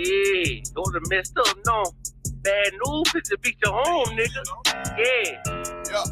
Yeah, those are messed up, no. Bad news, it's to beat your home, nigga. Yeah. Yeah.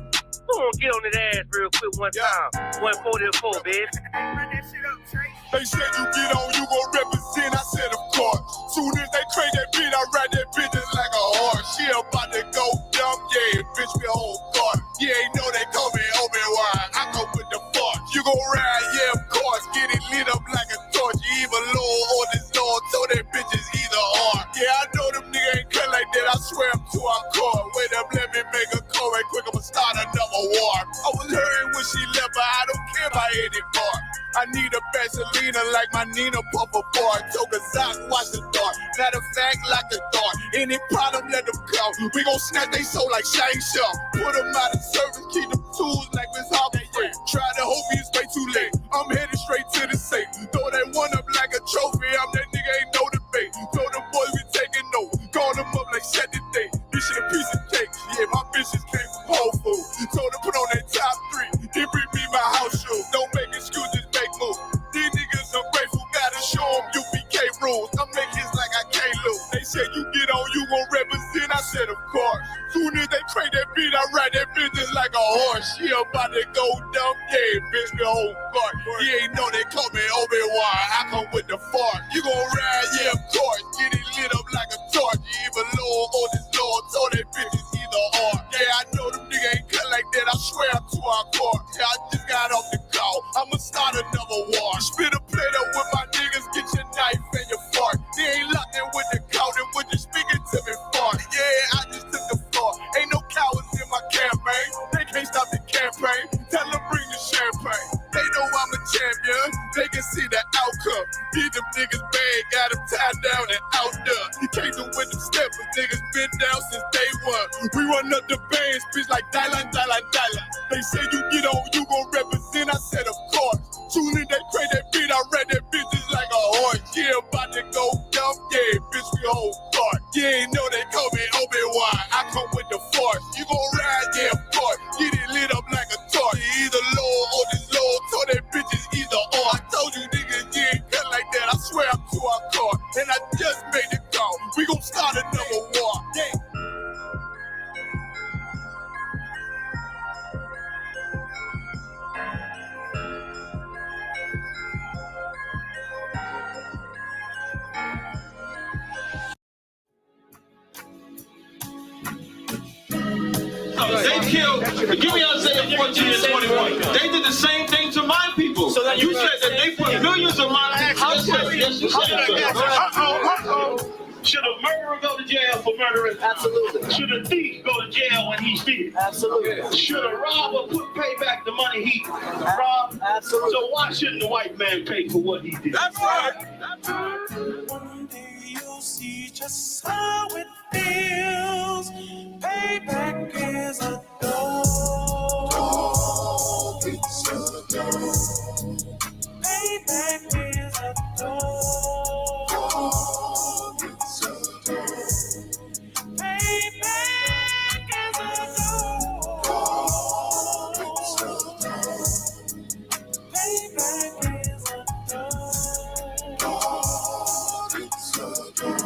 Go on, get on that ass real quick one time. 144, baby. Run that shit up, Trey. They said you get on, you gon' represent. I said, of course. Soon as they crank that beat, I ride that bitch just like a horse. She about to go dumb, yeah, bitch, me a whole car. You ain't know they call me Obi-Wan. I go with the force. You gon' ride, yeah, of course. Get it lit up like a torch. You even low or this Lord, so that bitch is either or. Yeah, I know them niggas ain't cut like that. I swear I'm too hardcore. Wait up, let me make a call right quick. I'ma start another war. I was hurting when she left, but I don't care about anymore. I need a Vaseline like my Nina Puffer bar. Took a sock, watch the dark. Matter of fact, like a dart. Any problem, let them come. We gon' snatch they soul like Shang Tsung. Put them out of service, keep them tools like Miss Harper Free. Try to hope it's way too late. I'm headed straight to the safe. Throw that one up like a trophy. I'm that nigga, ain't no debate. Throw them boys, we taking over. Call them up like set the date. This shit a piece of cake. Yeah, my bitches came from Whole Foods. Told them put on that top 3. Then bring me my house shoes. Don't make excuses, make moves. These niggas ungrateful, gotta show them UPK rules. I make hits like I can't lose. They said you get on, you gon' represent. I said, of course. Soon as they crank that beat, I ride that bitch just like a horse. She about to go dumb, yeah, bitch, the whole court. You ain't know they call me Obi-Wan. I come with the force. You gon' ride, yeah, of course. Get it lit up like a torch. You even low on this Lord, so that bitch is either or. Yeah, I know them niggas ain't cut like that. I swear I'm too hardcore. Yeah, I just got off the call. I'ma start another war. Spit a plate up with my niggas, get your knife and your fork. They ain't locked in with the count and with the speaking to me fart. Yeah, I just took the floor. Ain't no cowards in my campaign. They can't stop the campaign. Tell them bring the champagne. They know I'm a champion. They can see the outcome. Beat them niggas bad, got them tied down and outdone. You can't do with them steppers. Niggas been down since day one. We run up the bands, bitch like Dylan. They say you get on, you gon' represent. I said, of course. Soon as they crank that beat, I read that bitch just like a horse. Yeah, about to go dumb, yeah, bitch, we whole part. You ain't know they call me Obi-Wan. I come with the force. You gon' ride, yeah, of course. Get it lit up like a torch. You either low or this low, so that bitch is either or. I told you niggas, you ain't cut like that. I swear I'm too hardcore. And I just made it call. We gon' start another war. Yeah. They killed, give me Isaiah 14 and 21. They did the same thing to my people. So that you said that they put millions of my houses. Yes, you said so. Should a murderer go to jail for murdering? Absolutely. Should a thief go to jail when he steals? Absolutely. Should a robber pay back the money he robbed? Absolutely. So why shouldn't the white man pay for what he did? That's right. One day you'll see just how it feels. Payback is a dog. It's a dog. Payback is a dog. It's a dog. Payback is a dog. It's a dog. Payback is a dog. It's a dog.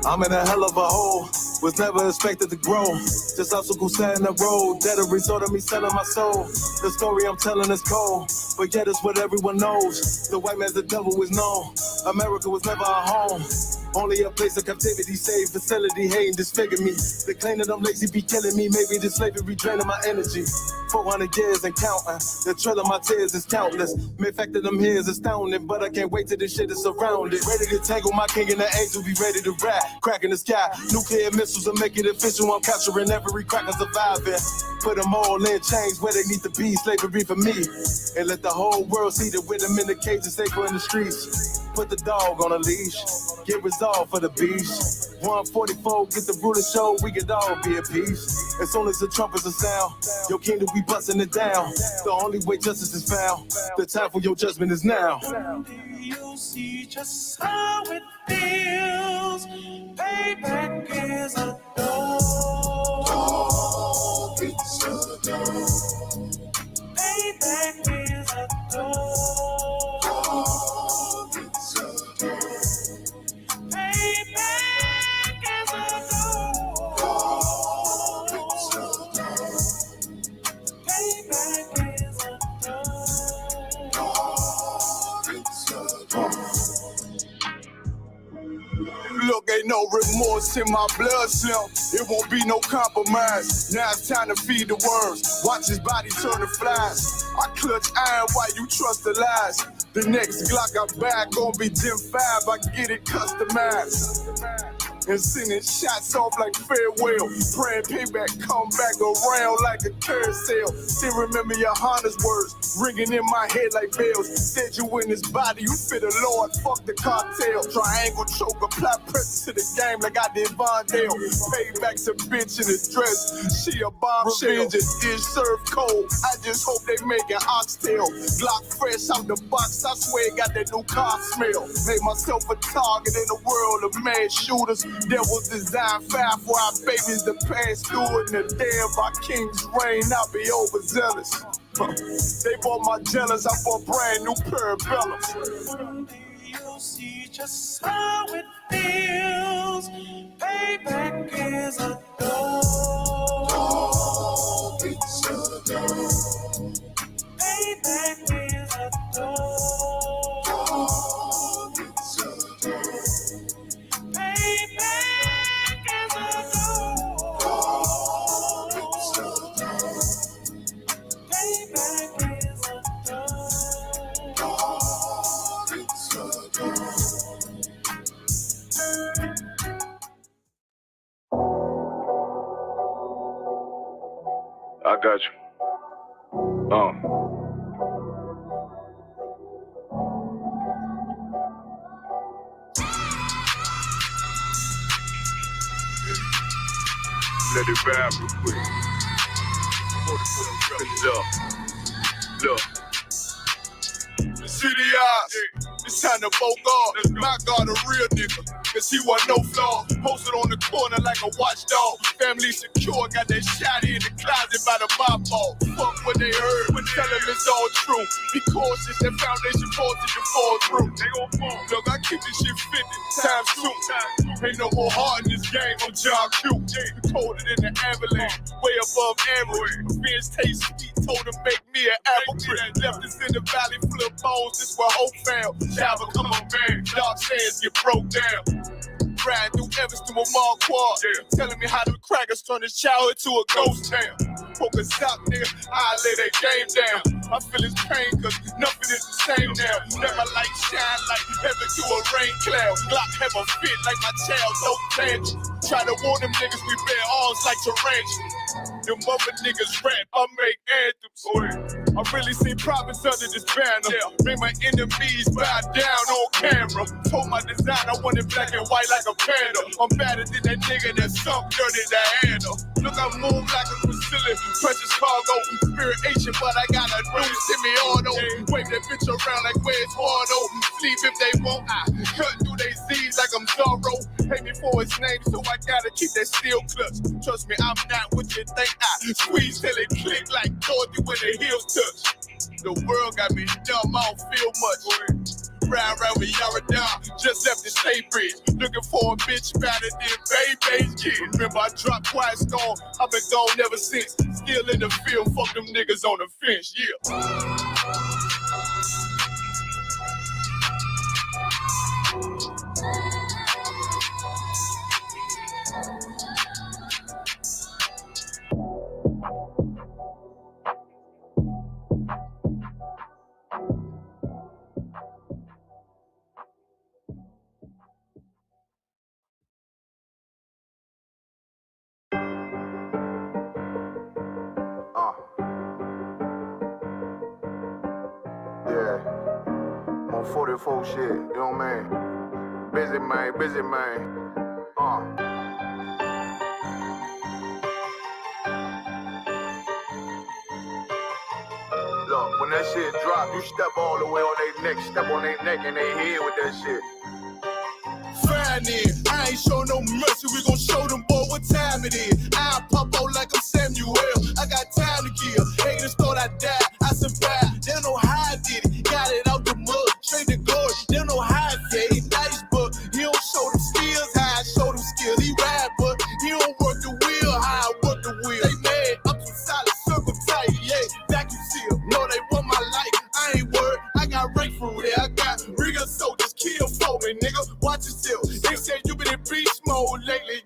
I'm in a hell of a hole, was never expected to grow. Just obstacles set in the road, that a result of me selling my soul. The story I'm telling is cold, but yet it's what everyone knows. The white man's the devil is known. America was never our home. Only a place of captivity, safe facility, hating, disfigure me. They claim that I'm lazy, be killing me. Maybe the slavery draining my energy. 400 years and counting. The trail of my tears is countless. Main fact that I'm here is astounding, but I can't wait till this shit is surrounded. Ready to tangle my king and the angel, be ready to rap. Crack in the sky, nuclear missiles will make it official. I'm capturing every cracker surviving. Put them all in chains where they need to be. Slavery for me. And let the whole world see that with them in the cage and safer in the streets. Put the dog on a leash. Get resolved for the beast. 144, get the ruler show, we could all be at peace. As soon as the trumpets are sound, your kingdom we busting it down. The only way justice is found, the time for your judgment is now. One day you'll see just how it feels. Payback is a dog. It's a dog. Payback is a dog. It's in my blood, Slim. It won't be no compromise. Now it's time to feed the worms. Watch his body turn to flies. I clutch iron while you trust the lies. The next Glock I buy gon' be Gen 5. I get it customized. And sending shots off like farewell. Praying payback come back around like a carousel. Still remember your Honda's words ringing in my head like bells. Said you in his body, you fit the Lord, fuck the cartel. Triangle choke, apply pressure to the game like I did Vondale. Payback's a bitch in a dress, she a bombshell. Revenge is served cold, I just hope they making oxtail. Glock fresh out the box, I swear it got that new car smell. Made myself a target in a world of mad shooters. There was design five for our babies to pass through. In the day of our king's reign, I'll be overzealous. They bought my jealous, I bought brand new parabellums. Someday you'll see just how it feels. Payback is a dog. It's a dog. Payback is a dog. It's a dog. Payback is a dog. It's a dog. Payback is a dog. It's a dog. I got you. Let it vibe real quick. Look. The city eyes. It's time to vote God. My God, a real nigga. Cause he wasn't no flaw. Posted on the corner like a watchdog. Family secure, got that shot in the closet by the mob ball. Fuck what they heard, but tell them it's all true. Be cautious, that foundation falls if you fall through. They gon' fall. Look, I keep this shit 50 times 2. Ain't no more heart in this game, I'm John Q. Colder than the avalanche, way above average. Vince taste sweet, told him make me an apple tree. Left us in the valley full of bones, this where hope found. Java, come on, man. Dark sands get broke down. Riding through Evans to a mall quad. Telling me how the crackers turn his childhood to a ghost town. Focus out, nigga, I lay that game down. I feel his pain, cause nothing is the same now. Let my light shine like heaven through a rain cloud. Glock have a fit like my child, no tangent. Try to warn them niggas, we bear arms like tarantulas. Them mother niggas rap, I make anthems. I really see prophets under this banner. Make my enemies bow down on camera. Told my design I wanted black and white like a panda. I'm better than that nigga that sunk dirty to handle. Look, I move like a Brazilian, precious cargo, spirit Asian, but I got a new semi-auto. Wave that bitch around like where's Wardo. Sleep if they won't, I cut through they Z's like I'm Zorro. Pay me for his name, so I gotta keep that steel clutch. Trust me, I'm not what you think. I squeeze till it click like Dorothy when the heels touch. The world got me dumb, I don't feel much. Ride around with Yara, just left the state bridge. Looking for a bitch better than Baby's kid. Remember I dropped Quiet Storm, I've been gone ever since. Still in the field, fuck them niggas on the fence, yeah. Yeah, on 44 shit, you know what I mean? Busy man. Look, when that shit drop, you step all the way on their neck, step on their neck and they head with that shit. Fine then, I ain't show no mercy, we gon' show them boy what time it is. I pop out like I'm Samuel, I got time to kill. Haters thought I died, I survived. They don't know how I did it, got it out the mud, straight to glory. They don't know how I did it, nice but he don't show them skills, how I show them skills. He ride but he don't work the wheel, how I work the wheel. They mad, up to solid, circle tight, yeah, vacuum seal. No, they want my life, I ain't worried. I got Ray through there, I got real soldiers, kill for me, nigga. Watch yourself. They said you been in beast mode lately.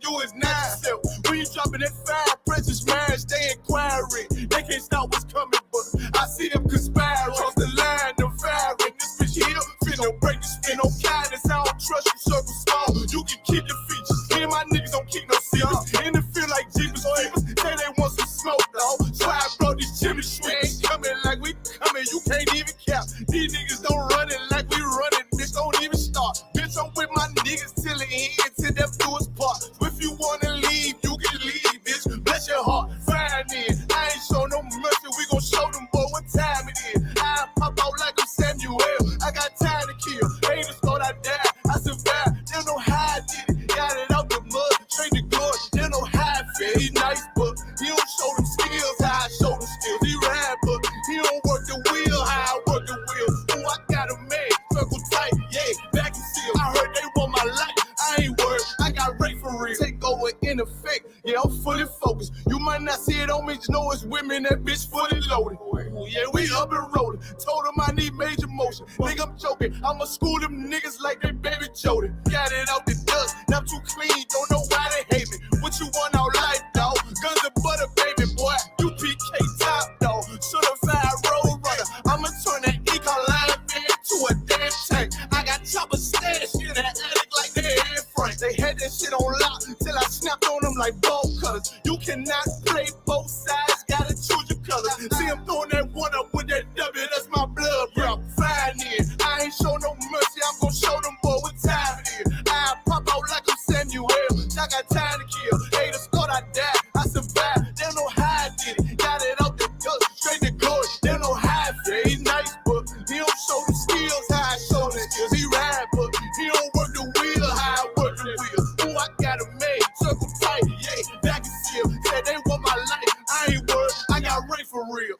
was coming, but I see them conspire across the line, them firing. This bitch here finna break the spin on kindness. I don't trust you, circle small. You can keep your features. Me and my niggas don't keep no secrets. And it feel like Jeepers Creepers. Say they want some smoke, dog. So I brought these chimney sweets. Coming like we coming, you can't even count. These niggas don't run it like we run it, bitch. Don't even start. Bitch, I'm with my niggas till the end, till them do us part. If you wanna leave, you can leave, bitch. Bless your heart, fine in. I ain't show no mercy, we gon' show them boy what time it is. I pop out like I'm Samuel. I got time to kill. Haters thought I died, I survived. They don't know how I did it. Got it out the mud, straight to glory. They don't know how I feel. He nice, but he don't show them skills how I show them skills. He ride, but he don't work the wheel how I work the wheel. Ooh, I got a man, circle tight, yeah, back and seal. I heard they want my life, I ain't worried. I got Ray for real. Take over in effect, yeah, I'm fully focused. You might not see it on me, just know it's women, that bitch fully loaded. Ooh, yeah, we up and rolling. Told them I need major motion. Think I'm joking, I'ma school them niggas like they baby Jody. Got it out the dust, now I'm too clean, don't know why they hate me. What you want out life, dog? Guns and butter, baby boy. You PK top, dog. Certified road runner. I'ma turn that eco-line into a damn tank. I got chopper stash in that attic like they had Frank. They had that shit on lock till I snapped on them like ball cutters. You cannot play both sides, gotta choose your colors. See, I'm throwing that one up with that W, that's my blood, bro. Fine in. I ain't show no mercy, I'm gonna show them boy what time it is. I pop out like I'm Samuel. I got time to kill. Haters thought I died, I survived. They don't know how I did it. Got it out the dust, straight to glory. They don't know how I feel. He nice, but he don't show the skills how I show the skills. He ride, but he don't work the wheel how I work the wheel. Ooh, I got a man, circle tight, yeah, back and seal. Said they want my life, I ain't worried. I got Ray for real.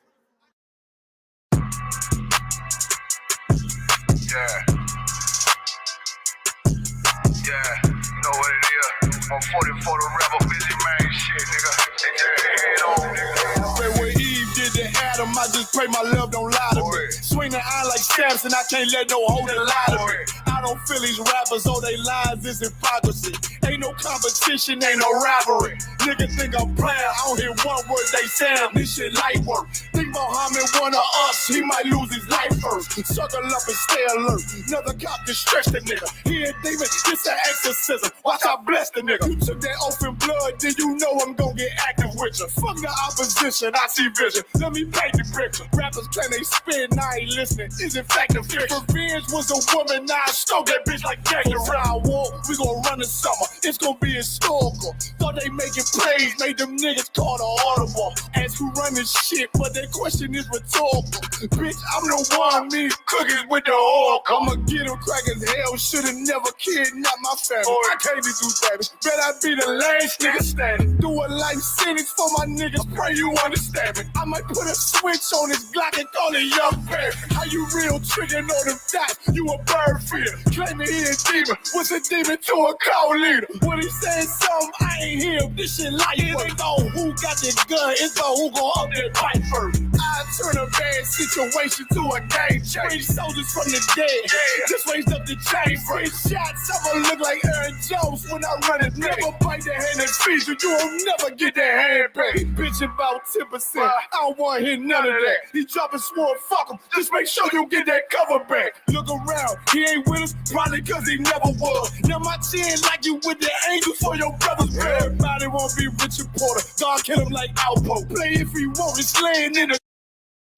Yeah. Yeah, you know what it is. I'm 40 for the rebel, busy man shit, nigga. Take your head on, nigga. Pray where Eve did to Adam, I just pray my love don't lie to me. Swing the iron like Samson, I can't let no hoe that lie to me. I don't feel these rappers, all they lies is hypocrisy. Ain't no competition, ain't no rivalry. Nigga think I'm playing, I don't hear one word they saying, this shit light work. Think Muhammad one of us, he might lose his life first. Circle up and stay alert. Another cop can stretch the nigga. He ain't demon, it's an exorcism. Watch I bless the nigga. You took that oath in blood, then you know I'm gonna get active with you. Fuck the opposition, I see vision. Let me paint the picture. Rappers claim they spin, I ain't listening. Is in fact a fiction. If revenge was a woman, now I stroke that bitch like Jackie Round War. We gon' run the summer, it's gon' be historical. Thought they making plays, made them niggas call the audible. Ask who run this shit, but that question is rhetorical. Bitch, I'm the one, me cookies with the oil. I'ma get them crack as hell, should've never kidnapped my family. I can't do damage, bet I be the last nigga standing. Do a life sentence for my niggas, pray you understand me. I might put a switch on this Glock and call it Young Bear. How you real triggering on them dots, you a bird feeder. Claiming he a demon, what's a demon to a cult leader? When he saying something, I ain't hear him, this shit life. It ain't on who got the gun, it's on who gon' up that fight first. I turn a bad situation to a game change. Soldiers from the dead, just raised up the chain. Free shots, I'ma look like Aaron Jones when I run it. Never bite the hand that feeds you, you won't never get that hand back. Bitch about 10%, I don't wanna hear none of that. He dropping sword, fuck him, just make sure you get that cover back. Look around, he ain't with us, probably cause he never was. Now my chin like you with the angels for your brother's bed. Everybody won't be Richard Porter, God kill him like Alpo. Play if he want, it's laying in the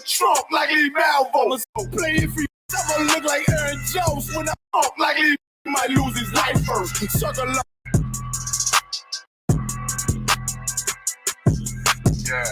trunk like Lee Malvo. Play if he never look like Aaron Jones when I talk like Lee might lose his life first. Circle up. Yeah.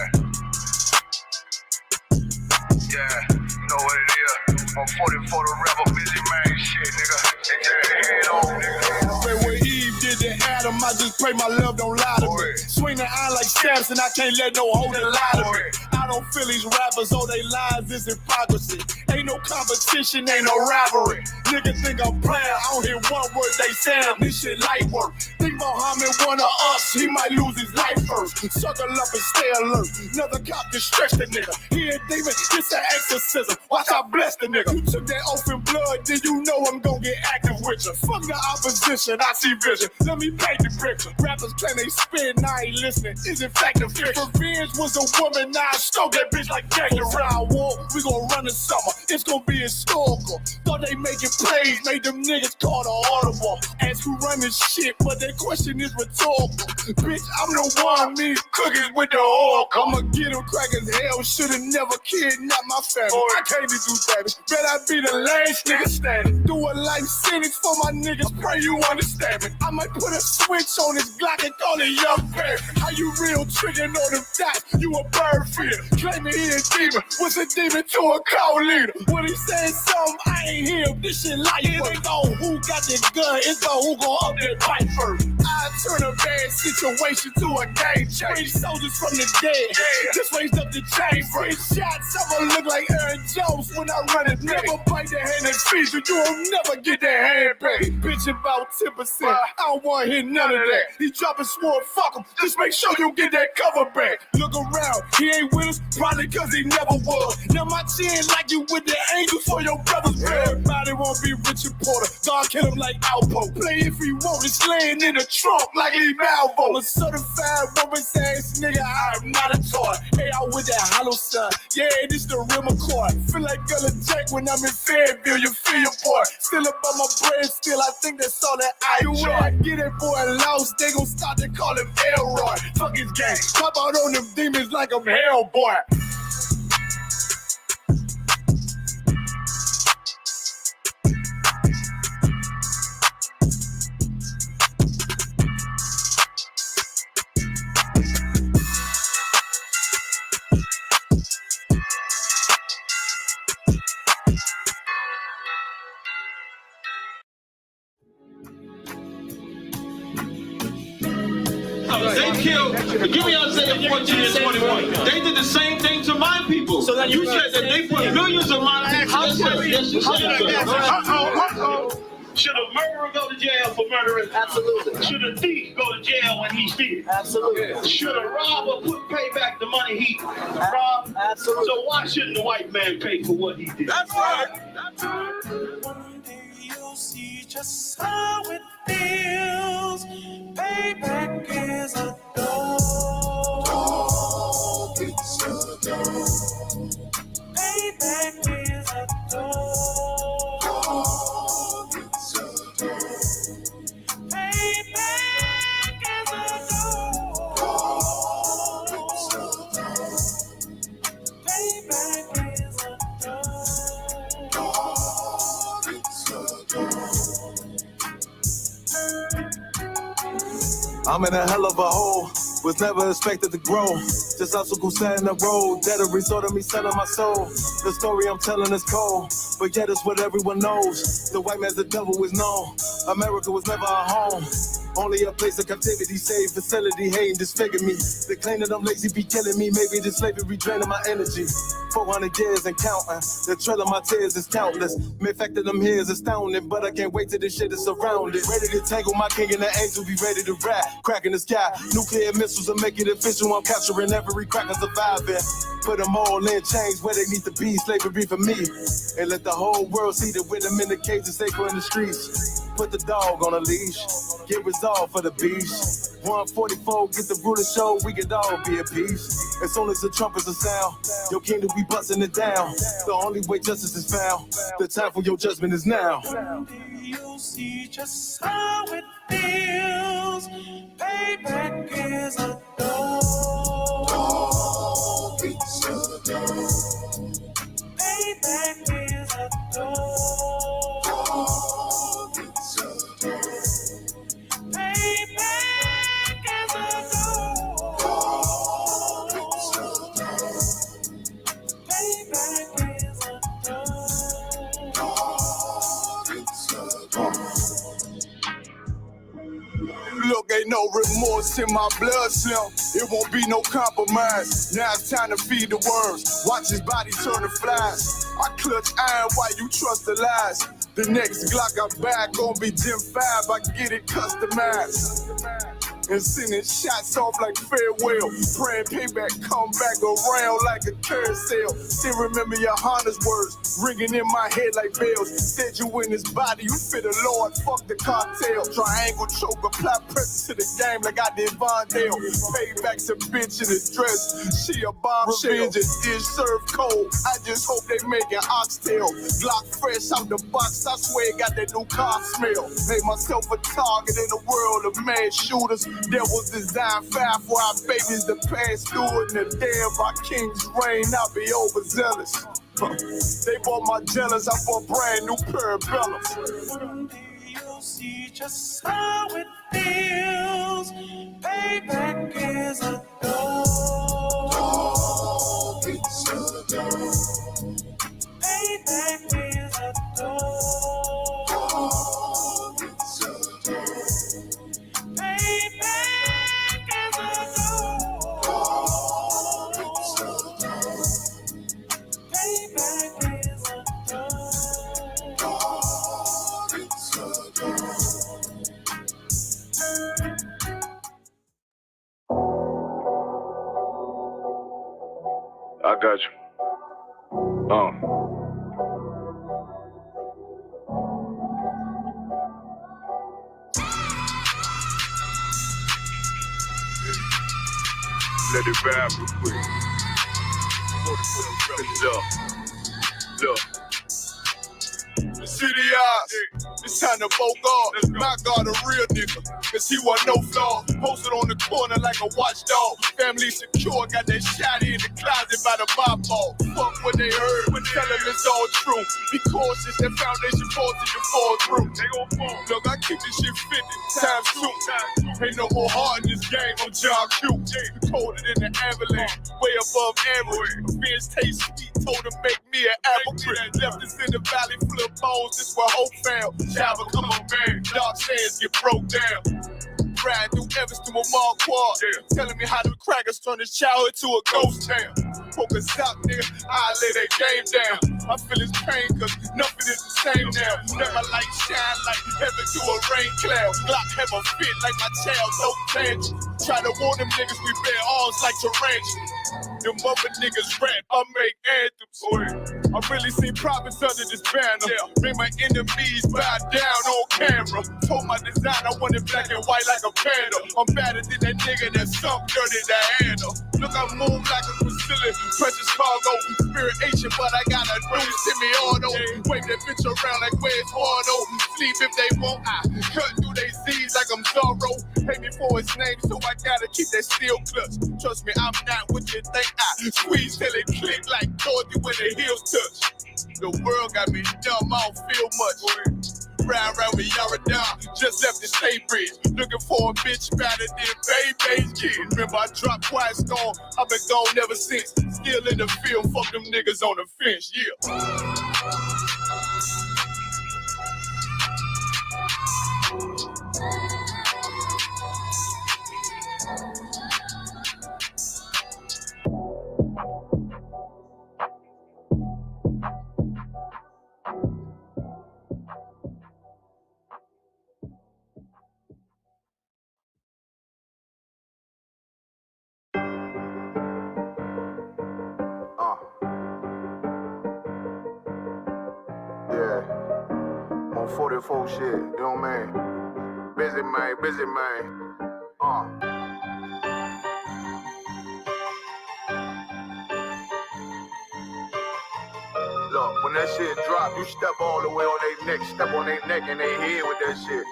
Yeah, you know what it is. I'm 40 for the rebel, busy man shit, nigga. Take your head on, nigga. Pray where Eve did to Adam, I just pray my love don't lie to me. Swing the iron like Samson, I can't let no hoe that lie to me. I don't feel these rappers, all they lies is hypocrisy. Ain't no competition, ain't no rivalry. Nigga think I'm playing, I don't hear one word they saying, this shit light work. Think think Muhammad one of us, he might lose his life first. Circle up and stay alert. Another cop can stretch the nigga. He a demon, it's an exorcism. Watch I bless the nigga. You took that oath in blood, then you know I'm gonna get active with you. Fuck the opposition, I see vision. Let me paint the picture. Rappers claim they spit, and I ain't listening. Is in fact a fiction. Revenge was a woman, now I stroke that bitch like Kanye. Round war, we gon' run the summer. It's gon' be historical. Thought they making plays, made them niggas call the audible. Ask who run this shit, but that question is rhetorical. Bitch, I'm the one, me cookies with the oil. I'ma get him crack as hell, should've never kidnapped my family. I can't do that. Bet I be the last nigga standing. Do a life sentence for my niggas, pray you understand me. I might put a switch on this Glock and call it Young Bear. How you real triggering on them dots? You a bird feeder. Claiming he a demon. What's a demon to a cult leader? When he said something, I ain't hear him. This shit like it ain't go who got the gun, it's go who gon' up that pipe first. I turn a bad situation to a game changer. Bring soldiers from the dead. Just raised up the chain. Free shots, I'ma look like Aaron Jones when I run it. Never bite the hand and feed you. You'll never get that hand back. Bitch about 10%. I don't wanna hear none of that. He dropping sword, fuck him. Just make sure you get that cover back. Look around, he ain't with us, probably cause he never was. Now my chin like you with the angels for your brother's bed. Everybody won't be Richard Porter. God kill him like Alpo. Play if he want, it's laying in the trunk like he Malvo. I'm a certified woman's ass nigga, I'm not a toy. Hey, I with that hollow son. Yeah, this the real McCoy. Feel like Gullah Jack when I'm in Fayetteville, you feel your boy. Still up on my bread, still I think that's all that I enjoy. I get it boy lost, they gon' start to call him Elroy. Fuck his gang, pop out on them demons like I'm Hellboy. They killed, give me Isaiah 14 and 21. They did the same thing to my people. So then you said that they put millions of my people. Yes, you said so. Should a murderer go to jail for murdering? Absolutely. Should a thief go to jail when he steals? Absolutely. Should a robber pay back the money he robbed? Absolutely. So why shouldn't the white man pay for what he did? That's right. That's right. One day you'll see just how it feels. Payback is a dog. It's a dog. Payback is a dog. It's a dog. Payback is a dog. It's a dog. Payback is a dog. It's a dog. I'm in a hell of a hole, was never expected to grow. Just obstacle sat in the road, that a result of me selling my soul. The story I'm telling is cold, but yet it's what everyone knows. The white man's the devil is known. America was never our home. Only a place of captivity, safe facility, hating disfigure me. They claim that I'm lazy, be killing me. Maybe this slavery draining my energy. 400 years and counting. The trail of my tears is countless. The fact that I'm here is astounding, but I can't wait till this shit is surrounded. Ready to tangle my king and the angel, be ready to rap. Crack in the sky, nuclear missiles will make it official. I'm capturing every cracker surviving. Put them all in chains where they need to be. Slavery for me. And let the whole world see that with them in the cage and safer in the streets. Put the dog on a leash. Get resolved for the beast. 144, get the ruler show, we can all be at peace. As soon as the trumpets are sound, your kingdom be busting it down. The only way justice is found, the time for your judgment is now. One day you'll see just how it feels. Payback is a dog. It's a dog. Payback is a dog. It's a dog. Payback is a dog. It's a dog. Payback is a dog. It's a dog. Look, ain't no remorse in my blood, Slim. It won't be no compromise. Now it's time to feed the worms. Watch his body turn to flies. I clutch iron while you trust the lies. The next Glock I buy gon' be Gen 5, I get it customized. And sending shots off like farewell. Praying payback come back around like a carousel. Still remember your Honda's words ringing in my head like bells. Said you in his body, you fit the Lord, fuck the cartel. Triangle choke, apply pressure to the game like I did Vondale. Payback's a bitch in a dress, she a bombshell. Revenge is served cold, I just hope they make an oxtail. Glock fresh out the box, I swear it got that new car smell. Made myself a target in a world of mad shooters. There was design 5 for our babies to pass through in the day of our king's reign. I'll be overzealous. They bought my jealous, I bought brand new pair of bellows. Someday you'll see just how it feels. Payback is a dog. It's a dog. Payback is a dog. It's a dog. Payback. I got you. Let it vibe real quick. Look. The city eyes, it's time to vote God. My God, a real nigga, cause he wasn't no flaw. Posted on the corner like a watchdog. Family secure, got that shot in the closet by the mob ball. Fuck what they heard, but tell them it's all true. Be cautious, that foundation falls till you fall through. They gon' fall. Look, I keep this shit 50 times 2. Ain't no more heart in this game, I'm John Q. Colder than the avalanche, way above average. Fierce taste sweet, told to make me an apple tree. Left us in the valley full of bones, this where hope found. Java, come on, man, dark sands get broke down. Riding through Evans to a mall quad, telling me how the crackers turn this childhood to a ghost town. Focus out, nigga, I lay that game down. I feel his pain, cause nothing is the same now. Let my light shine like heaven through a rain cloud. Glock have a fit like my child, no tangent. Try to warn them niggas, we bear arms like tarantulas. Them mother niggas rap, I make anthems. I really see prophets under this banner. Make my enemies bow down on camera. Told my design I wanted black and white like a panda. I'm better than that nigga that's some dirty to handle. Look, I move like a Priscilla, precious cargo, spirit Asian, but I got a new semi-auto. Wave that bitch around like where's Wardo. Sleep if they want, I cut through they Z's like I'm Zorro. Pay me for his name, so I gotta keep that steel clutch. Trust me, I'm not what you think. I squeeze till it click like Dorothy when the heels touch. The world got me dumb, I don't feel much. Ride around with Yaradon, just left the state bridge. Looking for a bitch better than Baby's kid. Remember I dropped Quiet Storm, I've been gone ever since. Still in the field, fuck them niggas on the fence, yeah. Yeah, on 44 shit, you know what I mean? Busy man. Look, when that shit drop, you step all the way on their neck, step on their neck and their head with that shit.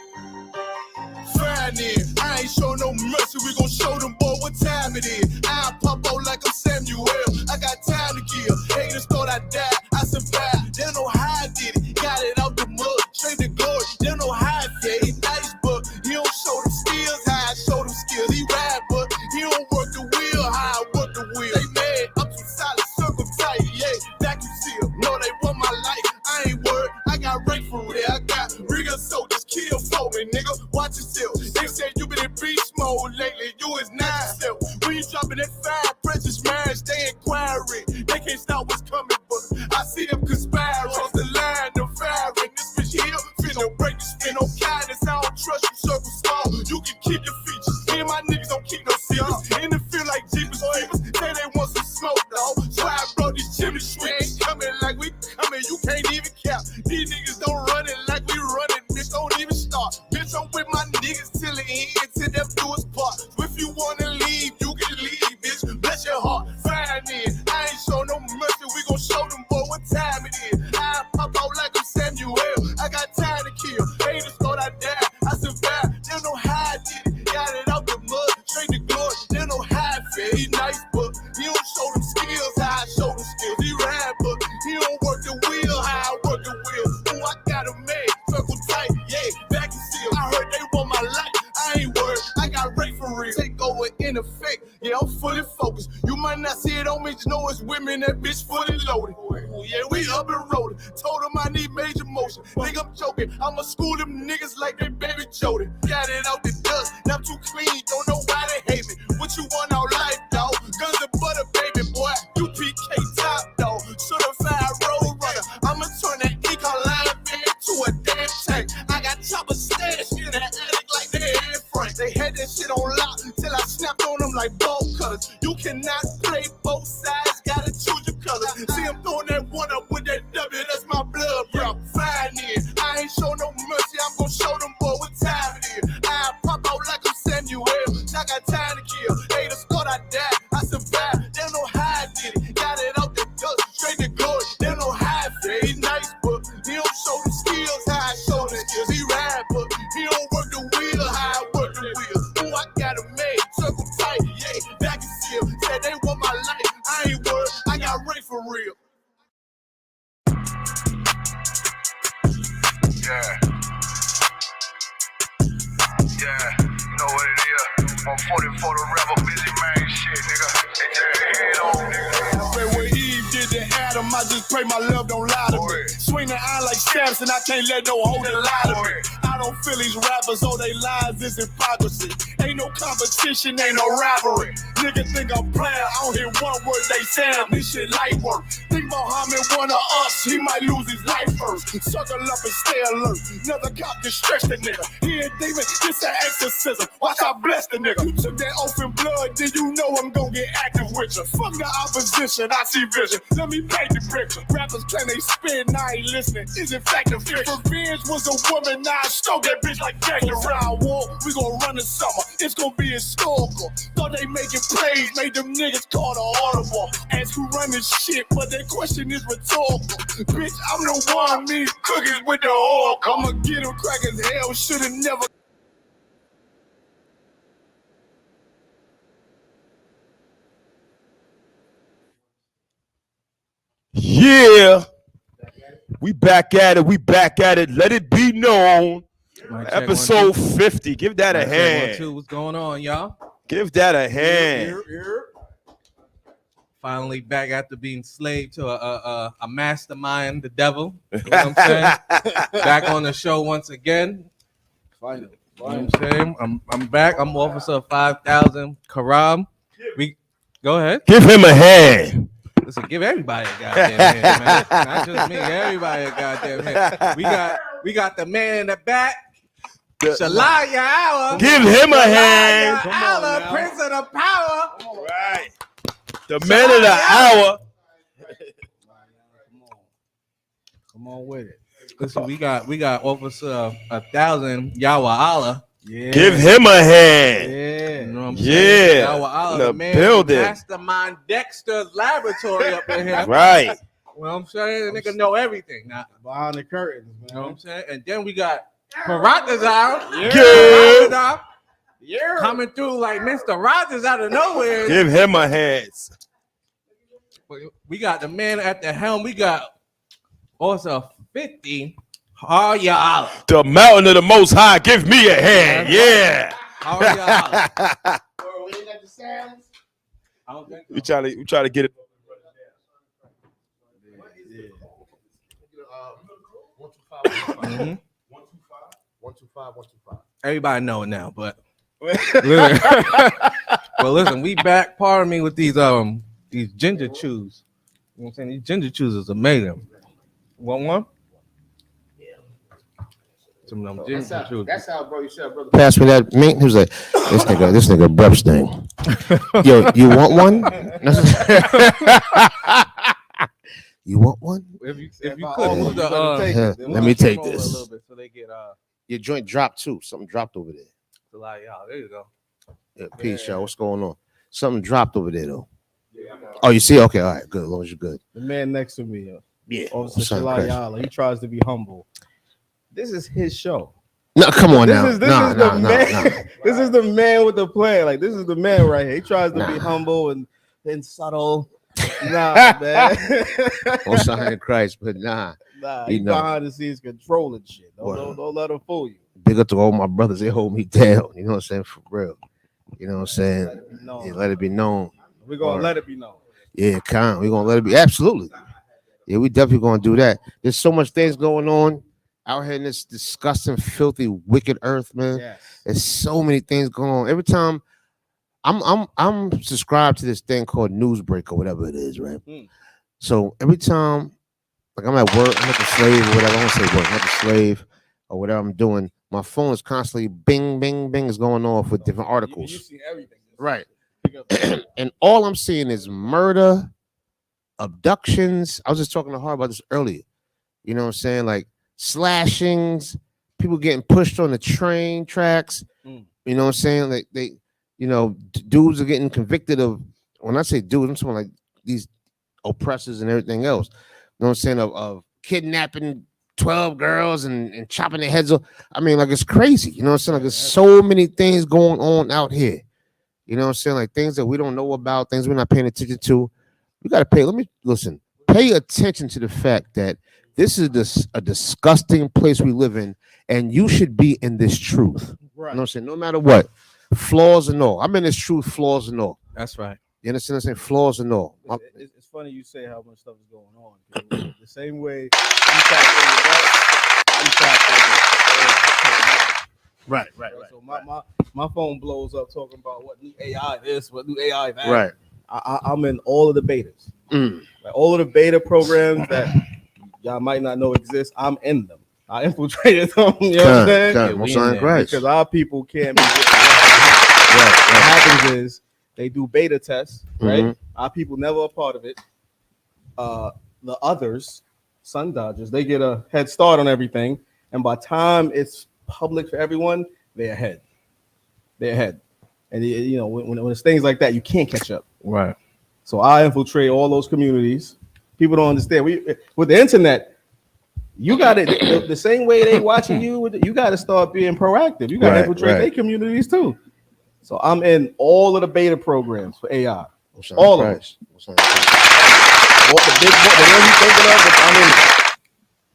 Fine then, I ain't show no mercy, we gon' show them boy what time it is. I pop out like I'm Samuel, I got time to kill. Haters thought I died, I survived. They don't know how I did it, got it out the mud, straight to glory. They don't know how I did it, he nice, but he don't show them skills, how I show them skills. He ride, but he don't work the wheel, how I work the wheel. They mad, I'm too solid, circle tight, yeah, vacuum seal. No, they want my life, I ain't worried, I got rank for it, I got real soldiers, kill for me, nigga, watch yourself. They say you been in beast mode lately, you is not yourself. When you dropping that fire, precious marriage, they inquiring. They can't stop what's coming, but I see them conspiring. Cross the line, them firing. This bitch, he sweet. Ain't coming like we coming, you can't even cap. These niggas don't run it like we run it, bitch, don't even start. Bitch, I'm with my niggas till the end, till them do us part. If you wanna leave, you can leave, bitch, bless your heart. Fine then, I ain't show no mercy, we gon' show them boy what time it is. I pop out like I'm Samuel, I got time to kill. Haters thought I died, I survived, they know how I did it. Got it out the mud, straight to glory, they know how I feel. He nice, but he don't show them skills, how I show them skills. He ride, but he don't work the wheel, how I work the wheel. Ooh, I got a man, circle tight, yeah, back and seal. I heard they want my life, I ain't worried, I got Ray for real. Take over in effect, yeah, I'm fully focused. You might not see it on me, just know it's women, that bitch fully loaded. Ooh, yeah, we up and rolling. Told them I need major motion. Think I'm joking, I'ma school them niggas like they baby Jody. Got it out the dust, now I'm too clean, don't know why they hate me. What you want out life, dog? Guns and butter, baby boy. You PK top, dog. Certified road runner. I'ma turn that Ecoline van to a damn tank. I got chopper stash in the attic like they Air Frank. They had that shit on lock till I snapped on them like bolt cutters. You cannot play both sides, gotta choose your colors. See, I'm throwing that one up with that W, that's my blood, bro. Fine in. I ain't show no mercy, I'm gonna show them boy what time it is. I pop out like I'm Samuel, I got time to kill. Haters thought I died, I survived, they don't know how I did it. Got it out the dust, straight to glory, they don't know how I feel. He nice, but he don't show them skills, how I show them skills. He ride, but he don't work the wheel, how I work the wheel. Ooh, I got a man, circle tight, yeah, back and seal. Said they want my life, I ain't worried, I got Ray for real. Yeah. Yeah, you know what it is. I'm 44 the rebel, busy man shit, nigga. Yeah, head on, nigga. Pray where Eve did to Adam, I just pray my love don't lie to me. Swing the eye like Samson, I can't let no hoe that lie to me. I don't feel these rappers, all they lies is hypocrisy. Ain't no competition, ain't no rivalry. Nigga think I'm playing, I don't hear one word they saying. This shit light work. Think Muhammad one of us, he might lose his life first. Circle up and stay alert. Another cop can stretch the nigga. He a demon, this an exorcism. Watch I bless the nigga. You took that oath in blood, then you know I'm gonna get active with you. Fuck the opposition, I see vision. Let me paint the picture. Rappers claim they spin, now I ain't listening. Is it fact or fiction? Revenge was a woman, now I stroke that bitch like Jack the Round War. We gon' run the summer, it's gon' be historical. Thought they making plays, made them niggas call the audible. Ask who run this shit, but that question is rhetorical. Bitch, I'm the one, me cookies with the oil. I'ma get him crack as hell, should've never. Yeah, we back at it. We back at it. Let it be known. Episode 50. Give that a hand. What's going on, y'all? Give that a hand. Finally back after being slave to a mastermind, the devil. You know what I'm saying? Back on the show once again. Finally. You know what I'm saying? I'm back. I'm Officer 5000 Karam. We go ahead. Give him a hand. Listen, give everybody a goddamn hand, man. Not just me, everybody a goddamn hand. We got the man in the back. Shalaya Hour. Give him a hand. Hour, Prince of the Power. All right. The man of the hour. Come on with it. Listen, we got Officer 1000 Yawa Allah. Yeah. Give him a hand. Yeah. You know what I'm saying? Yeah. Yawa Allah, the the man building. Mastermind Dexter's laboratory up in here. Right. You know what I'm saying? The nigga know everything. Now, behind the curtains, man. You know what I'm saying? And then we got Paratazar. Yeah. Yeah. Coming through like Mr. Rogers out of nowhere. Give him a hand. We got the man at the helm. We got also 50. Oh, yeah. The mountain of the most high. Give me a hand. Yeah. Oh, yeah. We try to get it. Mm-hmm. 125. Everybody know it now, but listen, we back. Pardon me with these ginger chews. You know what I'm saying? These ginger chews is amazing. Want one? Some of them ginger chews. That's how, bro. You said, brother. Pass me that meat. He was like, this nigga breath sting. Yo, you want one? You want one? If you If could I move the take Yeah, it. let me take over a this. little bit so they get Your joint dropped too. Something dropped over there. the light out. There you go. Yeah, peace, y'all. What's going on? Something dropped over there though. Oh, you see? Okay, all right, good. As long as you're good. The man next to me, Yeah. Officer Son, Shalai Chris. Yala, he tries to be humble. This is his show. No, come on now. This is the man. This is the man with the plan. Like this is the man right here. He tries to be humble and subtle. Nah, man. On sign of Christ, but nah. Nah, You he know. behind the scenes controlling shit. Don't, Word. don't let him fool you. Big up to all my brothers. They hold me down. You know what I'm saying? For real. You know what I'm saying? No, Yeah, let it be known. we're gonna Word. let it be known. Yeah, kind. We're gonna let it be. Absolutely. Yeah, we definitely gonna do that. There's so much things going on out here in this disgusting, filthy, wicked earth, man. Yes. There's so many things going on. Every time I'm subscribed to this thing called Newsbreak or whatever it is, right? Mm. So every time, like I'm at work, I'm at the slave or whatever. I don't say work, I'm at the slave or whatever I'm doing. My phone is constantly bing, bing, bing is going off with different articles. You see everything. Right. Pick up- And all I'm seeing is murder, abductions. I was just talking to her about this earlier. You know what I'm saying? Like slashings, people getting pushed on the train tracks. Mm. You know what I'm saying? Like dudes are getting convicted of, when I say dudes, I'm talking like these oppressors and everything else. You know what I'm saying? Of kidnapping 12 girls and chopping their heads off. I mean, like it's crazy. You know what I'm saying? Like there's so many things going on out here. You know what I'm saying? Like things that we don't know about, things we're not paying attention to. We got to pay. Let me listen. Pay attention to the fact that this is a disgusting place we live in, and you should be in this truth. Right. You know what I'm saying? No matter what, flaws and all. I'm in this truth, flaws and all. That's right. You understand what I'm saying? Flaws and all. It's funny you say how much stuff is going on. 'Cause the same way you tap in with that, I'm tapped in with Right. So my phone blows up talking about what new AI this, what new AI that. Right. I'm in all of the betas. Mm. Like all of the beta programs that y'all might not know exist. I'm in them. I infiltrated them. You know what I'm saying? Kind. Most sign of Christ. Because our people can't be getting What happens is they do beta tests, right? Mhm. Our people never a part of it. The others, Sun Dodgers, they get a head start on everything, and by time it's public for everyone, they're ahead. They're ahead, and you know when it's things like that, you can't catch up. Right. So I infiltrate all those communities. People don't understand. With the internet, you got it the same way they watching you. You got to start being proactive. You got to infiltrate their communities too. So I'm in all of the beta programs for AI. All of them. All the big the one you thinking of, but I'm in it.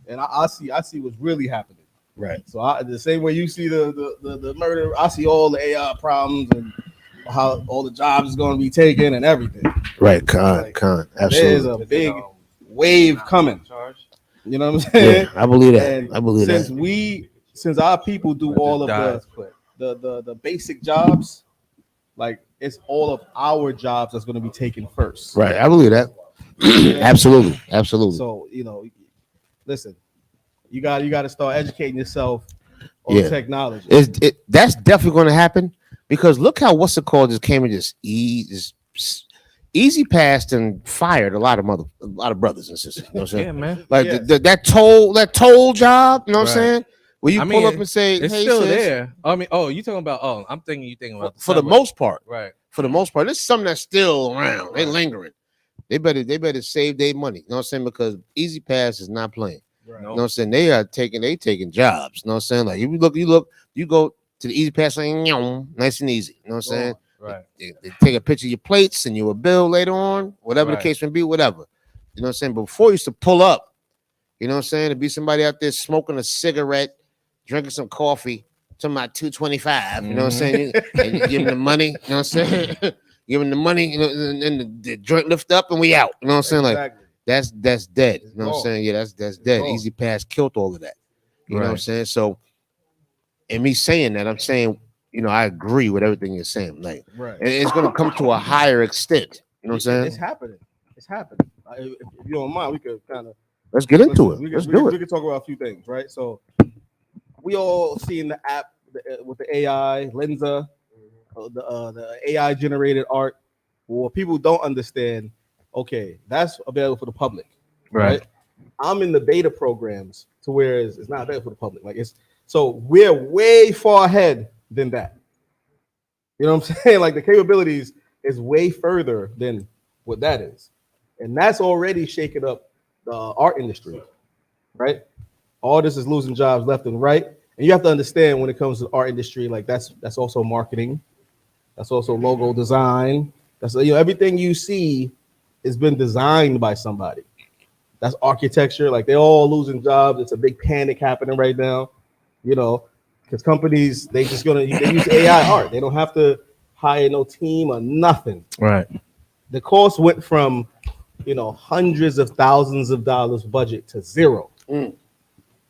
And I see what's really happening. Right. So the same way you see the murder, I see all the AI problems and how all the jobs is going to be taken and everything. Right. Con. Absolutely. There's a big wave coming. You know what I'm saying? Yeah, I believe that. And I believe that. Since our people do all of the basic jobs, like it's all of our jobs that's going to be taken first. Right. I believe that. Absolutely. So listen, you got to start educating yourself on technology. That's definitely going to happen because look how what's it called just came and just easy passed and fired a lot of brothers and sisters. You know what I'm saying? Yeah, man. Like that toll job. You know what I'm Right. saying? Where you pull up and say, it's "Hey, still sis." there. I mean, you talking about? I'm thinking you thinking about For the most part. right? For the most part, this is something that's still around. They lingering. They better save their money. You know what I'm saying? Because Easy Pass is not playing. Right. You know what I'm saying? They taking jobs. You know what I'm saying? Like you go to the Easy Pass, like, nice and easy. You know what I'm saying? Right. They take a picture of your plates and you a bill later on, whatever the Right. case may be, whatever. You know what I'm saying? But before you used to pull up, you know what I'm saying? To be somebody out there smoking a cigarette, drinking some coffee, talking about $2.25. You know what I'm saying? And you give them the money. You know what I'm saying? Give them the money, you know, and the joint lift up and we out. You know what I'm saying? Like that's dead. You know what I'm saying? Yeah, that's dead. Easy Pass killed all of that. You know what I'm saying? So, and me saying that, I'm saying, you know, I agree with everything you're saying. Like, and it's gonna come to a higher extent. You know what I'm saying? It's happening. It's happening. If you don't mind, we could kind of let's get into it. Let's do it. We could talk about a few things, right? So we all seen the app with the AI, Lenza, the AI generated art. Well, people don't understand. Okay, that's available for the public. right? I'm in the beta programs to where it's not available for the public. Like so we're way far ahead than that. You know what I'm saying? Like the capabilities is way further than what that is. And that's already shaking up the art industry, right? Artists is losing jobs left and right. And you have to understand when it comes to the art industry, like that's also marketing. That's also logo design. That's everything you see has been designed by somebody. That's architecture. Like they're all losing jobs. It's a big panic happening right now, because companies, they use AI art. They don't have to hire no team or nothing. Right. The cost went from, hundreds of thousands of dollars budget to zero.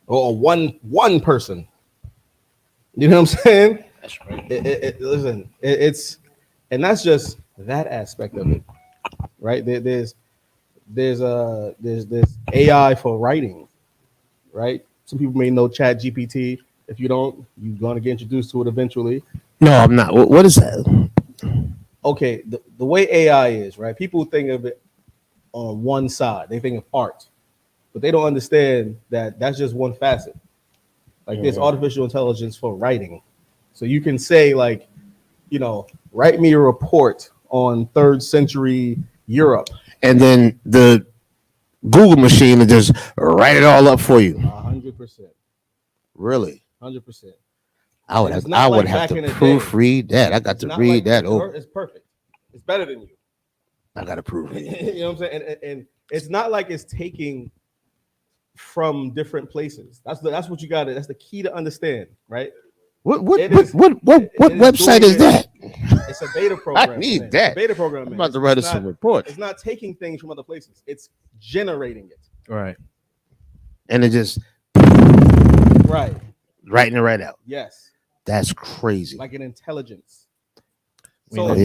Or one person. You know what I'm saying? That's right. Listen, and that's just that aspect of it, right? There's AI for writing, right? Some people may know Chat GPT. If you don't, you're gonna get introduced to it eventually. No, I'm not. What is that? Okay, the way AI is, right? People think of it on one side. They think of art, but they don't understand that that's just one facet. Like there's artificial intelligence for writing. So you can say like, write me a report on 3rd century Europe. And then the Google machine will just write it all up for you. 100%. Really? 100%. I would have to proofread that. I got to read that over. It's perfect. It's better than you. I got to prove it. You know what I'm saying? And it's not like it's taking from different places. That's what you got to. That's the key to understand, right? What website is that? It's a beta program. I need that. Beta program. I'm about to write some reports. It's not taking things from other places. It's generating it. Right. And it just writing it right out. Yes. That's crazy. Like an intelligence. So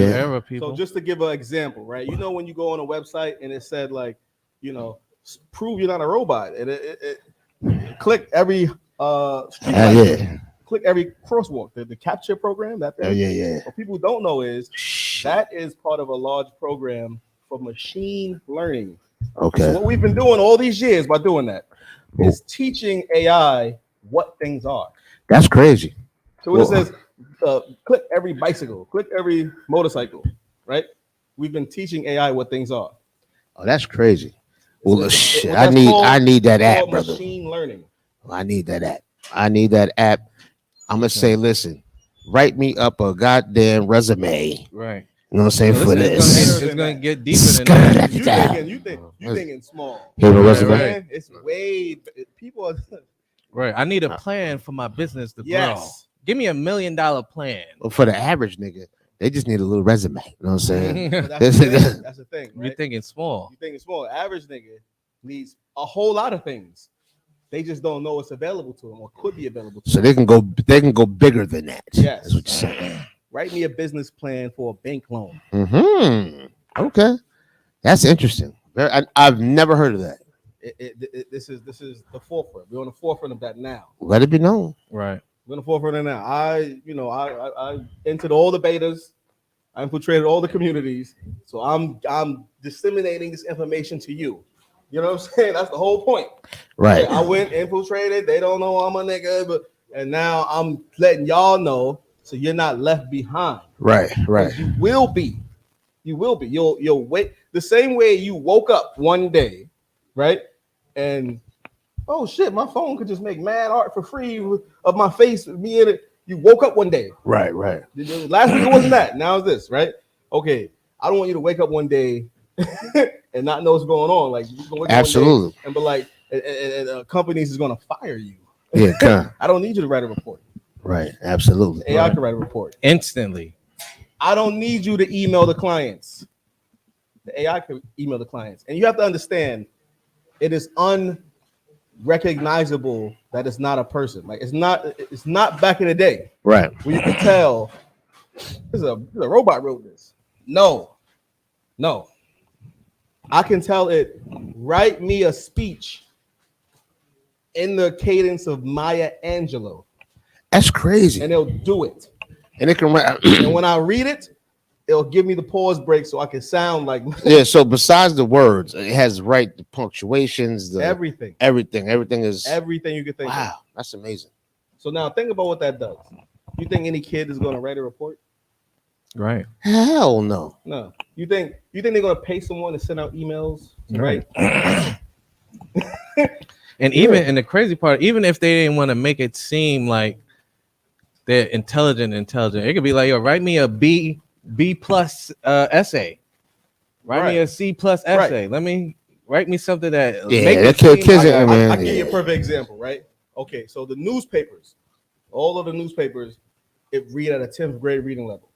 just to give an example, right? When you go on a website and it said like, prove you're not a robot, and it click every click every crosswalk, the capture program. That thing. What people don't know is that is part of a large program for machine learning. Okay. So what we've been doing all these years by doing that is teaching AI what things are. That's crazy. So when it says click every bicycle, click every motorcycle, right? We've been teaching AI what things are. Oh, that's crazy. Well, shit, I need that app, brother. Machine learning. I need that app. I'm gonna say, listen, write me up a goddamn resume. Right. You know what I'm saying? For this. It's gonna get deeper than that. You thinking small. Resume. It's way people are right. I need a plan for my business to grow. Give me $1 million plan. Well, for the average nigga, they just need a little resume. You know what I'm saying? That's the thing. Right? You're thinking small. Average nigga needs a whole lot of things. They just don't know it's available to them or could be available to them. So they can go bigger than that. Yes. That's what you're saying. Write me a business plan for a bank loan. Okay. That's interesting. I've never heard of that. This is the forefront. We're on the forefront of that now. Let it be known. Right. We're on the forefront of that now. I entered all the betas. I infiltrated all the communities. So I'm disseminating this information to you. You know what I'm saying? That's the whole point. Right. I went infiltrated. They don't know I'm a nigga, and now I'm letting y'all know so you're not left behind. Right. You will be. You'll wait the same way you woke up one day, right? And oh shit, my phone could just make mad art for free of my face, me in it. You woke up one day. Right. Last week it wasn't that. Now it's this, right? Okay. I don't want you to wake up one day and not know what's going on. Like you can wake up absolutely. One day and be like, and companies is gonna fire you. Yeah, I don't need you to write a report. Right, absolutely. AI can write a report instantly. I don't need you to email the clients. The AI can email the clients, and you have to understand, it is unrecognizable that it's not a person. Like it's not back in the day, right? Where you can tell this is a robot wrote this. No. I can tell it, write me a speech in the cadence of Maya Angelou. That's crazy. And it'll do it. And it can write. And when I read it, it'll give me the pause break so I can sound like Yeah. So besides the words, it has the punctuations, everything is everything you can think of. wow. That's amazing. So now think about what that does. You think any kid is going to write a report? Right. Hell no. No. You think they're going to pay someone to send out emails? Right. And even and the crazy part, even if they didn't want to make it seem like they're intelligent, it could be like, yo, write me a B plus essay. Write me a C plus essay. Let me write me something that I'll give you a perfect example, right? Okay, so the newspapers, all of the newspapers, it read at a 10th grade reading level.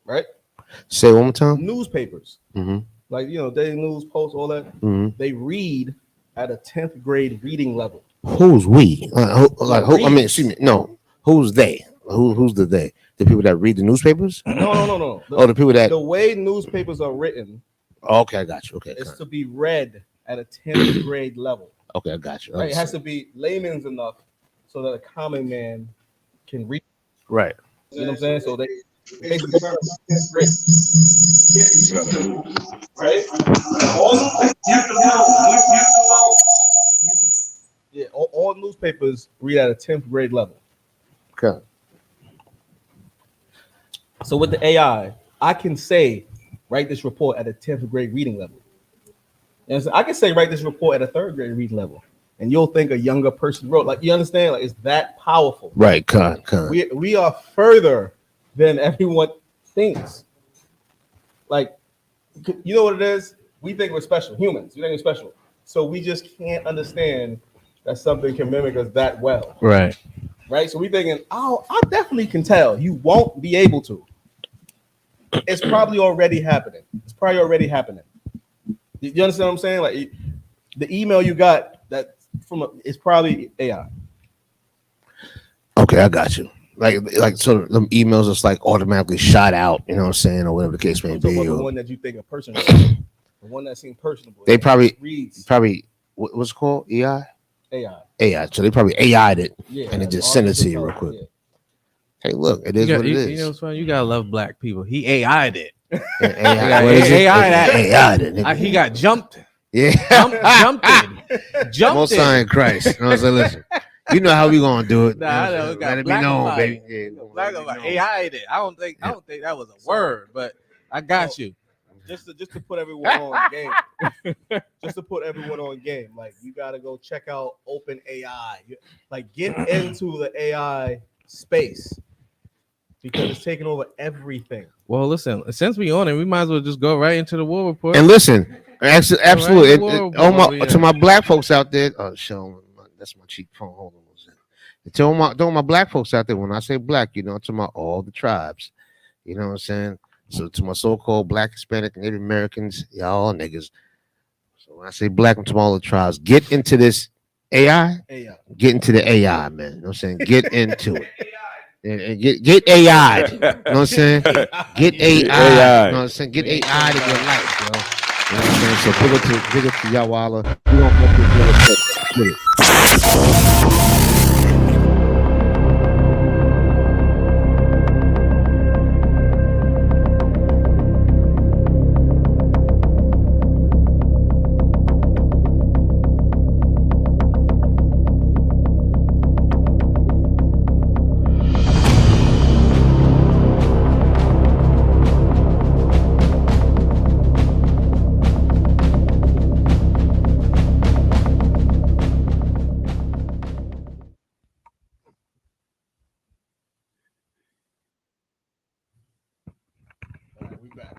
Right? Say it one more time. Newspapers. Mm-hmm. Like, Daily News, Post, all that. Mm-hmm. They read at a 10th grade reading level. Who's we? I mean, excuse me. No, who's they? Who's the they? The people that read the newspapers? No. The people that. The way newspapers are written. Okay, I got you. Okay, it's to be read at a 10th grade level. Okay, I got you. Right? It has to be layman's enough so that a common man can read. Right. You know what I'm saying? So they. Right? Yeah, all newspapers read at a 10th grade level. Okay. So with the AI, I can say, write this report at a 10th grade reading level. And so I can say, write this report at a 3rd grade reading level. And you'll think a younger person wrote. Like, you understand? Like, it's that powerful. Right, con. We are further than everyone thinks. Like, you know what it is? We think we're special. Humans, we think we're special. So we just can't understand that something can mimic us that well. Right. Right? So we thinking, oh, I definitely can tell. You won't be able to. It's probably already happening. You understand what I'm saying? Like, the email you got it's probably AI. Okay, I got you. Like so the emails just like automatically shot out, you know what I'm saying, or whatever the case may be. The one that you think a person wrote, the one that seems personable. They probably reads. What's it called? AI. So they probably AI'd it and it just sent it to you real quick. Yeah. Hey, look, it is what it is. You know what's funny? You gotta love black people. He AI'd it. AI'd it. He got jumped. Yeah, jumped in. Most High in Christ. You know what I'm saying? Listen, you know how we gonna do it. Nah, I know. Let it be known, baby. Yeah, AI'd it. I don't think that was a word, but I got you. Just to put everyone on game. Just to put everyone on game. Like, you gotta go check out Open AI. Like, get into the AI space because it's taking over everything. Well, listen, since we on it, we might as well just go right into the war report. And listen, absolutely. To my black folks out there, that's my cheap phone. Hold on. To my black folks out there, when I say black, I'm talking about all the tribes. You know what I'm saying? So to my so-called black, Hispanic, Native Americans, y'all niggas. So when I say black, I'm talking about all the tribes. Get into this AI. Get into the AI, man. You know what I'm saying? Get into it. And get AI. You know what I'm saying? Get AI. You know what I'm saying? Get AI to your life, yo. You know what I'm saying? So big up to Yawala. We don't get this.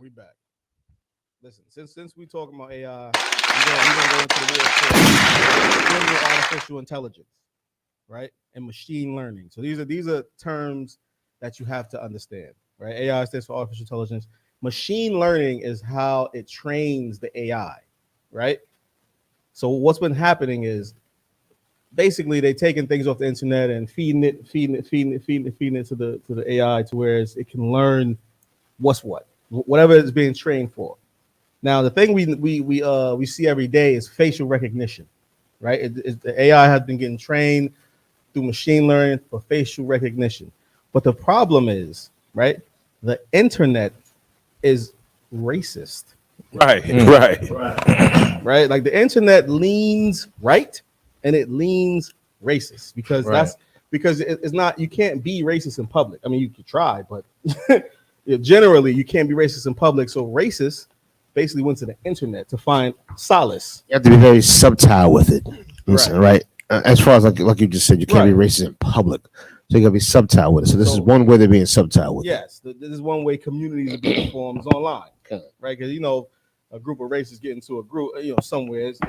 We back. Listen, since we talking about AI, we're gonna go into the world of artificial intelligence, right? And machine learning. So these are terms that you have to understand, right? AI stands for artificial intelligence. Machine learning is how it trains the AI, right? So what's been happening is basically they taking things off the internet and feeding it to the AI to where it can learn whatever it's being trained for. Now, the thing we see every day is facial recognition, right? The AI has been getting trained through machine learning for facial recognition. But the problem is, right, the internet is racist. Right. Right. Like the internet leans right and it leans racist because it's not, you can't be racist in public. I mean, you could try, but generally you can't be racist in public. So racists basically went to the internet to find solace. You have to be very subtle with it, right? As far as like you just said, you can't be racist in public, so you gotta be subtle with it. So this is one way they're being subtle with it. Yes, this is one way communities are being formed online, right? Because a group of racists get into a group, somewhere, it's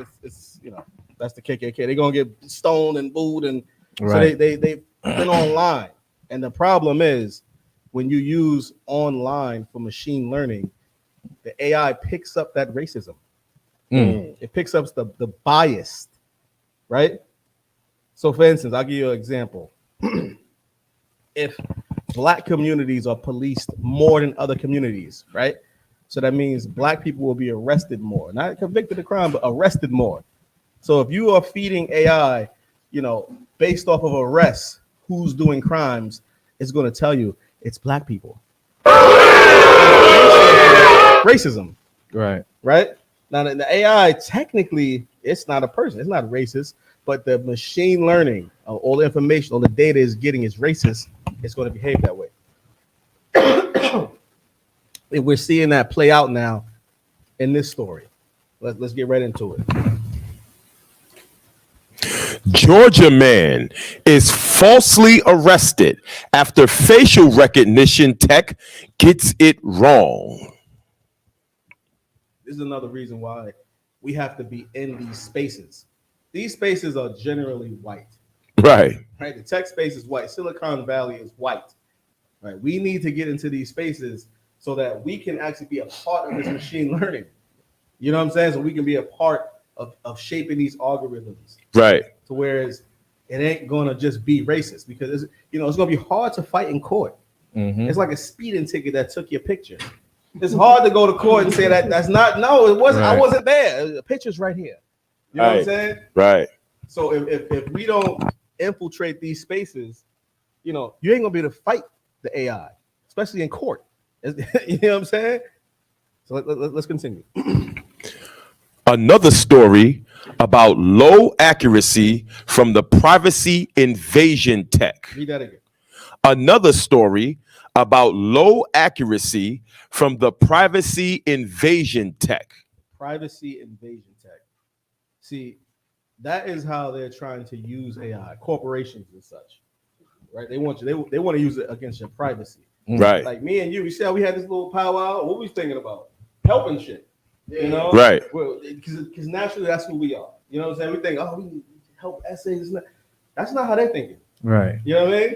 that's the KKK. They're gonna get stoned and booed, and so they've been online. And the problem is when you use online for machine learning, the AI picks up that racism. It picks up the bias, right? So, for instance, I'll give you an example. If black communities are policed more than other communities, right? So that means black people will be arrested more, not convicted of crime, but arrested more. So if you are feeding AI, based off of arrests, who's doing crimes, it's going to tell you it's black people. Racism. Right. Now the AI, technically, it's not a person. It's not racist, but the machine learning, all the information, all the data is getting is racist. It's going to behave that way. And we're seeing that play out now in this story. Let's get right into it. Georgia man is falsely arrested after facial recognition tech gets it wrong. This is another reason why we have to be in these spaces. These spaces are generally white. Right. The tech space is white. Silicon Valley is white. Right. We need to get into these spaces so that we can actually be a part of this machine learning. You know what I'm saying? So we can be a part of shaping these algorithms. Right. So whereas it ain't gonna just be racist because it's gonna be hard to fight in court. It's like a speeding ticket that took your picture. It's hard to go to court and say that's not. No, it wasn't. I wasn't there. The picture's right here. You know what I'm saying? Right. So if we don't infiltrate these spaces, you ain't gonna be able to fight the AI, especially in court. You know what I'm saying? So let's continue. Another story about low accuracy from the privacy invasion tech. Read that again. Another story about low accuracy from the privacy invasion tech. Privacy invasion tech. See, that is how they're trying to use AI, corporations and such. Right? They want to use it against your privacy. Right. Like me and you see how we had this little powwow? What we thinking about? Helping shit. Right. Because naturally that's who we are. You know what I'm saying? We think, we need to help essays. That's not how they're thinking. Right. You know what I mean?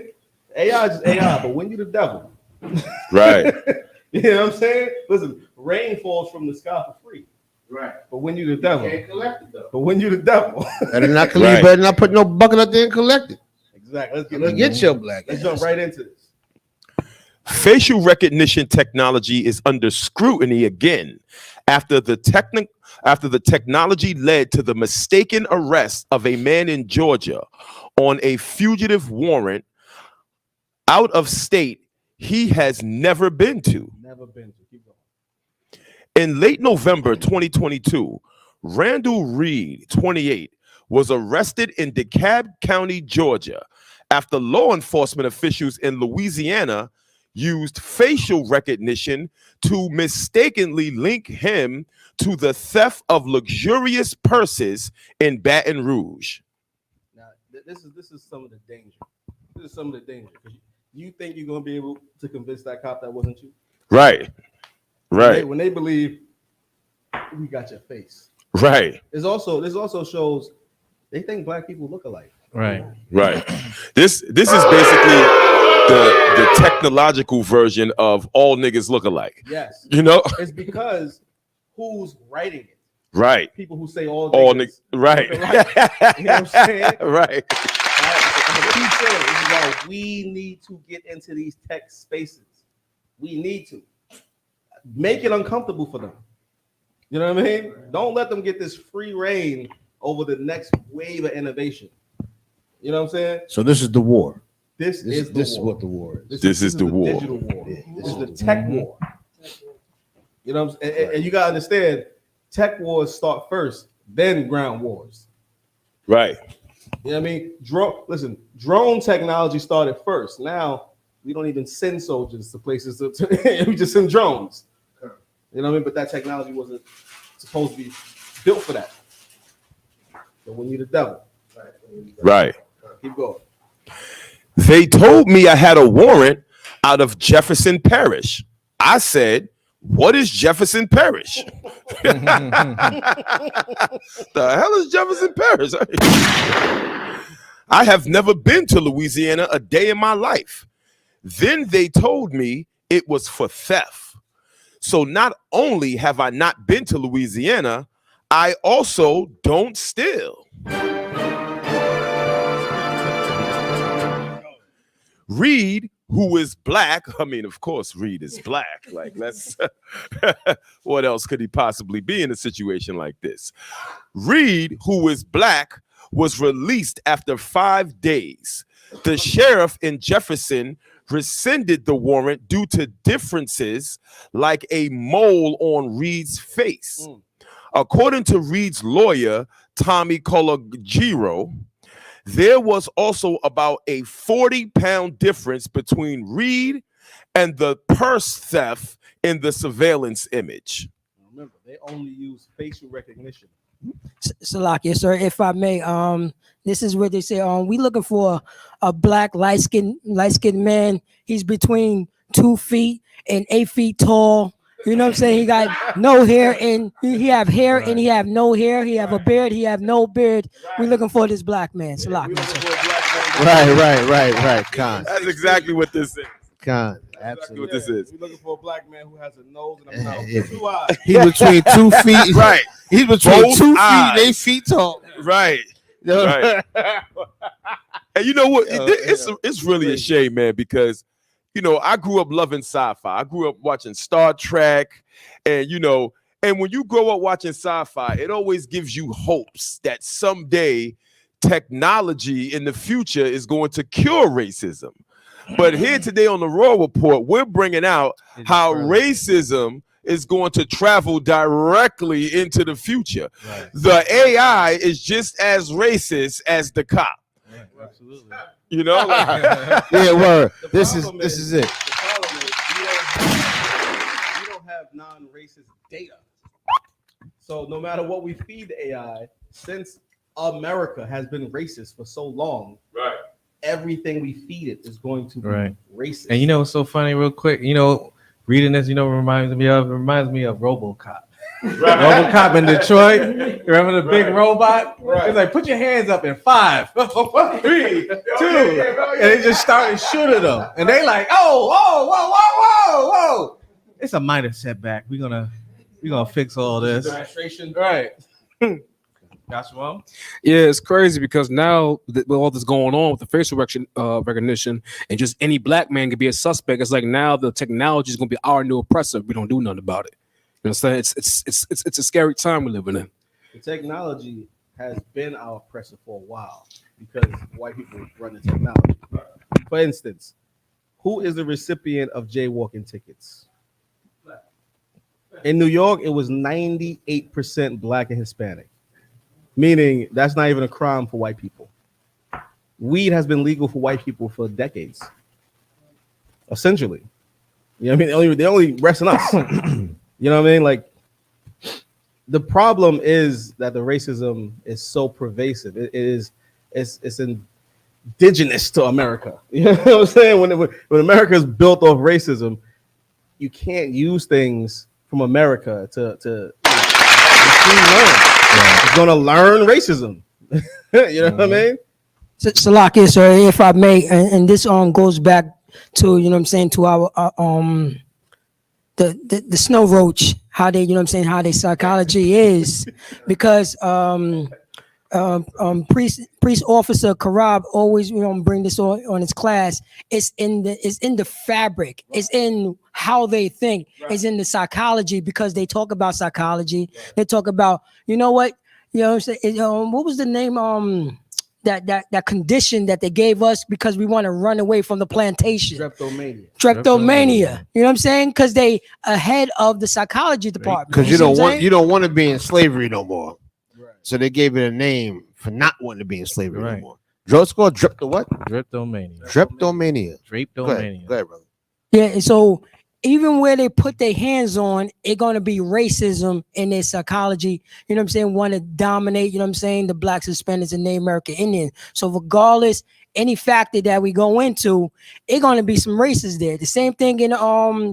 AI is just AI, but when you the devil. Right. You know what I'm saying? Listen, rain falls from the sky for free. Right. But when you the devil. You can't collect it though. But when you the devil. Better not collect. Right. Better not put no bucket up there and collect it. Exactly. Let's get your black. Let's jump right into this. Facial recognition technology is under scrutiny again after the technology led to the mistaken arrest of a man in Georgia on a fugitive warrant out of state he has never been to. Never been to. Keep going. In late November 2022, Randall Reed, 28, was arrested in DeKalb County, Georgia, after law enforcement officials in Louisiana used facial recognition to mistakenly link him to the theft of luxurious purses in Baton Rouge. Now, this is some of the danger. This is some of the danger. Because you think you're going to be able to convince that cop that wasn't you? Right. Right. When they believe we got your face. Right. This also shows they think black people look alike. Right. Right. This is basically the technological version of all niggas look alike. Yes. It's because who's writing it? Right. People who say all niggas. Right. You know what I'm saying? Right. This is why we need to get into these tech spaces. We need to make it uncomfortable for them. You know what I mean? Don't let them get this free reign over the next wave of innovation. You know what I'm saying? So this is the war. This is what the war is. This is the war. Digital war. This is the tech war. You know what I'm saying? And you gotta understand, tech wars start first, then ground wars. Right. You know what I mean? Drone technology started first. Now we don't even send soldiers to places. We just send drones. You know what I mean? But that technology wasn't supposed to be built for that. So we need a devil. Right. Keep going. They told me I had a warrant out of Jefferson Parish. I said, what is Jefferson Parish? The hell is Jefferson Parish? I have never been to Louisiana a day in my life. Then they told me it was for theft. So not only have I not been to Louisiana, I also don't steal. Reed, who is black, I mean, of course, Reed is black. Like, let's, what else could he possibly be in a situation like this? Reed, who is black, was released after 5 days. The sheriff in Jefferson rescinded the warrant due to differences like a mole on Reed's face. According to Reed's lawyer, Tommy Colagiro, there was also about a 40-pound difference between Reed and the purse theft in the surveillance image. Remember, they only use facial recognition. Salakia, sir, if I may, this is what they say. We looking for a black light-skinned man. He's between 2 feet and 8 feet tall. You know what I'm saying? He got no hair, and he have hair, and he have no hair. He have a beard. He have no beard. We looking for this black man. Salakia. Right. Con. That's exactly what this is. Con. Absolutely what this is. We're looking for a black man who has a nose and a mouth. 2 eyes. He's between 2 feet. Right. He's between Both 2 feet eyes. and 8 feet tall. Right. Right. And you know what? It's really a shame, man, because you know, I grew up loving sci-fi. I grew up watching Star Trek, and and when you grow up watching sci-fi, it always gives you hopes that someday technology in the future is going to cure racism. But here today on the Raw Report, we're bringing out how racism is going to travel directly into the future. Right. The AI is just as racist as the cop. Yeah, absolutely. You know, yeah, word. This is it. The problem is we don't have non-racist data. So no matter what we feed the AI, since America has been racist for so long, right? Everything we feed it is going to be racist. And you know what's so funny, real quick? You know, reading this, reminds me of RoboCop. RoboCop in Detroit. Remember the big robot? Right. It's like, put your hands up in 5, 3, 2, and they just started shooting them. And they like, whoa. It's a minor setback. We're gonna fix all this. Demonstration. Right. Joshua? Yeah, it's crazy because now with all this going on with the facial recognition and just any black man can be a suspect, it's like now the technology is gonna be our new oppressor if we don't do nothing about it. You know what I'm saying? It's a scary time we're living in. The technology has been our oppressor for a while because white people run the technology. For instance, who is the recipient of jaywalking tickets? In New York, it was 98% black and Hispanic, meaning that's not even a crime for white people. Weed has been legal for white people for decades, essentially. You know what I mean? They only resting us. You know what I mean? Like, the problem is that the racism is so pervasive. It's indigenous to America. You know what I'm saying? When America is built off racism, you can't use things from America to learn. It's gonna learn racism. You know what I mean? Salakia, sir, if I may, and this goes back to, you know what I'm saying, to our the snow roach, how they, you know what I'm saying, how their psychology is, because priest officer Karab always bring this on his class. It's in the fabric, it's in how they think, it's in the psychology, because they talk about psychology. They talk about, what I'm saying, what was the name, that condition that they gave us because we want to run away from the plantation. Kleptomania. You know what I'm saying? Because they ahead of the psychology department. Because you see what don't I'm want saying? you don't want to be in slavery no more. Right. So they gave it a name for not wanting to be in slavery no more. It's called what? Driptomania. Driptomania. Go ahead, brother. Yeah, and so even where they put their hands on, it's gonna be racism in their psychology. You know what I'm saying? Want to dominate. You know what I'm saying? The blacks, Hispanics, and Native American Indians. So regardless, any factor that we go into, it's gonna be some races there. The same thing in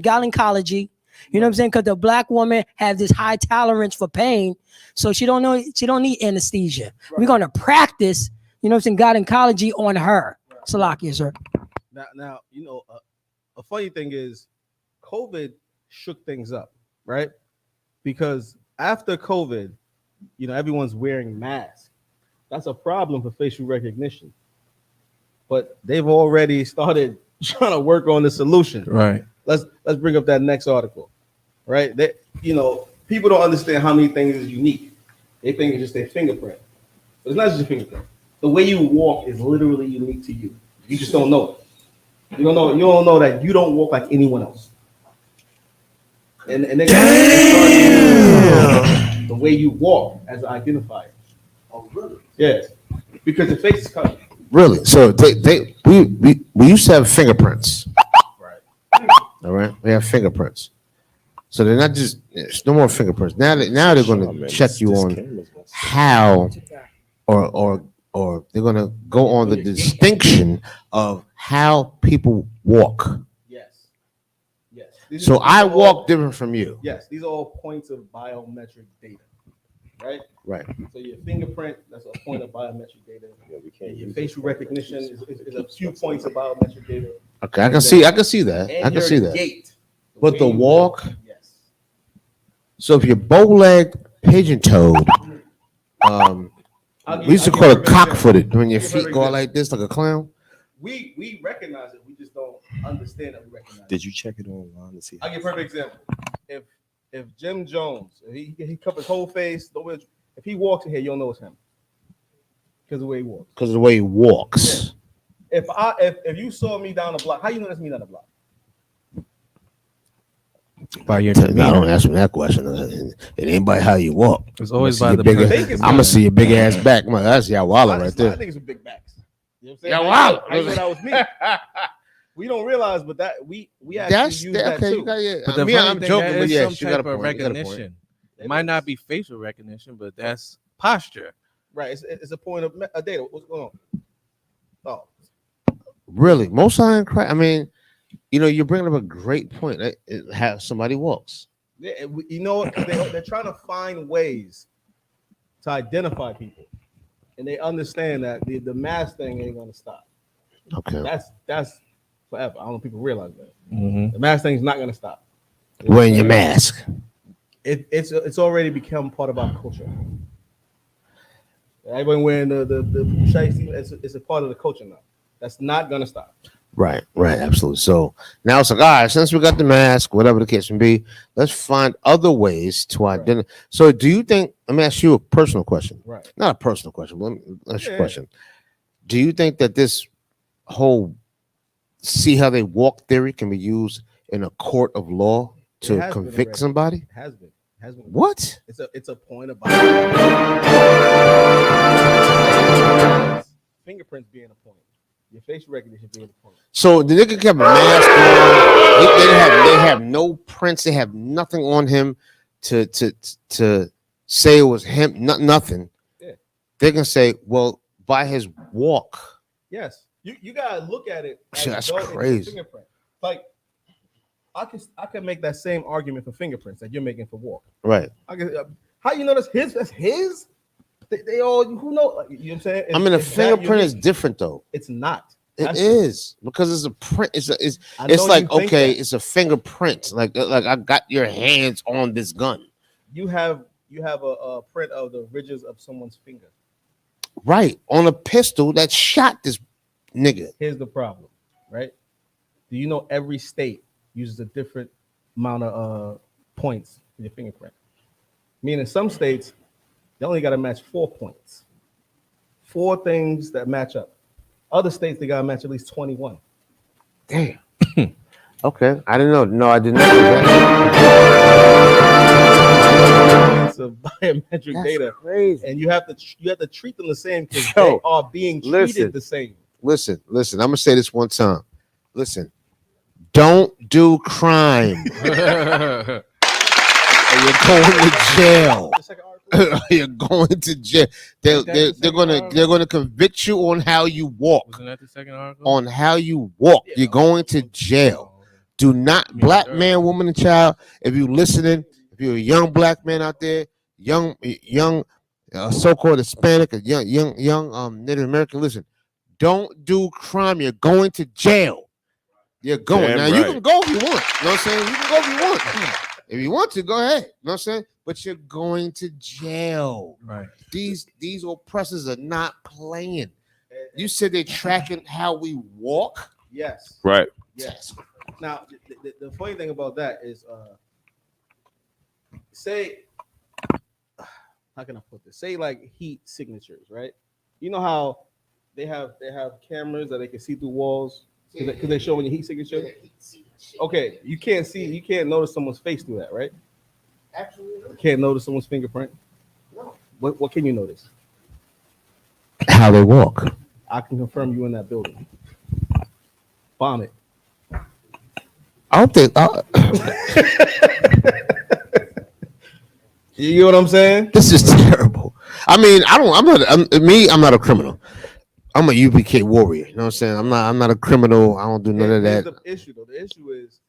gynecology. You know what I'm saying? Because the black woman has this high tolerance for pain, so she don't need anesthesia. Right. We're gonna practice. You know what I'm saying? Gynecology on her. Salakia, sir. Now, a funny thing is, COVID shook things up, right? Because after COVID, everyone's wearing masks. That's a problem for facial recognition. But they've already started trying to work on the solution. Right. Let's bring up that next article, right? People don't understand how many things is unique. They think it's just their fingerprint. But it's not just your fingerprint. The way you walk is literally unique to you. You just don't know it. You don't know that you don't walk like anyone else. And they the way you walk as an identifier. Oh, really? Yes. Because the face is covered. Really? So we used to have fingerprints. Right. All right. We have fingerprints. So they're not just there's no more fingerprints. Now they're going to check you on how or they're going to go on the distinction of how people walk. So I walk different from you. Yes, these are all points of biometric data, right? Right. So your fingerprint, that's a point of biometric data. Your facial recognition is a few points of biometric data. Okay, I can see that. I can see that. Gait, but the walk, yes. So if you're bow-legged, pigeon-toed, we used to call it cock-footed when your feet go like this like a clown. We recognize it. We just don't understand that we recognize it. Did you check it online to see? I'll give a perfect example. If Jim Jones, he covers his whole face, if he walks in here, you'll know it's him. Because of the way he walks. Because of the way he walks. Yeah. If you saw me down the block, how you know that's me down the block? By your I don't ask me that question. It ain't by how you walk. It's always by the bigger. I'm gonna see your big ass back. That's Yawala right there. I think it's a big backs. You know what I'm saying? I know that was me. We don't realize, but that we actually use that too. But the I'm joking, but yes, you got a point. Recognition. It might not be facial recognition, but that's posture. Right. It's a point of data. What's going on? Oh, really? Most I cry. I mean, you're bringing up a great point. How somebody walks. Yeah, they're trying to find ways to identify people, and they understand that the mask thing ain't gonna stop. Okay. That's forever. I don't know if people realize that. Mm-hmm. The mask thing is not gonna stop. Wearing your mask. It's already become part of our culture. Everyone wearing the shiesty, it's a part of the culture now. That's not gonna stop. Right, absolutely. So now it's like, all right, since we got the mask, whatever the case may be, let's find other ways to identify. So do you think, let me ask you a personal question. Right. Not a personal question, but let me ask you a question. Do you think that this whole see how they walk theory can be used in a court of law to convict somebody? It has been. What? It's a point about fingerprints being a point. Your facial recognition being a point. So the nigga kept a mask on. They have no prints. They have nothing on him to say it was him. Nothing. Yeah. They can say, well, by his walk. Yes. You gotta look at it. That's crazy. Fingerprint. Like I can make that same argument for fingerprints that you're making for walk. Right. How you know that's his? That's his. They all who know. You know what I'm saying? I mean, a fingerprint is different though. It's not. It is because it's a print. It's like okay, it's a fingerprint. Like I got your hands on this gun. You have a print of the ridges of someone's finger. Right on a pistol that shot this nigga. Here's the problem, right? Do you know every state uses a different amount of points for your fingerprint? Meaning some states they only got to match 4 points. 4 things that match up. Other states, they got to match at least 21. Damn. Okay, I didn't know. No, I didn't know. It's a biometric data, crazy. and you have to treat them the same because they are being treated the same. Listen. I'm gonna say this one time. Listen, don't do crime. Or you're going to jail. You're going to jail. They're gonna convict you on how you walk. Wasn't that the second article? On how you walk, you're going to jail. Do not, black man, woman, and child. If you're listening, if you're a young black man out there, young so-called Hispanic, or young Native American, listen. Don't do crime. You're going to jail. You're going. Damn Now, you can go if you want. You know what I'm saying? You can go if you want. If you want to, go ahead. You know what I'm saying? But you're going to jail. Right. These oppressors are not playing. You said they're tracking how we walk? Yes. Right. Yes. Now, the funny thing about that is, say, how can I put this? Say like heat signatures, right? You know how they have cameras that they can see through walls because they show when your heat signature. Okay, you can't notice someone's face through that, right? Absolutely. You can't notice someone's fingerprint. No. What can you notice? How they walk. I can confirm you in that building. Bomb it. I don't think. You get what I'm saying? This is terrible. I mean, I'm not a criminal. I'm a UPK warrior. You know what I'm saying? I'm not a criminal. I don't do none of that. The issue though. The issue is,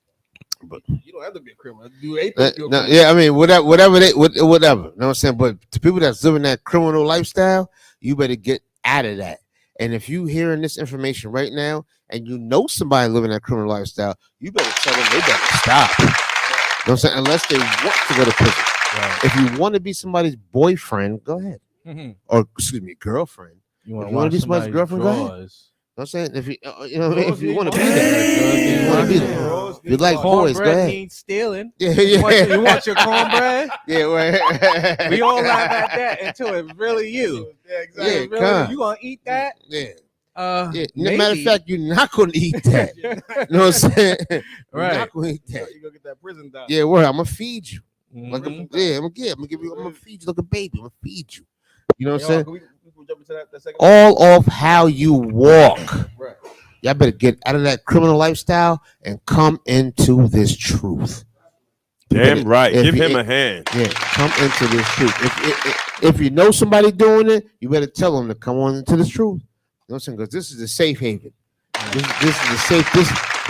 but you don't have to be a criminal. Do anything. Yeah, I mean, whatever. You know what I'm saying? But to people that's living that criminal lifestyle, you better get out of that. And if you hearing this information right now, and you know somebody living that criminal lifestyle, you better tell them they better stop. You know what I'm saying? Unless they want to go to prison. Right. If you want to be somebody's boyfriend, go ahead. Mm-hmm. Or excuse me, girlfriend. You want to be somebody's girlfriend? Go ahead. You know what I'm saying? If you if you want to be there, you want to be there. You like boys, go ahead. Needs stealing. Yeah. You want your cornbread? Yeah, right. We all laugh at that until it's really you. Yeah, exactly. Yeah, really, you gonna eat that? Yeah. Maybe. Matter of fact, you're not gonna eat that. You know what I'm saying? Right. You're not gonna eat that. You gonna get that prison down. Yeah, well, I'm gonna feed you. Mm-hmm. I'm gonna feed you like a baby. I'm gonna feed you. You know what I'm saying? Can we jump into that second? All of how you walk. Right. Y'all better get out of that criminal lifestyle and come into this truth. Damn right. Give him a hand. Yeah, come into this truth. If you know somebody doing it, you better tell them to come on into this truth. You know what I'm saying? Because this is a safe haven. This is a safe.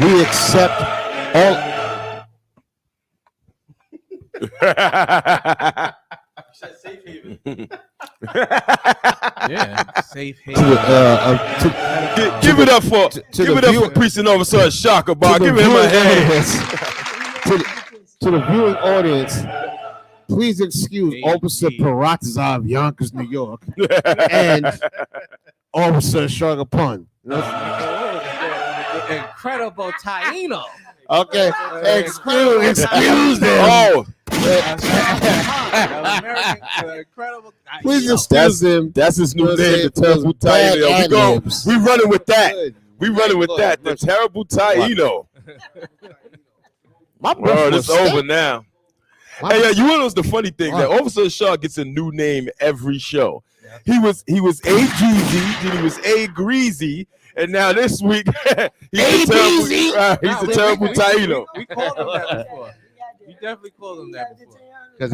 We accept all. Safe haven. Yeah, safe haven. Give it up for Precinct Officer Shaka Bar. Give him a hand. To the viewing audience, please excuse Officer Perazza of Yonkers, New York, and Officer Sugar Pun. Incredible Taino. Okay, excuse them. Oh. Please excuse him. That's his new name, the Terrible Taino. We running with that. We running with that. The Terrible Taino. My word, it's over now. Hey, yeah, you know what's the funny thing? That Officer Shaw gets a new name every show. He was A Jeezy, then he was A Greasy, and now this week he's a terrible Taino. We called him that before. We definitely called him that before. Because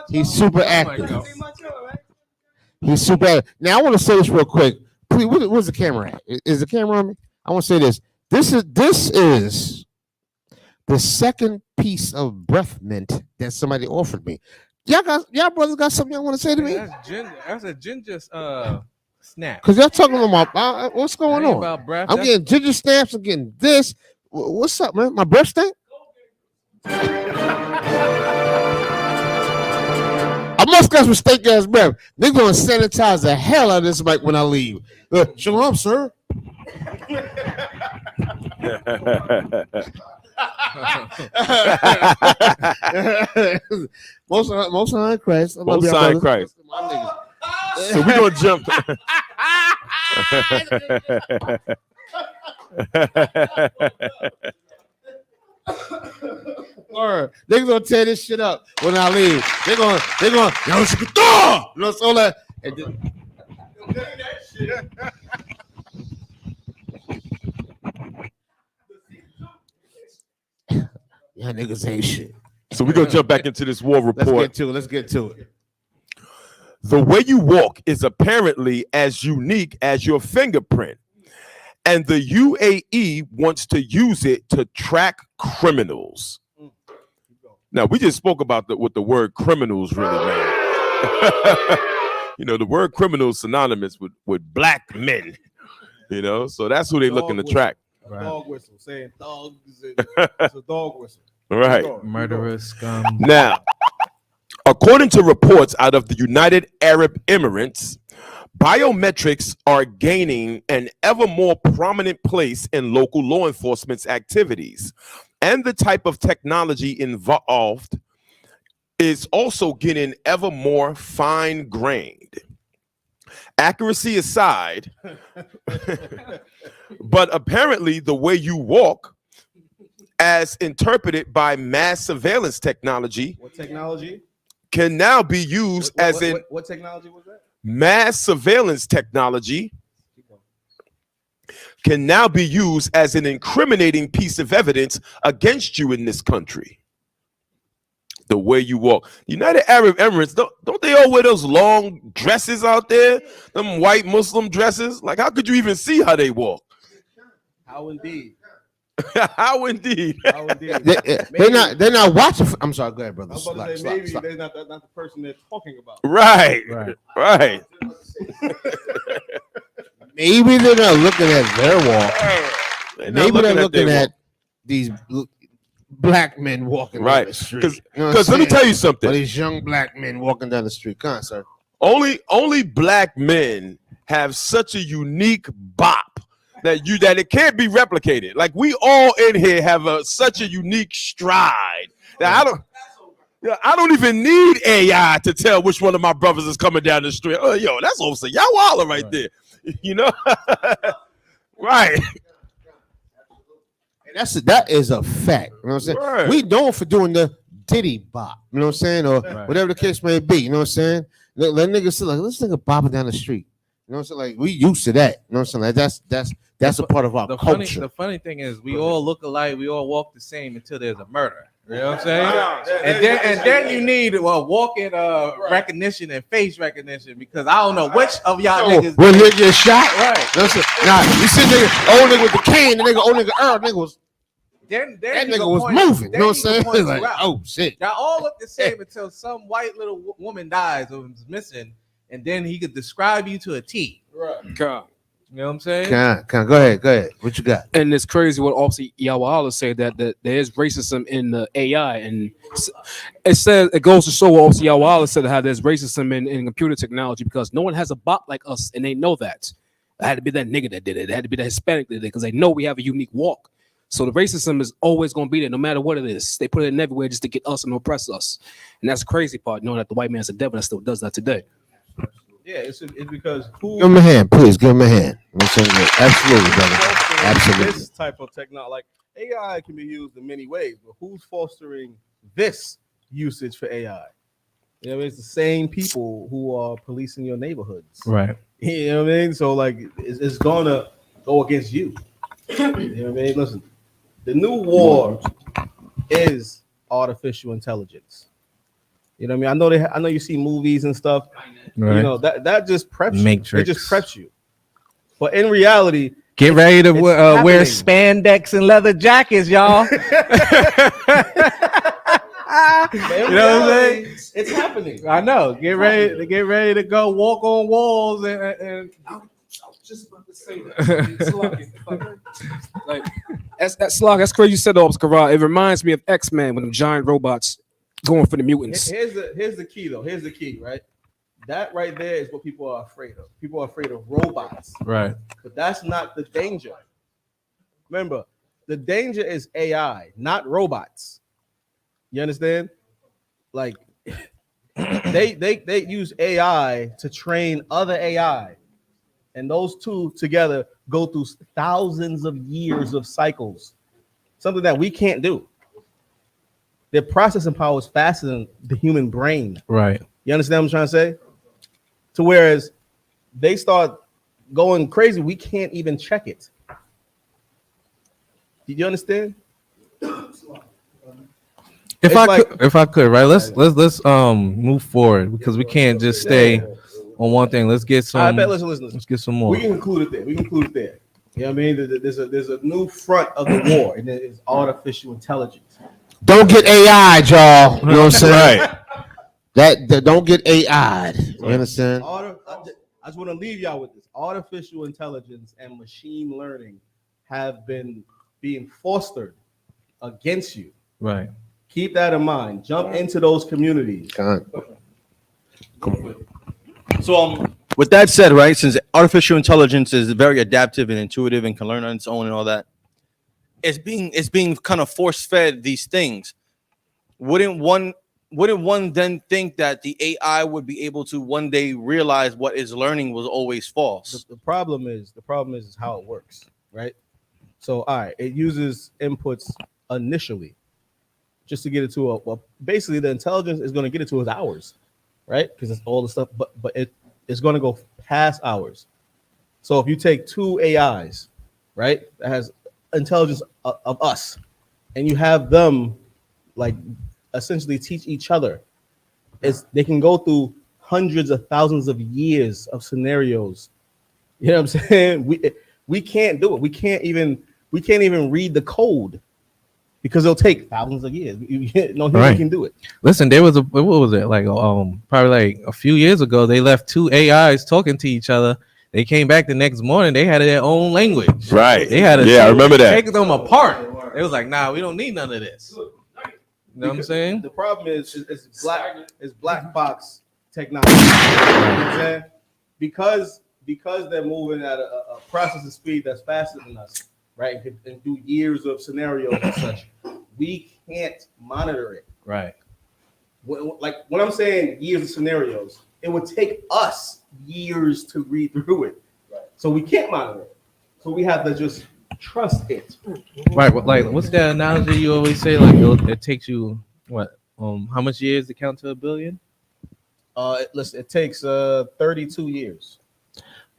he's super active. He's super active. Now I want to say this real quick. Please, where's the camera at? Is the camera on me? I want to say this. This is the second piece of breath mint that somebody offered me. Y'all brothers got something y'all want to say to me? That's a ginger snap. Because y'all talking about what's going on? About breath, I'm getting ginger snaps. I'm getting this. What's up, man? My breath stink? I must got some steak ass breath. They're gonna sanitize the hell out of this mic when I leave. Shalom, sir. Most high in Christ. Most high in Christ. So we're gonna jump. Word. They're gonna tear this shit up when I leave. They're gonna, yo, she could throw. You know, so that. Yeah, niggas ain't shit. So we're gonna jump back into this war report. Let's get to it. The way you walk is apparently as unique as your fingerprint, and the UAE wants to use it to track criminals. Now, we just spoke about what the word criminals really mean. You know, the word criminal is synonymous with black men, you know, so that's who they're looking to track. Right. Dog whistle, saying dogs. It's a dog whistle. Right. Murderous scum. Now, according to reports out of the United Arab Emirates, biometrics are gaining an ever more prominent place in local law enforcement's activities, and the type of technology involved is also getting ever more fine-grained. Accuracy aside, but apparently the way you walk, as interpreted by mass surveillance technology, What technology? can now be used What technology was that? mass surveillance technology can now be used as an incriminating piece of evidence against you in this country. The way you walk. United Arab Emirates, don't they all wear those long dresses out there? Them white Muslim dresses? Like, how could you even see how they walk? How indeed? How indeed? How indeed? They're not watching. I'm sorry, go ahead, brother. I was about to say, maybe they're not the person they're talking about. Right. Maybe they're not looking at their walk. Maybe they're looking at these black men walking down the street. Because let me tell you something. Or these young black men walking down the street. Come on, sir. Only black men have such a unique bop that it can't be replicated. Like, we all in here have such a unique stride that I don't even need AI to tell which one of my brothers is coming down the street. Oh, yo, that's Officer Yawala right there. You know? Right. That is a fact. You know what I'm saying? Right. We known for doing the Diddy bop. You know what I'm saying? Or whatever the case may be. You know what I'm saying? Let niggas say, like, let's nigga bopping down the street. You know what I'm saying? Like, we used to that. You know what I'm saying? Like, that's a part of our culture. The funny thing is, we all look alike. We all walk the same until there's a murder. You know what I'm saying? And then you need walk-in recognition and face recognition, because I don't know which of y'all niggas will nigga get shot. Right. Nah, you see nigga, old nigga with the cane, the nigga, old nigga, nigga was. Then that nigga was moving. You know what I'm saying? Like, oh shit. Y'all all look the same until some white little woman dies or is missing, and then he could describe you to a T. Right. You know what I'm saying? Go ahead. What you got? And it's crazy what Officer Yawala said that there is racism in the AI, and it goes to show what Officer Yawala said how there's racism in computer technology, because no one has a bot like us, and they know that. It had to be that nigga that did it. It had to be that Hispanic that did it, because they know we have a unique walk. So the racism is always going to be there, no matter what it is. They put it in everywhere just to get us and oppress us, and that's the crazy part, knowing that the white man's a devil that still does that today. Yeah, it's because Give him a hand, please. Give him a hand. Absolutely, brother. Absolutely. This type of technology, like AI, can be used in many ways, but who's fostering this usage for AI? You know, it's the same people who are policing your neighborhoods, right? You know what I mean? So, like, it's gonna go against you. You know what I mean? Listen, the new war is artificial intelligence. You know what I mean? I know you see movies and stuff. Right. You know that just preps Matrix. you. It just preps you. But in reality, get ready to wear spandex and leather jackets, y'all. You know what I'm saying? It's happening. I know. Get ready to go walk on walls and I was just about to say that. Like, that's crazy you said that, Karan. It reminds me of X-Men with them giant robots going for the mutants. Here's the key, though. Here's the key, right? That right there is what people are afraid of. People are afraid of robots. Right. But that's not the danger. Remember, the danger is AI, not robots. You understand? Like, they use AI to train other AI. And those two together go through thousands of years of cycles, something that we can't do. Their processing power is faster than the human brain. Right. You understand what I'm trying to say? To whereas they start going crazy, we can't even check it. Did you understand? If I could, right? Let's move forward because we can't just stay on one thing. Let's get some. I bet. Listen. Let's get some more. We can include it there. You know what I mean? There's a new front of the war, and it is artificial intelligence. Don't get AI, y'all. You know what I'm saying? Right. That don't get AI. You understand? I just want to leave y'all with this. Artificial intelligence and machine learning have been being fostered against you. Right. Keep that in mind. Jump into those communities. So with that said, right, since artificial intelligence is very adaptive and intuitive and can learn on its own and all that, it's being kind of force fed these things. Wouldn't one then think that the AI would be able to one day realize what it's learning was always false? The problem is how it works, right? So all right, it uses inputs initially just to get it to basically the intelligence is going to get it to its hours, right? Because it's all the stuff, but it's going to go past hours. So if you take two AIs, right, that has intelligence of us, and you have them like essentially teach each other, they can go through hundreds of thousands of years of scenarios. You know what I'm saying? We can't do it. We can't even read the code because it'll take thousands of years. No human can do it. Listen, there was what was it like? Probably like a few years ago, they left two AIs talking to each other. They came back the next morning. They had their own language. Right. They had I remember that. Take them apart. They was like, nah, we don't need none of this. You know what I'm saying? The problem is it's black box technology. You know what I'm saying? Because they're moving at a processing speed that's faster than us, right? And do years of scenarios and such. We can't monitor it. Right. Like when I'm saying years of scenarios, it would take us years to read through it. Right. So we can't monitor it. So we have to just trust it. Right. But like, what's that analogy you always say? Like, it takes you what? How much years to count to 1 billion? Listen, it takes 32 years.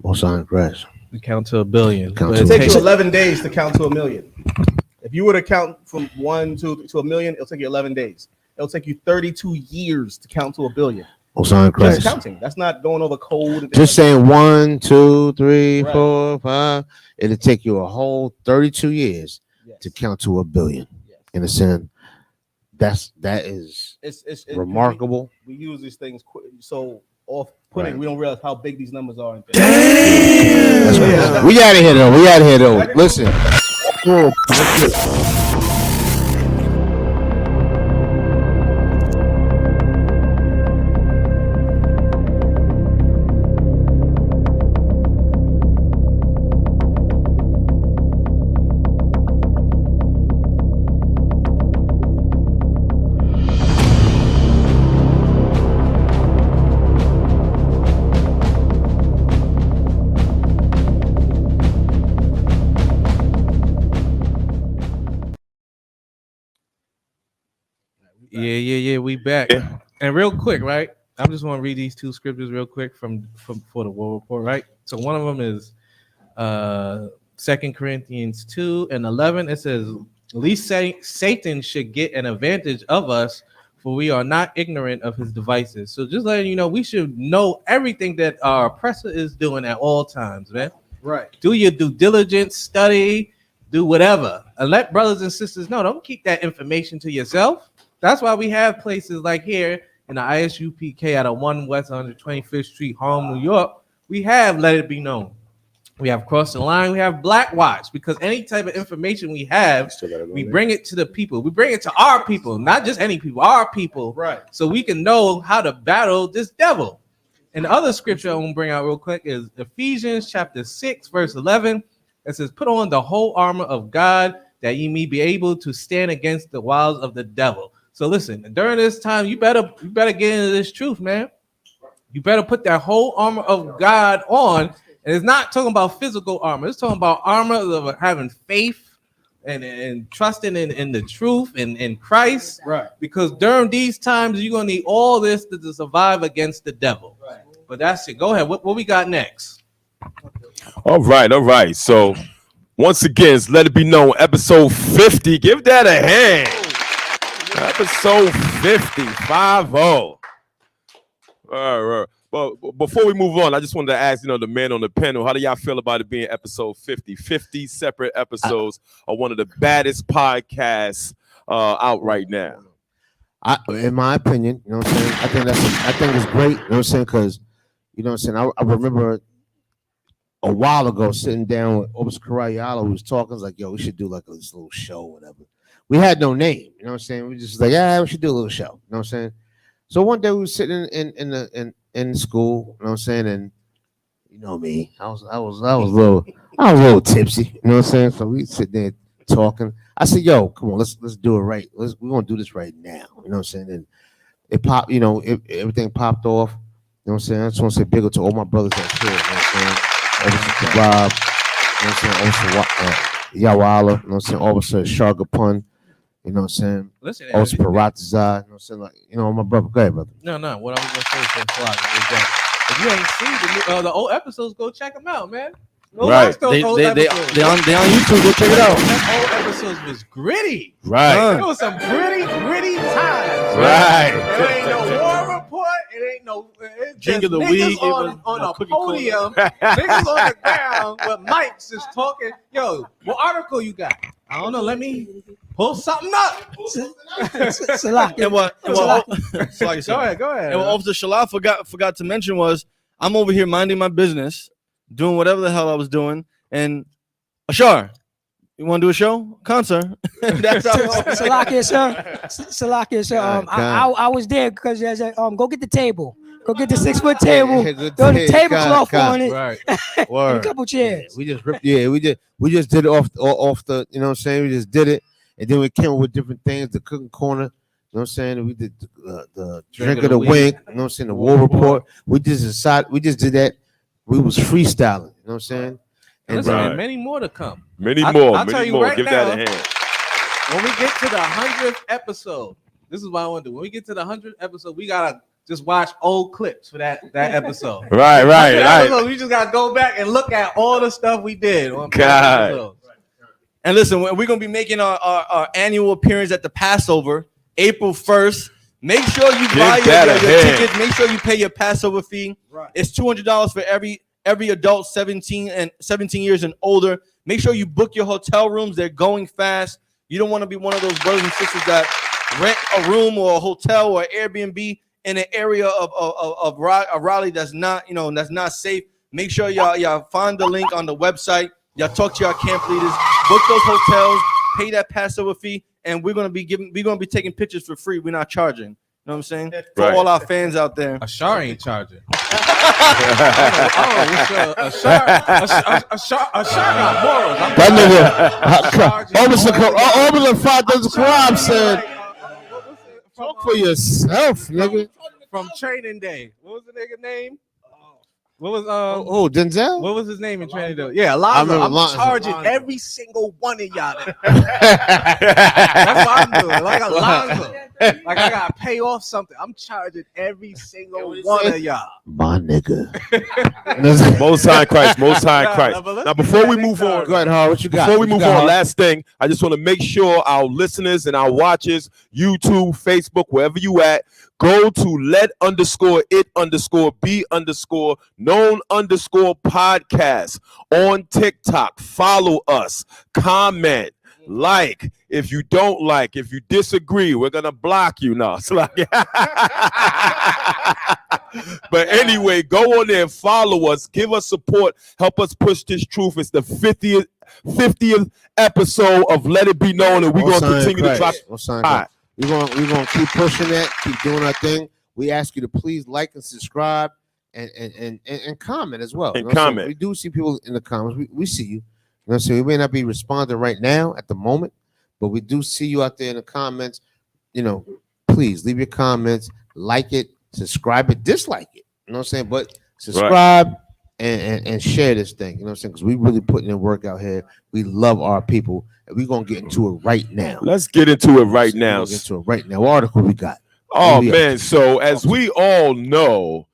Most on crash. To count to 1 billion. It takes you 11 days to count to 1 million. If you were to count from 1 to 1 million, it'll take you 11 days. It'll take you 32 years to count to 1 billion. Most on crash. Just counting. That's not going over code. Just saying 1, 2, 3, 4, 5. It'll take you a whole 32 years to count to 1 billion. Yes. In a sense, that is it's remarkable. We use these things so off-putting. Right. We don't realize how big these numbers are. Damn. We out of here though. Listen. Yeah, we back. Yeah. And real quick, right? I just want to read these two scriptures real quick from for the War Report, right? So one of them is 2 Corinthians 2:11. It says, "Least Satan should get an advantage of us, for we are not ignorant of his devices." So just letting you know, we should know everything that our oppressor is doing at all times, man. Right. Do your due diligence, study, do whatever, and let brothers and sisters know. Don't keep that information to yourself. That's why we have places like here in the ISUPK at 1 West 125th Street, Harlem, New York. We have Let It Be Known. We have Cross the Line. We have Black Watch, because any type of information we have, we bring it to the people. We bring it to our people, not just any people, our people, right? So we can know how to battle this devil. And the other scripture I want to bring out real quick is Ephesians chapter 6, verse 11. It says, "Put on the whole armor of God, that ye may be able to stand against the wiles of the devil." So listen, during this time, you better get into this truth, man. You better put that whole armor of God on And it's not talking about physical armor. It's talking about armor of having faith and trusting in the truth and in Christ. Right. Because during these times, you're gonna need all this to survive against the devil. Right. But that's it. Go ahead. What we got next? All right. So once again, let it be known, episode 50. Give that a hand. Episode 50, 5-0. All right. But before we move on, I just wanted to ask, the men on the panel, how do y'all feel about it being episode 50? 50 separate episodes of one of the baddest podcasts out right now. In my opinion, you know what I'm saying? I think it's great, you know what I'm saying? Because, you know what I'm saying? I remember a while ago sitting down with Obus Karayala, who was talking, I was like, yo, we should do like this little show or whatever. We had no name, you know what I'm saying? We just like, we should do a little show, you know what I'm saying? So one day we were sitting in school, you know what I'm saying? And you know me, I was a little tipsy, you know what I'm saying? So we sit there talking. I said, yo, come on, let's do it right. We're gonna do this right now, you know what I'm saying? And it popped, everything popped off, you know what I'm saying? I just want to say big up to all my brothers that's here, you know what I'm saying? Officer Rob, you know what I'm saying? Officer Yawala, you know what I'm saying? Officer Shargapun, you know what I'm saying? Listen, Officer Paratiza, you know what I'm saying? Like, my brother. Go ahead, brother. No. What I was gonna say is that if you ain't seen the old episodes, go check them out, man. Right. They on YouTube. Go check it out. That old episodes was gritty. Right. It was some gritty times. Right. It ain't no war report. It ain't no Drink of the niggas week on a podium. Niggas on the ground with mics just talking. Yo, what article you got? I don't know. Let me pull something up. And what? Go ahead. And what Officer Shalal forgot to mention was, I'm over here minding my business, doing whatever the hell I was doing, and Ashar, you want to do a show? Concert. That's how. Salakia, sir. I was there because go get the table. Go get the 6-foot table. Throw the tablecloth on it. Right. And a couple chairs. We just ripped. Yeah, we just did it off the. You know what I'm saying? We just did it, and then we came up with different things. The cooking corner. You know what I'm saying? We did the drink of the wink. You know what I'm saying? The war report. We just did that. We was freestyling. You know what I'm saying? And listen, many more to come. I'll tell you right Give now, that a hand. When we get to the 100th episode, this is what I want to do. When we get to the 100th episode, we gotta just watch old clips for that episode. Right. We just gotta go back and look at all the stuff we did on God. episodes. And listen, we're gonna be making our annual appearance at the Passover, April 1st. Make sure you buy your tickets. Make sure you pay your Passover fee. Right. It's $200 for every adult 17 years and older. Make sure you book your hotel rooms. They're going fast. You don't want to be one of those brothers and sisters that rent a room or a hotel or Airbnb in an area of Raleigh that's not safe. Make sure y'all find the link on the website. Y'all talk to y'all camp leaders. Book those hotels. Pay that Passover fee. And we're gonna be taking pictures for free. We're not charging. You know what I'm saying? For all our fans out there. Ashar ain't charging. Ashar got morals. That nigga, Officer Father's Crime said, talk for yourself, nigga. From Training Day. What was the nigga name? What was Denzel? What was his name in Training Day? Yeah, Alonzo. I'm charging every single one of y'all. That's what I'm doing. Like Alonzo. Like I gotta pay off something. I'm charging every single one of y'all. My nigga. Most High Christ. Now, before we move on, go ahead, Howard. What you got? Before we move on, last thing, I just want to make sure our listeners and our watchers, YouTube, Facebook, wherever you at, go to let_it_be_known_podcast on TikTok. Follow us. Comment. Like. If you don't like, if you disagree, we're gonna block you now. But anyway, go on there and follow us. Give us support. Help us push this truth. It's the 50th episode of Let It Be Known, and we're gonna continue to drop. We're gonna keep pushing that, keep doing our thing. We ask you to please like and subscribe and comment as well. And comment. We do see people in the comments. We see you. So we may not be responding right now at the moment, but we do see you out there in the comments. Please leave your comments, like it, subscribe it, dislike it. You know what I'm saying? But subscribe, and share this thing. You know what I'm saying? Because we really putting in work out here. We love our people, and we're gonna get into it right now. Let's get into it right now. Get into it right now. What article we got? Oh man, so as we all know,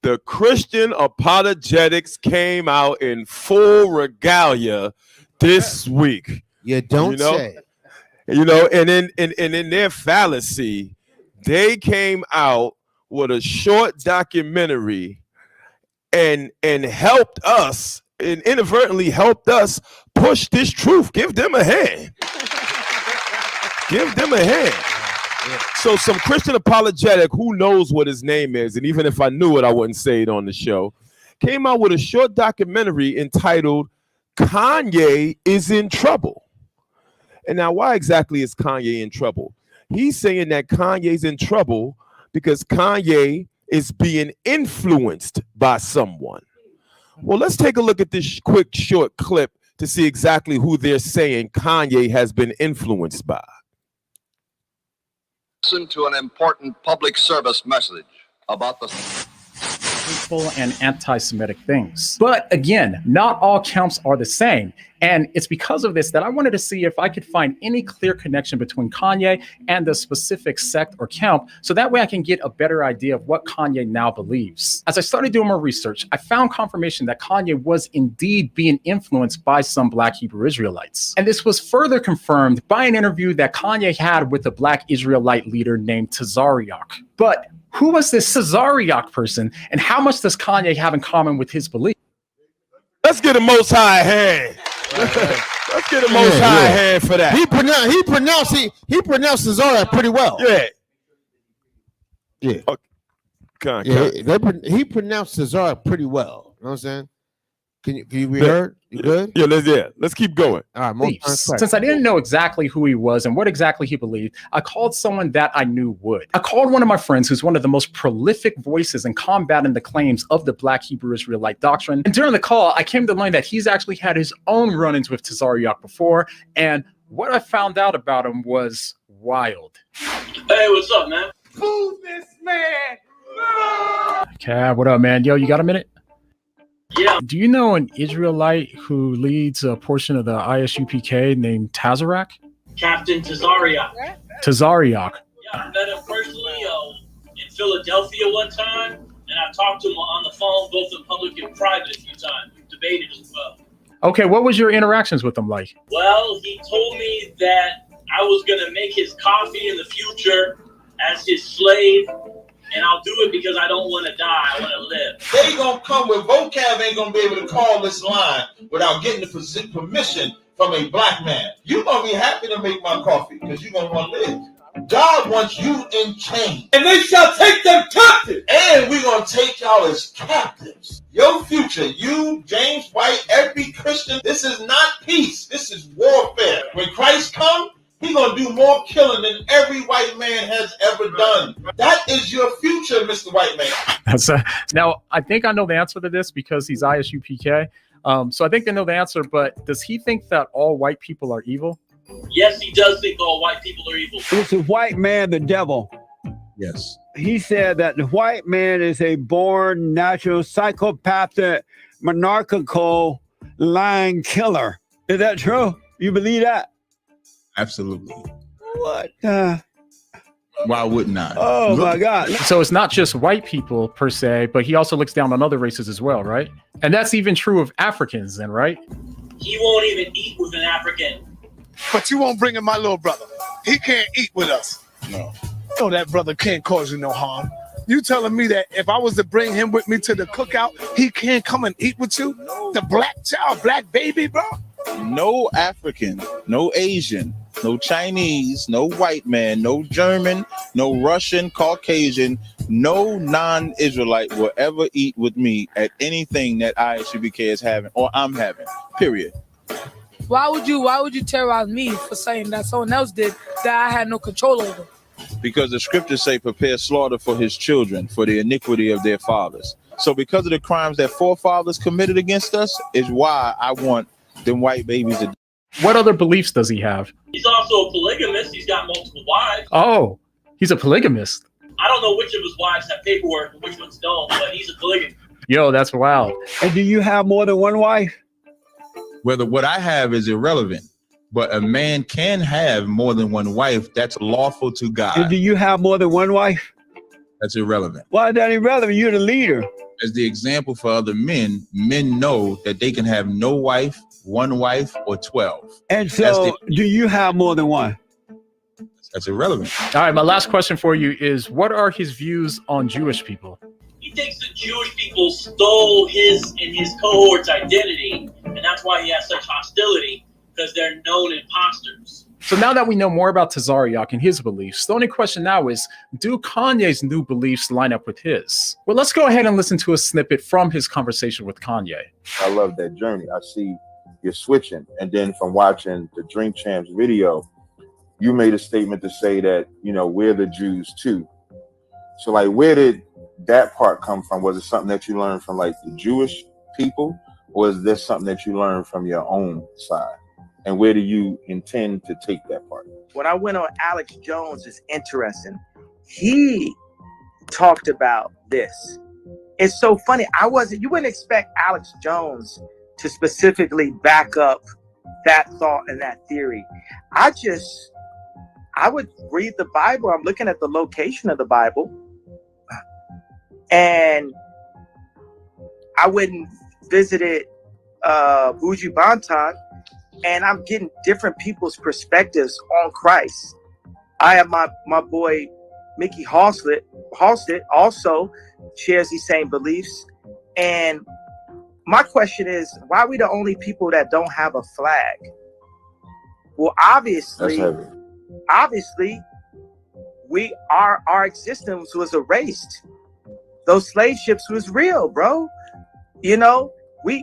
the Christian apologetics came out in full regalia this week. You don't say. You know, and in their fallacy, they came out with a short documentary and helped us, and inadvertently helped us push this truth. Give them a hand. Give them a hand. So some Christian apologetic, who knows what his name is, and even if I knew it, I wouldn't say it on the show, came out with a short documentary entitled Kanye is in Trouble. And now, why exactly is Kanye in trouble? He's saying that Kanye's in trouble because Kanye is being influenced by someone. Well, let's take a look at this quick short clip to see exactly who they're saying Kanye has been influenced by. Listen to an important public service message about the hateful and anti-Semitic things. But again, not all camps are the same. And it's because of this that I wanted to see if I could find any clear connection between Kanye and the specific sect or camp, so that way I can get a better idea of what Kanye now believes. As I started doing more research, I found confirmation that Kanye was indeed being influenced by some Black Hebrew Israelites. And this was further confirmed by an interview that Kanye had with a Black Israelite leader named Tazariak. But who was this Tazariak person, and how much does Kanye have in common with his belief? Let's get a Most High hand. Let's get a Most High hand for that. He pronounced Tazariak pretty well. Yeah. He pronounced Tazariak pretty well. You know what I'm saying? Can you be heard? You good? Let's keep going. All right, since I didn't know exactly who he was and what exactly he believed, I called someone that I knew would. I called one of my friends who's one of the most prolific voices in combating the claims of the Black Hebrew Israelite doctrine. And during the call, I came to learn that he's actually had his own run-ins with Tazariak before, and what I found out about him was wild. Hey, what's up, man? Who's this man? Okay, what up, man? Yo, you got a minute? Yeah. Do you know an Israelite who leads a portion of the ISUPK named Tazariak? Captain Tazariak. Tazariak. Yeah, I met him personally in Philadelphia one time, and I've talked to him on the phone, both in public and private a few times. We've debated as well. Okay, what was your interactions with him like? Well, he told me that I was going to make his coffee in the future as his slave, and I'll do it because I don't want to die. I want to live. They gonna come with vocab, ain't gonna be able to call this line without getting the permission from a black man. You gonna be happy to make my coffee because you gonna want to live. God wants you in chains, and they shall take them captive. And we gonna take y'all as captives. Your future, you, James White, every Christian. This is not peace. This is warfare. When Christ comes, He's gonna do more killing than every white man has ever done. That is your future, Mr. White Man. Now, I think I know the answer to this because he's ISUPK. So I think I know the answer, but does he think that all white people are evil? Yes, he does think all white people are evil. It's a white man, the devil. Yes. He said that the white man is a born, natural, psychopathic, monarchical, lying killer. Is that true? You believe that? Absolutely. What? Why wouldn't I? Oh, my God. So it's not just white people per se, but he also looks down on other races as well, right? And that's even true of Africans then, right? He won't even eat with an African. But you won't bring in my little brother. He can't eat with us. No. No, that brother can't cause you no harm. You telling me that if I was to bring him with me to the cookout, he can't come and eat with you? The black child, black baby, bro? No African, no Asian, no Chinese, no white man, no German, no Russian, Caucasian, no non-Israelite will ever eat with me at anything that ISUBK is having or I'm having, period. Why would you terrorize me for saying that someone else did that I had no control over? Because the scriptures say prepare slaughter for his children for the iniquity of their fathers. So because of the crimes that forefathers committed against us is why I want them white babies to. What other beliefs does he have? He's also a polygamist. He's got multiple wives. Oh, he's a polygamist. I don't know which of his wives have paperwork and which ones don't, but he's a polygamist. Yo, that's wild. And do you have more than one wife? Whether what I have is irrelevant, but a man can have more than one wife. That's lawful to And God. do you have more than one wife? That's irrelevant. Why is that irrelevant? You're the leader. As the example for other men, men know that they can have no wife, one wife, or 12. And so, do you have more than one? That's irrelevant. All right, my last question for you is, what are his views on Jewish people? He thinks the Jewish people stole his and his cohort's identity, and that's why he has such hostility, because they're known imposters. So now that we know more about Tazaryak and his beliefs, the only question now is, do Kanye's new beliefs line up with his? Well, let's go ahead and listen to a snippet from his conversation with Kanye. I love that journey. I see you're switching. And then from watching the Drink Champs video, you made a statement to say that, you know, we're the Jews too. So like, where did that part come from? Was it something that you learned from like the Jewish people, or is this something that you learned from your own side? And where do you intend to take that part? When I went on Alex Jones, is interesting. He talked about this. It's so funny. You wouldn't expect Alex Jones to specifically back up that thought and that theory. I would read the Bible. I'm looking at the location of the Bible, and I wouldn't visit it, Buju Banton, and I'm getting different people's perspectives on Christ. I have my boy Mickey Halsted also shares these same beliefs. And my question is, why are we the only people that don't have a flag? Well, obviously, our existence was erased. Those slave ships was real, bro. You know, we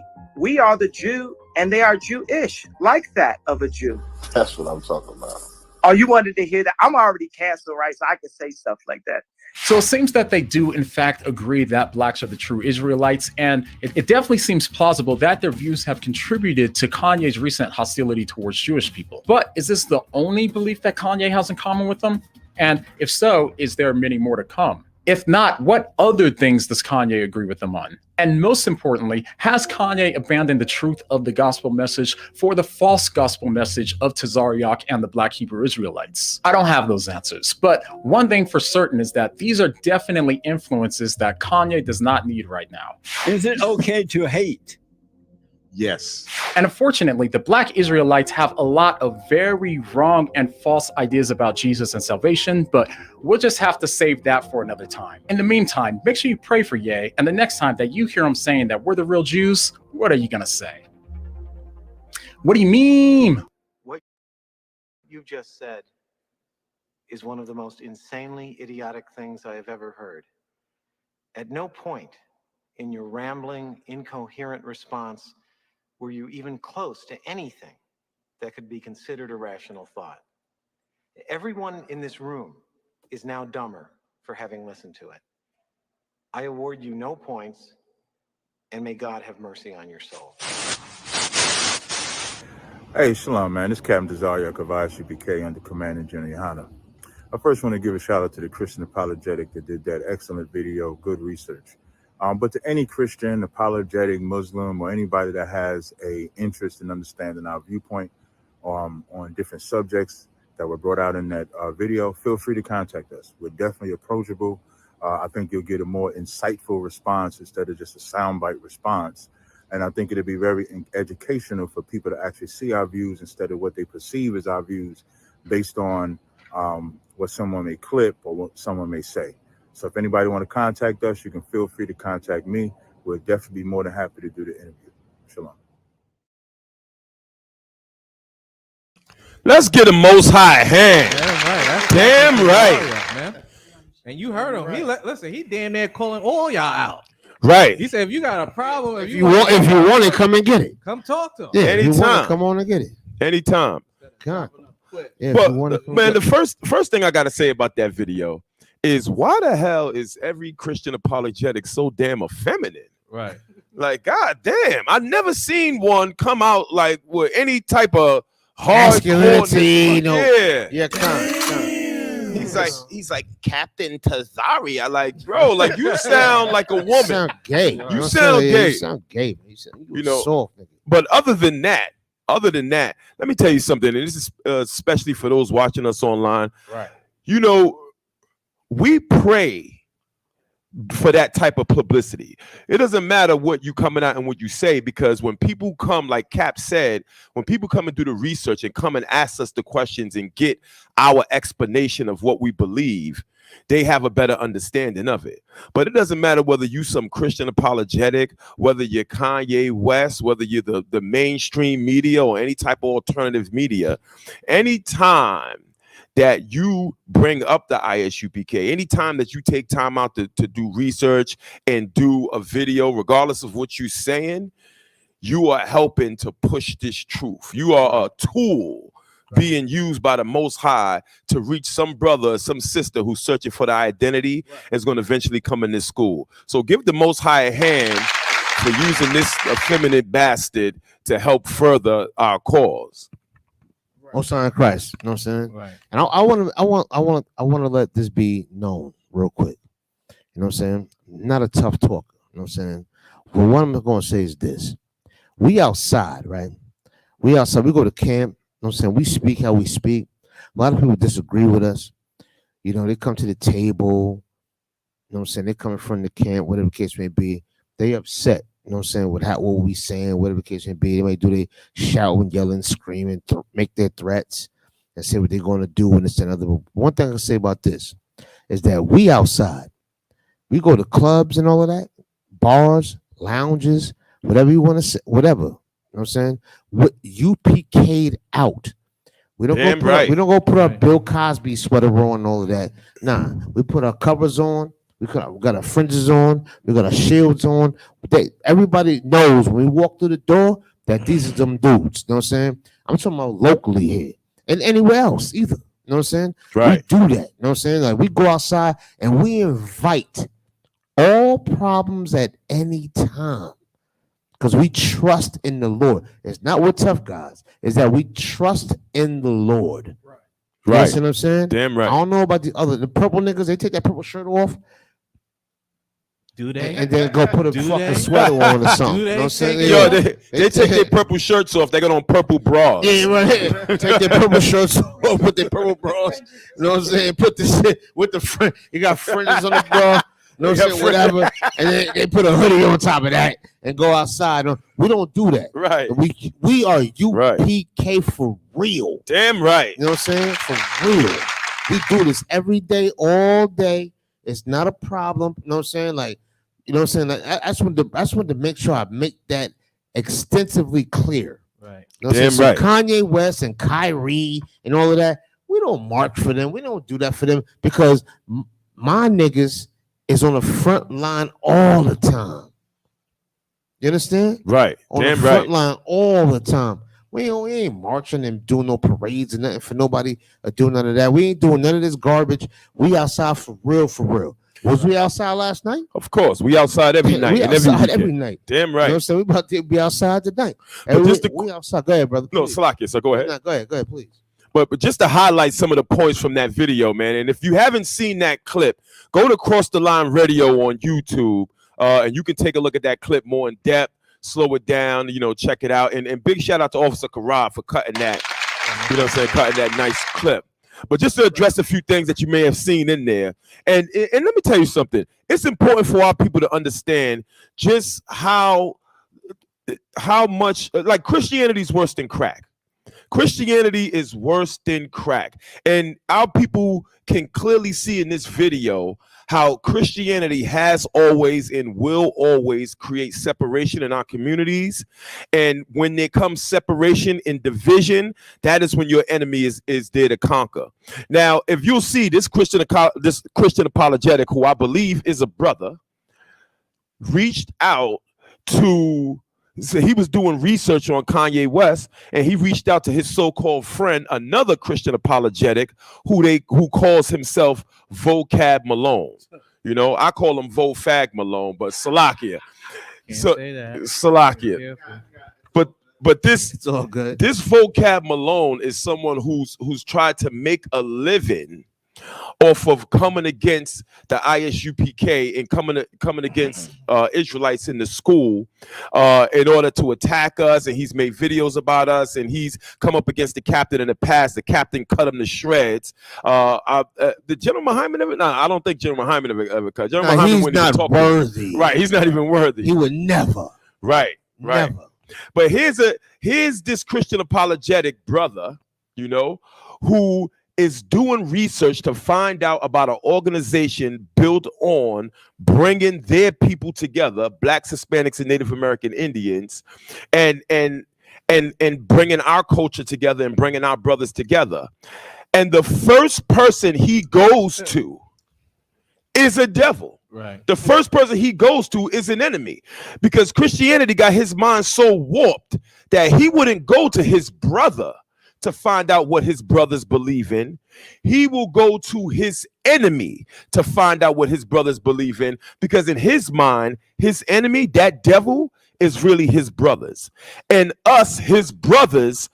are the Jew, and they are Jewish, like that of a Jew. That's what I'm talking about. Oh, you wanted to hear that? I'm already canceled, right? So I can say stuff like that. So it seems that they do, in fact, agree that blacks are the true Israelites, and it definitely seems plausible that their views have contributed to Kanye's recent hostility towards Jewish people. But is this the only belief that Kanye has in common with them? And if so, is there many more to come? If not, what other things does Kanye agree with them on? And most importantly, has Kanye abandoned the truth of the gospel message for the false gospel message of Tazaryak and the Black Hebrew Israelites? I don't have those answers, but one thing for certain is that these are definitely influences that Kanye does not need right now. Is it okay to hate? Yes. And unfortunately, the Black Israelites have a lot of very wrong and false ideas about Jesus and salvation, but we'll just have to save that for another time. In the meantime, make sure you pray for Ye, and the next time that you hear him saying that we're the real Jews, what are you going to say? What do you mean? What you just said is one of the most insanely idiotic things I have ever heard. At no point in your rambling, incoherent response were you even close to anything that could be considered a rational thought. Everyone in this room is now dumber for having listened to it. I award you no points, and may God have mercy on your soul. Hey, shalom, man. This is Captain Tazaryak of ICPK under Commander General Yohana. I first want to give a shout out to the Christian Apologetic that did that excellent video, good research. But to any Christian, apologetic, Muslim, or anybody that has a interest in understanding our viewpoint on different subjects that were brought out in that video, feel free to contact us. We're definitely approachable. I think you'll get a more insightful response instead of just a soundbite response. And I think it'll be very educational for people to actually see our views instead of what they perceive as our views based on what someone may clip or what someone may say. So if anybody want to contact us, you can feel free to contact me. We'll definitely be more than happy to do the interview. Shalom. Let's get a Most High hand. Damn right. Man. And you heard him. Listen, he damn near calling all y'all out. Right. He said, if you got a problem, If you want it, come and get it. come talk to him. Yeah, if you want Anytime. it, come on and get it. Anytime. God. Yeah, But if you want it, come man, get the first thing I got to say about that video is why the hell is every Christian apologetic so damn effeminate? Right. Like, god damn, I've never seen one come out like with any type of hard Masculinity, yeah. Yeah, come. he's like Captain Tazaria. Like, bro, like you sound like a woman. Sound gay. You sound gay. You sound gay. You know, soft, nigga. but other than that, let me tell you something, and this is especially for those watching us online. Right. You know, we pray for that type of publicity. It doesn't matter what you coming out and what you say, because when people come, like Cap said, when people come and do the research and come and ask us the questions and get our explanation of what we believe, they have a better understanding of it. But it doesn't matter whether you some Christian apologetic, whether you're Kanye West, whether you're the mainstream media or any type of alternative media. Anytime that you bring up the ISUPK, anytime that you take time out to do research and do a video, regardless of what you're saying, you are helping to push this truth. You are a tool being used by the Most High to reach some brother or some sister who's searching for their identity and is going to eventually come in this school. So give the Most High a hand for using this effeminate bastard to help further our cause. Most High in Christ. You know what I'm saying? Right. And I want to let this be known real quick. You know what I'm saying? Not a tough talker. You know what I'm saying? But what I'm going to say is this. We outside, right? We outside. We go to camp. You know what I'm saying? We speak how we speak. A lot of people disagree with us. You know, they come to the table. You know what I'm saying? They come in front of the camp, whatever the case may be. They upset. You know what I'm saying? With what we saying, whatever the case may be. They may do they shouting, yelling, screaming, make their threats and say what they're going to do and this and other. But one thing I can say about this is that we outside. We go to clubs and all of that, bars, lounges, whatever you want to say, whatever. You know what I'm saying? What you PK'd out. We don't go put our Bill Cosby sweater on and all of that. Nah, we put our covers on. We got our fringes on. We got our shields on. Everybody knows when we walk through the door that these are them dudes. You know what I'm saying? I'm talking about locally here and anywhere else either. You know what I'm saying? Right. We do that. You know what I'm saying? Like we go outside and we invite all problems at any time because we trust in the Lord. It's not we're tough guys. It's that we trust in the Lord. Right. You know what I'm saying? Damn right. I don't know about the purple niggas. They take that purple shirt off. Do they? And then go put a fucking sweater on or something. You know what I'm saying? Yo, they take their purple shirts off. They got on purple bras. Yeah, right. Take their purple shirts off, put their purple bras. You know what I'm saying? Put this shit with the friend. You got fringes on the bra. You know what I'm saying? Whatever. And then they put a hoodie on top of that and go outside. We don't do that. Right. We are UPK for real. Damn right. You know what I'm saying? For real. We do this every day, all day. It's not a problem. You know what I'm saying? Like, you know what I'm saying? Like, I just want to make sure I make that extensively clear. Right. You know what I'm Damn saying? right. So Kanye West and Kyrie and all of that, we don't march for them. We don't do that for them because my niggas is on the front line all the time. You understand? Right. On Damn the front right. line all the time. We ain't marching and doing no parades and nothing for nobody or doing none of that. We ain't doing none of this garbage. We outside for real, for real. Was we outside last night? Of course. We outside every night. We and outside every weekend. night. Damn You right. know what I'm saying? We about to be outside tonight. But just we outside. Go ahead, brother. No, please. Salakia, so go ahead. No, go ahead, please. But just to highlight some of the points from that video, man. And if you haven't seen that clip, go to Cross the Line Radio on YouTube, and you can take a look at that clip more in depth, slow it down, check it out. And big shout out to Officer Karad for cutting that, cutting that nice clip. But just to address a few things that you may have seen in there. And let me tell you something. It's important for our people to understand just how much, like, Christianity is worse than crack. Christianity is worse than crack. And our people can clearly see in this video how Christianity has always and will always create separation in our communities. And when there comes separation and division, that is when your enemy is there to conquer. Now, if you'll see this Christian apologetic, who I believe is a brother, reached out to, so he was doing research on Kanye West, and he reached out to his so-called friend, another Christian apologetic, who calls himself Vocab Malone. I call him Vofag Malone, but Salakia. So Salakia. But this, it's all good. This Vocab Malone is someone who's tried to make a living off of coming against the ISUPK and coming against Israelites in the school in order to attack us, and he's made videos about us, and he's come up against the captain in the past. The captain cut him to shreds. Did General Muhammad ever? No, I don't think General Muhammad ever cut. General Muhammad he's wouldn't even not talk to him. worthy. Right, he's not even worthy. He would never. Right. Never. But here's this Christian apologetic brother, you know, who is doing research to find out about an organization built on bringing their people together, Blacks, Hispanics, and Native American Indians, and bringing our culture together and bringing our brothers together. And the first person he goes to is a devil. Right. The first person he goes to is an enemy, because Christianity got his mind so warped that he wouldn't go to his brother to find out what his brothers believe in. He will go to his enemy to find out what his brothers believe in, because in his mind, his enemy, that devil, is really his brothers. And us, his brothers,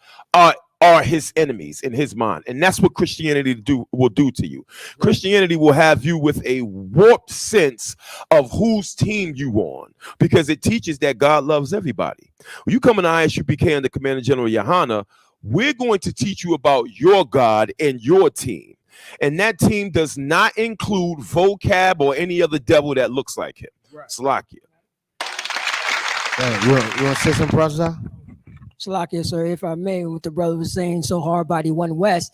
are his enemies in his mind. And that's what Christianity will do to you. Christianity will have you with a warped sense of whose team you on, because it teaches that God loves everybody. When you come in ISUPK under Commander General Yohana, we're going to teach you about your God and your team. And that team does not include vocab or any other devil that looks like him. Right. Salakia. You want to say something, brother? Salakia, sir, if I may, what the brother was saying so hard by the One West,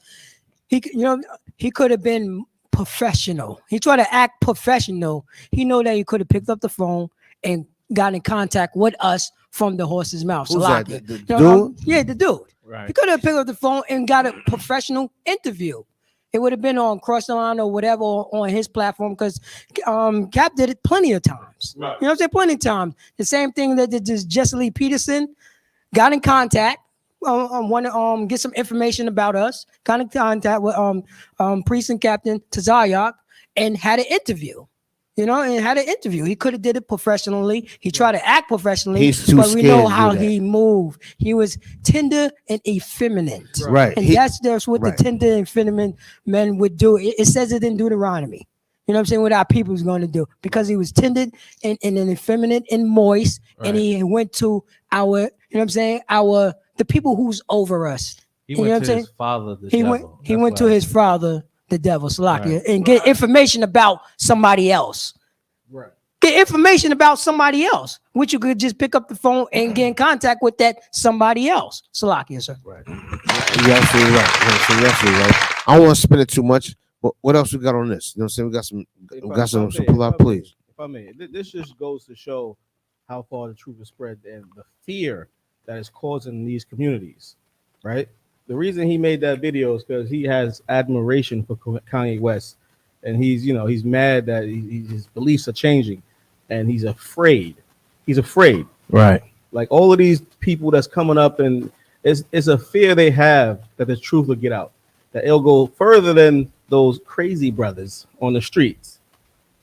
he could have been professional. He tried to act professional. He know that he could have picked up the phone and got in contact with us from the horse's mouth. Who's Salakia. that? The dude? Yeah, the dude. Right. He could have picked up the phone and got a professional interview. It would have been on Cross the Line or whatever on his platform, because Cap did it plenty of times. Right. You know what I'm saying? Plenty of times. The same thing that did Jesse Lee Peterson. Got in contact, want to get some information about us. Got in contact with Priest and Captain Tazayak and had an interview. You know, and had an interview. He could have did it professionally. He tried to act professionally, He's too but we scared know to how do that. he moved. He was tender and effeminate. Right. And that's what the tender and effeminate men would do. It says it in Deuteronomy. You know what I'm saying? What our people is going to do, because he was tender and effeminate and moist, and he went to our, you know what I'm saying, the people who's over us. He You know went what I'm to saying? his father, the He devil. went to his father, the devil, Salakia, Right. and get information about somebody else. Right. Get information about somebody else, which you could just pick up the phone and get in contact with that somebody else. Salakia, sir. Right. You're absolutely right. You're absolutely right. I don't want to spend it too much. What else we got on this? You know what I'm saying? We got some pull out, please. If I may, this just goes to show how far the truth is spread and the fear that is causing these communities, right? The reason he made that video is because he has admiration for Kanye West, and he's mad that his beliefs are changing, and he's afraid. He's afraid. Right. Like all of these people that's coming up, and it's a fear they have that the truth will get out, that it'll go further than those crazy brothers on the streets,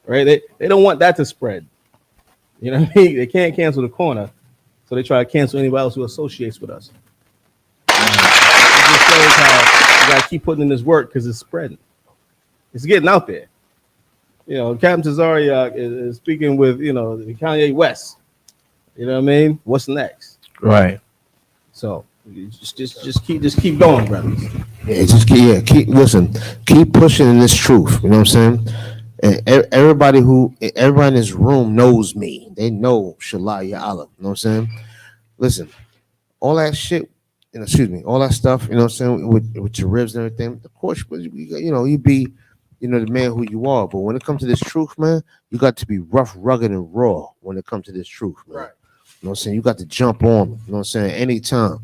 right? They don't want that to spread. You know what I mean? They can't cancel the corner, so they try to cancel anybody else who associates with us. It just shows how you gotta keep putting in this work, because it's spreading. It's getting out there. You know, Captain Tazariak is speaking with, Kanye West. You know what I mean? What's next? Right. So just keep going, brothers. Yeah, keep pushing in this truth. You know what I'm saying? And everybody in this room knows me. They know Shalai Ya'ala. You know what I'm saying? Listen, all that shit, all that stuff, you know what I'm saying, with your ribs and everything, of course, you be, the man who you are. But when it comes to this truth, man, you got to be rough, rugged, and raw when it comes to this truth, man. Right. You know what I'm saying? You got to jump on them. You know what I'm saying? Anytime.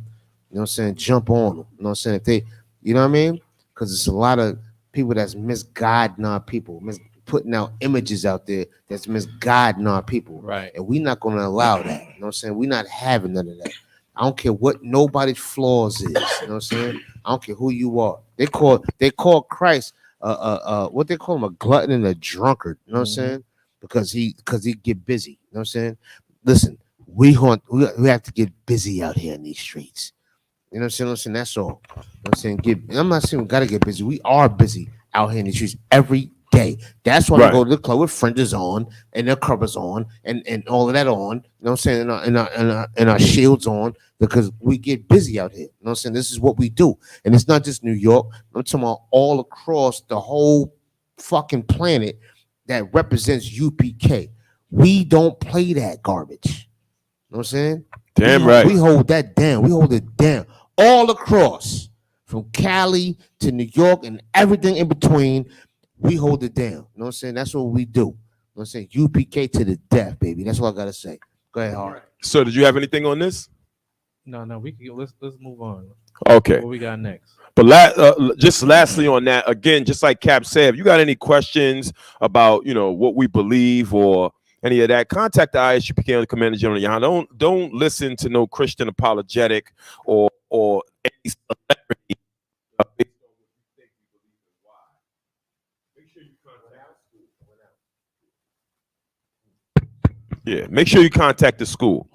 You know what I'm saying? Jump on them. You know what I'm saying? If they, you know what I mean? Because it's a lot of people that's misguiding our people, putting out images out there that's misguiding our people. Right. And we're not going to allow that. You know what I'm saying? We're not having none of that. I don't care what nobody's flaws is. You know what I'm saying? I don't care who you are. They call Christ what they call him, a glutton and a drunkard. You know what I'm saying? Because he get busy. You know what I'm saying? Listen, we have to get busy out here in these streets. You know what I'm saying? That's all. You know what I'm saying? I'm not saying we gotta get busy. We are busy out here in the streets every day. That's why Right. we go to the club with fringes on and their covers on and all of that on. You know what I'm saying? And our shields on, because we get busy out here. You know what I'm saying? This is what we do. And it's not just New York. I'm talking about all across the whole fucking planet that represents UPK. We don't play that garbage. You know what I'm saying? Damn we, right. We hold that down. We hold it down all across, from Cali to New York and everything in between. We hold it down. You know what I'm saying? That's what we do. You know what I'm saying? UPK to the death, baby. That's what I gotta say. Go ahead, Hard. So, did you have anything on this? No, we can let's move on. Okay. What we got next? But just lastly on that, again, just like Cap said, if you got any questions about, you know, what we believe or any of that, contact the ISUPK on the Commander General Yohana. Don't listen to no Christian apologetic or any celebrity. Yeah, make sure you contact the school.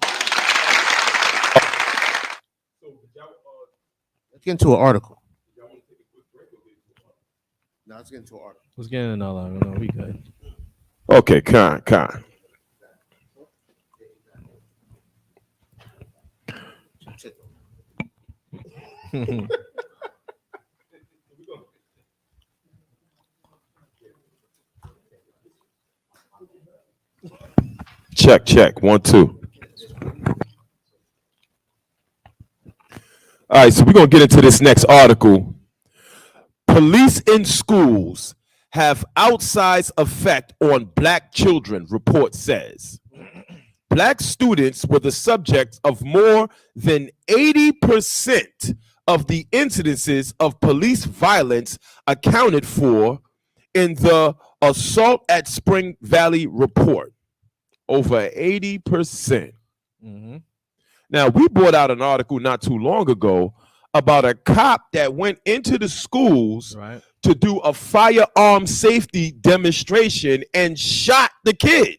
Let's get into an article. No, let's get into an article. Let's get in all that. No, we good. Okay, Con. Check. 1, 2. All right, so we're going to get into this next article. Police in schools have outsized effect on black children, report says. Black students were the subject of more than 80% of the incidences of police violence accounted for in the Assault at Spring Valley report. Over 80%. Now, we brought out an article not too long ago about a cop that went into the schools to do a firearm safety demonstration and shot the kid.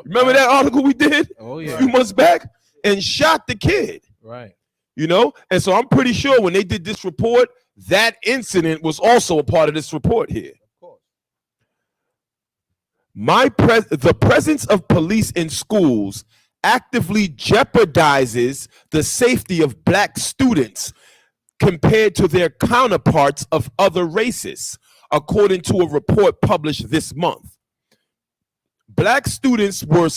Remember that article we did a few months back? And shot the kid. Right. You know? And so I'm pretty sure when they did this report, that incident was also a part of this report here. The presence of police in schools actively jeopardizes the safety of black students compared to their counterparts of other races, according to a report published this month. Black students were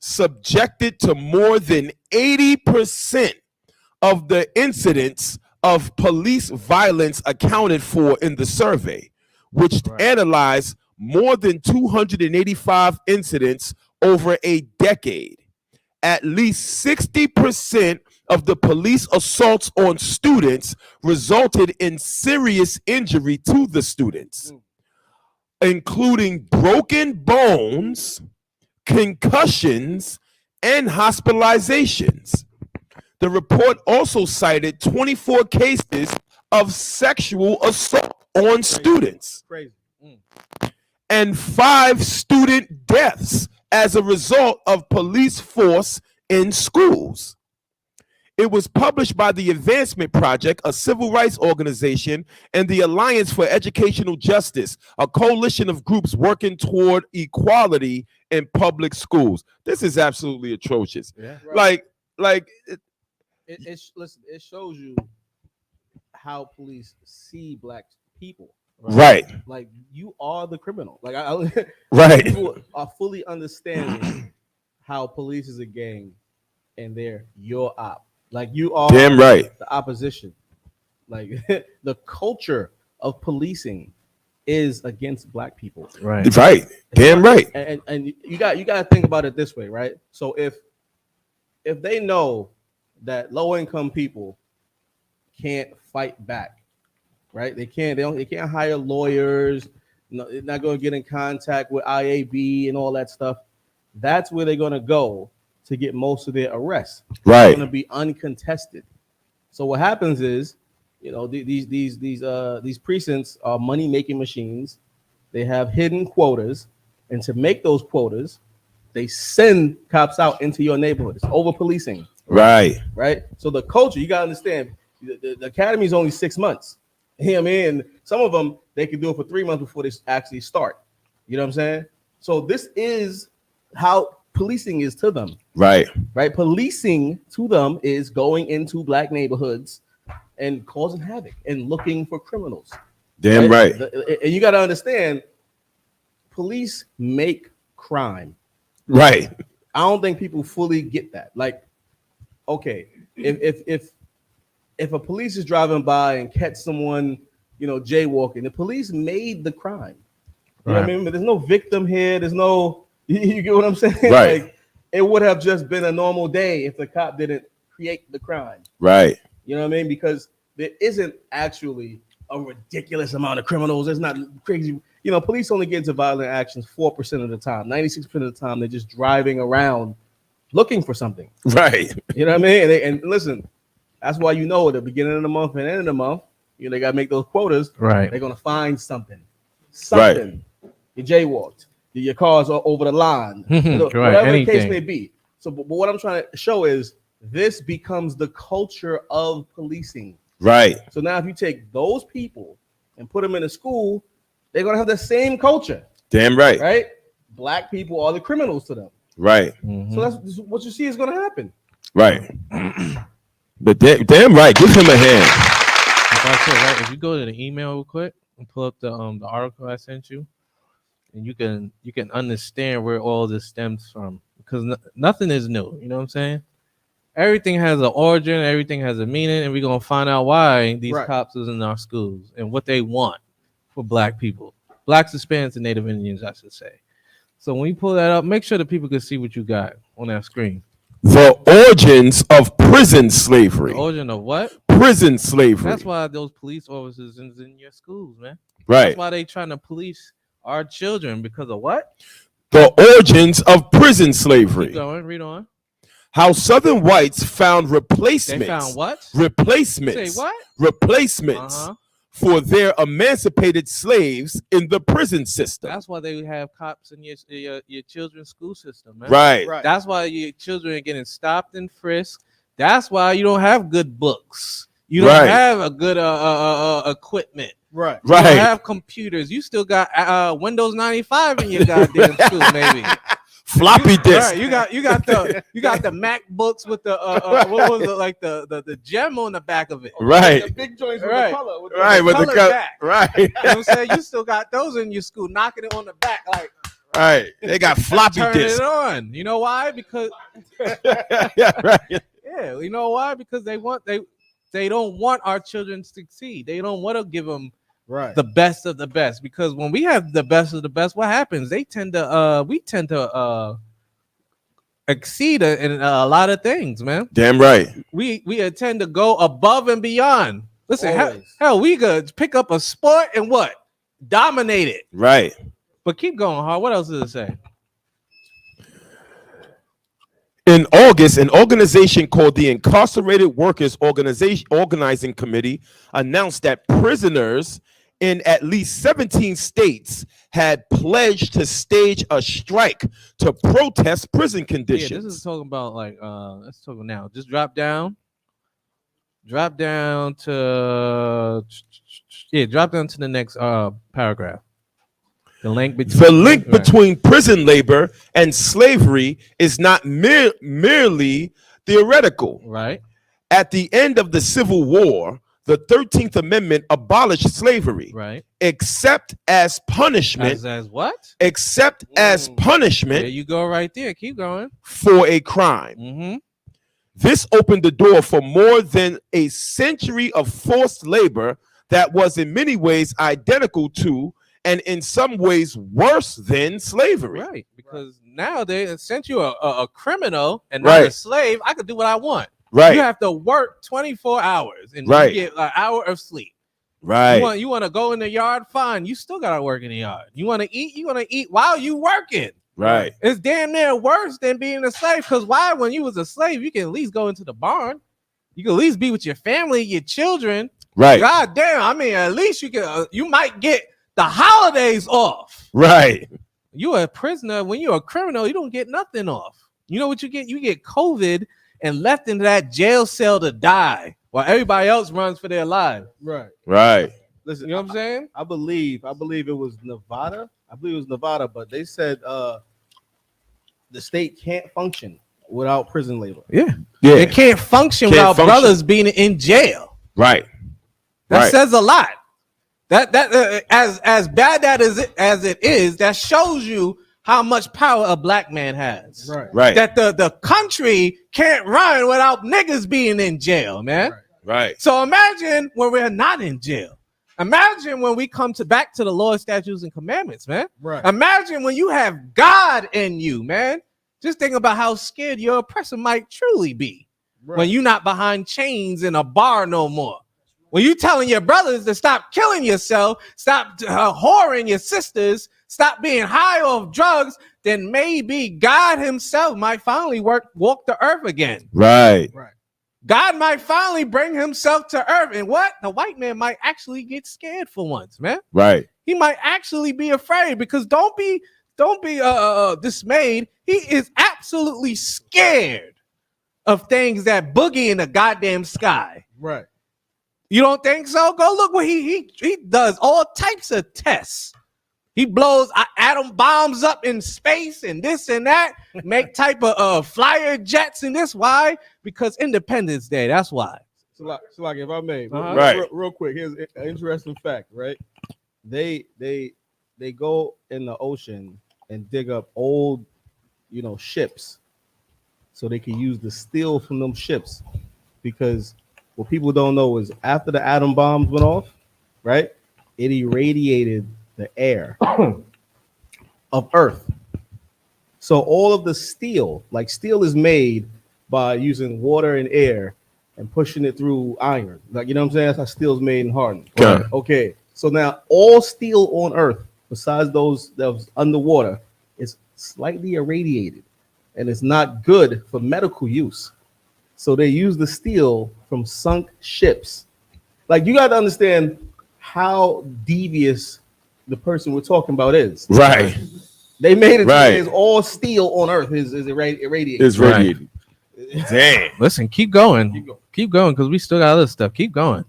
subjected to more than 80% of the incidents of police violence accounted for in the survey, which analyzed more than 285 incidents over a decade. At least 60% of the police assaults on students resulted in serious injury to the students, including broken bones, concussions, and hospitalizations. The report also cited 24 cases of sexual assault on students. Crazy. And 5 student deaths as a result of police force in schools. It was published by the Advancement Project, a civil rights organization, and the Alliance for Educational Justice, a coalition of groups working toward equality in public schools. This is absolutely atrocious. Yeah. Listen, it shows you how police see black people. Right. Like, you are the criminal. Like, Right. People are fully understanding how police is a gang and they're your op. Like, you are damn right the opposition. Like, the culture of policing is against black people. Right. Right. Damn right. And you got to think about it this way, right? So if they know that low income people can't fight back, right? They can't hire lawyers. No, they're not going to get in contact with IAB and all that stuff. That's where they're going to go to get most of their arrests. Right. It's going to be uncontested. So what happens is, you know, these precincts are money making machines. They have hidden quotas, and to make those quotas, they send cops out into your neighborhood. It's over policing. Right. Right. So the culture, you got to understand, the academy is only 6 months. You know what I mean? And some of them, they can do it for 3 months before they actually start. You know what I'm saying? So this is how policing is to them. Right. Right. Policing to them is going into black neighborhoods and causing havoc and looking for criminals. Damn right. And you got to understand, police make crime. Right. I don't think people fully get that. Like, okay, if a police is driving by and catch someone, jaywalking, the police made the crime. You know what I mean? But there's no victim here. There's no, you get what I'm saying? Right. Like, it would have just been a normal day if the cop didn't create the crime. Right. You know what I mean? Because there isn't actually a ridiculous amount of criminals. There's not crazy. Police only get into violent actions 4% of the time. 96% of the time, they're just driving around looking for something. Right. You know what I mean? And listen, that's why at the beginning of the month and end of the month, they got to make those quotas. Right. They're going to find something. Something. Right. You jaywalked. Your cars are over the line. Whatever the case may be. So, but what I'm trying to show is this becomes the culture of policing. Right. So now if you take those people and put them in a school, they're going to have the same culture. Damn right. Right? Black people are the criminals to them. Right. So that's what you see is going to happen. Right. But damn right. Give him a hand. If you go to the email real quick and pull up the article I sent you, and you can understand where all this stems from, because nothing is new. You know what I'm saying? Everything has an origin, everything has a meaning, and we're gonna find out why these cops is in our schools and what they want for black people, blacks, Hispanics, and Native Indians, I should say. So when you pull that up, make sure that people can see what you got on that screen. The origins of prison slavery. The origin of what? Prison slavery. That's why those police officers is in your schools, man. Right. That's why they trying to police our children, because of what? The origins of prison slavery. Keep going, read on. How Southern whites found replacements. They found what? Replacements. Say what? Replacements for their emancipated slaves in the prison system. That's why they have cops in your children's school system, man. Right. That's why your children are getting stopped and frisked. That's why you don't have good books. You don't have a good equipment. Right. You don't have computers. You still got Windows 95 in your goddamn school, maybe. Floppy disk. Right. You got the MacBooks with the what was it, like the gem on the back of it. Right. The big joints with Right. the color. With the color. back. Right. You know what I'm saying? You still got those in your school, knocking it on the back like. Right. They got floppy Turning disk. it on. You know why? Because Right. yeah, you know why? Because they don't want our children to succeed. They don't want to give them the best of the best, because when we have the best of the best, what happens? We tend to exceed in a lot of things, man. Damn right. We tend to go above and beyond. Listen, hell, we could pick up a sport and what? Dominate it. Right. But keep going, Hard. What else does it say? In August, an organization called the Incarcerated Workers Organizing Committee announced that prisoners in at least 17 states had pledged to stage a strike to protest prison conditions. Yeah, this is talking about let's talk now. Just drop down to the next paragraph. The link between prison labor and slavery is not merely theoretical. Right. At the end of the Civil War, the 13th Amendment abolished slavery. Right. Except as punishment. As what? Except as punishment. There you go right there. Keep going. For a crime. Mm-hmm. This opened the door for more than a century of forced labor that was in many ways identical to, and in some ways worse than, slavery. Right, because now they sent you a criminal and not a slave. I could do what I want. Right. You have to work 24 hours and you get an hour of sleep. Right. You want to go in the yard? Fine. You still got to work in the yard. You want to eat? You want to eat while you working. Right. It's damn near worse than being a slave, because why? When you was a slave, you can at least go into the barn. You can at least be with your family, your children. Right. God damn. I mean, at least you can. You might get the holidays off. Right. You are a prisoner. When you're a criminal, you don't get nothing off. You know what you get? You get COVID and left into that jail cell to die while everybody else runs for their lives. Right. Right. Listen, You know what I'm saying? I believe it was Nevada. But they said the state can't function without prison labor. Yeah. Yeah. It can't function without brothers being in jail. Right. That says a lot. That as bad as it is, that shows you how much power a black man has. Right. That the country can't run without niggas being in jail, man. Right. So imagine when we're not in jail. Imagine when we come back to the Lord, statutes, and commandments, man. Right. Imagine when you have God in you, man. Just think about how scared your oppressor might truly be when you're not behind chains in a bar no more. When you telling your brothers to stop killing yourself, stop whoring your sisters, stop being high off drugs, then maybe God himself might finally walk the earth again. Right. God might finally bring himself to earth. And what? The white man might actually get scared for once, man. Right. He might actually be afraid, because don't be dismayed. He is absolutely scared of things that boogie in the goddamn sky. Right. You don't think so? Go look what he does all types of tests. He blows atom bombs up in space and this and that, make type of flyer jets and this. Why? Because Independence Day. That's why. So like if I may, Right. real quick, here's an interesting fact, right? They go in the ocean and dig up old, ships, so they can use the steel from them ships, because what people don't know is after the atom bombs went off, right, it irradiated the air of Earth. So all of the steel, like steel is made by using water and air and pushing it through iron. Like, you know what I'm saying? That's how steel is made and hardened. Okay. Okay. So now all steel on Earth, besides those that was underwater, is slightly irradiated, and it's not good for medical use. So they use the steel from sunk ships. Like, you got to understand how devious the person we're talking about is. Right. They made it Right. to all steel on Earth is irradiated. It's radiated. Damn. Listen, keep going. Keep going, because we still got other stuff. Keep going.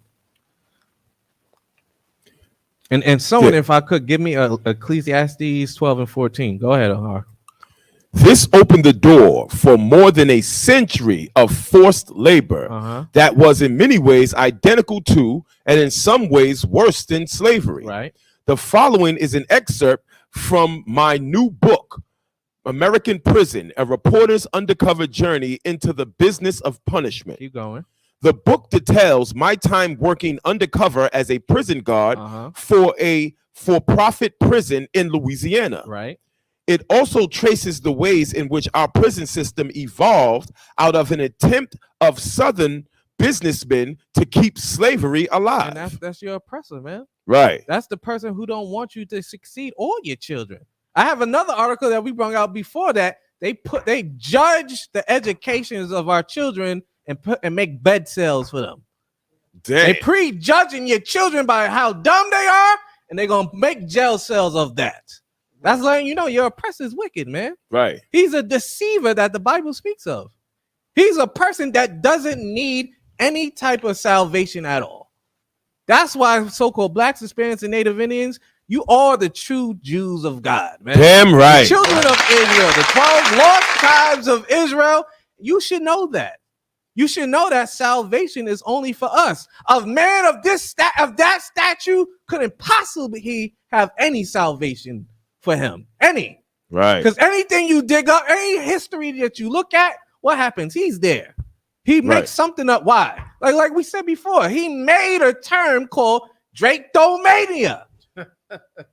And someone, if I could, give me Ecclesiastes 12 and 14. Go ahead, Ahar. This opened the door for more than a century of forced labor that was in many ways identical to, and in some ways worse than, slavery. Right. The following is an excerpt from my new book, American Prison, A Reporter's Undercover Journey into the Business of Punishment. Keep going. The book details my time working undercover as a prison guard for a for-profit prison in Louisiana. Right. It also traces the ways in which our prison system evolved out of an attempt of Southern businessmen to keep slavery alive. And that's your oppressor, man. Right. That's the person who don't want you to succeed, or your children. I have another article that we brought out before that. They judge the educations of our children and make bed sales for them. Damn. They prejudging your children by how dumb they are, and they're gonna make jail cells of that. That's letting you know your oppressor is wicked, man. Right. He's a deceiver that the Bible speaks of. He's a person that doesn't need any type of salvation at all. That's why so-called blacks, Hispanics, and Native Indians, you are the true Jews of God, man. Damn right. The children of Israel, the 12 lost tribes of Israel. You should know that. You should know that salvation is only for us. A man of that statue couldn't possibly have any salvation for him. Any. Right. Because anything you dig up, any history that you look at, what happens? He's there. He makes something up. Why? Like we said before, he made a term called Draketomania.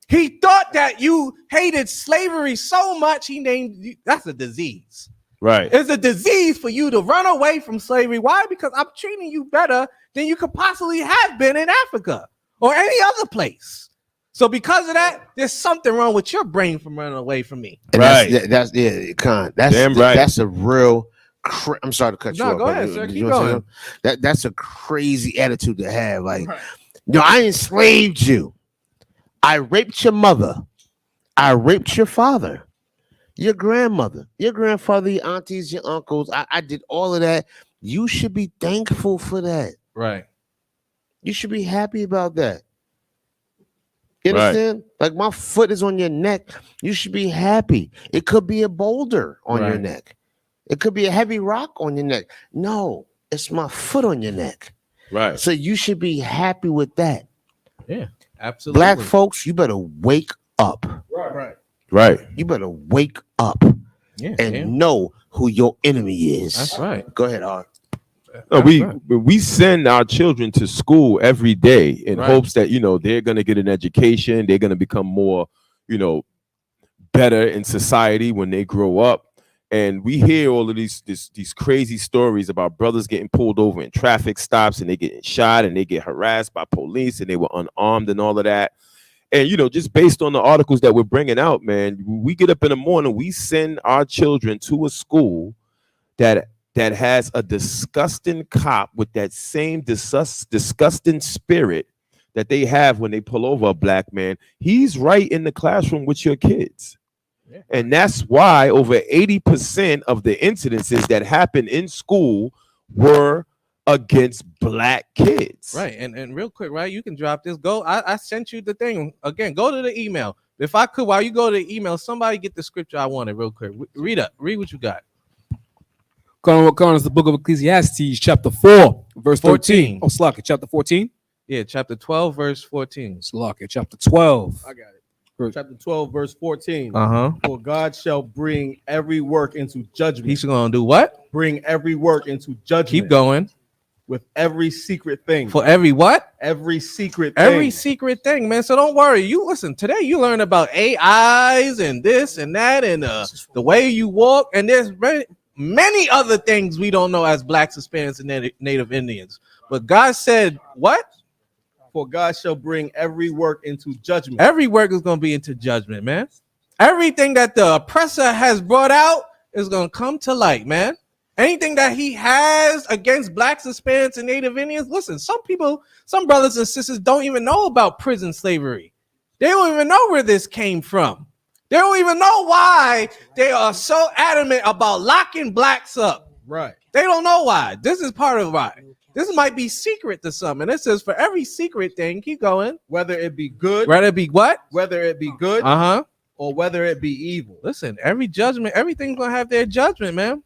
He thought that you hated slavery so much, he named you. That's a disease. Right. It's a disease for you to run away from slavery. Why? Because I'm treating you better than you could possibly have been in Africa or any other place. So because of that, there's something wrong with your brain from running away from me. And that's Con. That's a real. I'm sorry to cut you off. No, go ahead, sir. Keep going. That's a crazy attitude to have. Like, no, I enslaved you. I raped your mother. I raped your father, your grandmother, your grandfather, your aunties, your uncles. I did all of that. You should be thankful for that. Right. You should be happy about that. You Right. understand? Like my foot is on your neck. You should be happy. It could be a boulder on your Right. neck. It could be a heavy rock on your neck. No, it's my foot on your neck. Right. So you should be happy with that. Yeah, absolutely. Black folks, you better wake up. Right. Right. You better wake up and know who your enemy is. That's right. Go ahead, Art. No, we send our children to school every day in hopes that they're going to get an education, they're going to become more better in society when they grow up. And we hear all of these crazy stories about brothers getting pulled over in traffic stops and they getting shot and they get harassed by police and they were unarmed and all of that. And just based on the articles that we're bringing out, man, we get up in the morning, we send our children to a school that has a disgusting cop with that same disgusting spirit that they have when they pull over a black man. He's right in the classroom with your kids. Yeah. And that's why over 80% of the incidences that happen in school were against black kids. Right. And real quick, right? You can drop this. I sent you the thing. Again, go to the email. If I could, while you go to the email, somebody get the scripture I wanted real quick. Read what you got. According to the book of Ecclesiastes, chapter 4, verse 13. Oh, Slocky, chapter 14? Yeah, chapter 12, verse 14. Slocky, chapter 12. I got it. Chapter 12, verse 14. For God shall bring every work into judgment. He's going to do what? Bring every work into judgment. Keep going. With every secret thing. For every what? Every secret thing. Every secret thing, man. So don't worry. You listen, today you learn about AIs and this and that and the way you walk. And there's many other things we don't know as blacks, Hispanics, and Native Indians. But God said, what? For God shall bring every work into judgment. Every work is going to be into judgment, man. Everything that the oppressor has brought out is going to come to light, man. Anything that he has against blacks, Hispanics, and Native Indians, listen, some brothers and sisters don't even know about prison slavery. They don't even know where this came from. They don't even know why they are so adamant about locking blacks up. Right. They don't know why. This is part of why. This might be secret to some. And it says for every secret thing, keep going. Whether it be good. Whether it be what? Whether it be good. Or whether it be evil. Listen, every judgment, everything's going to have their judgment, man.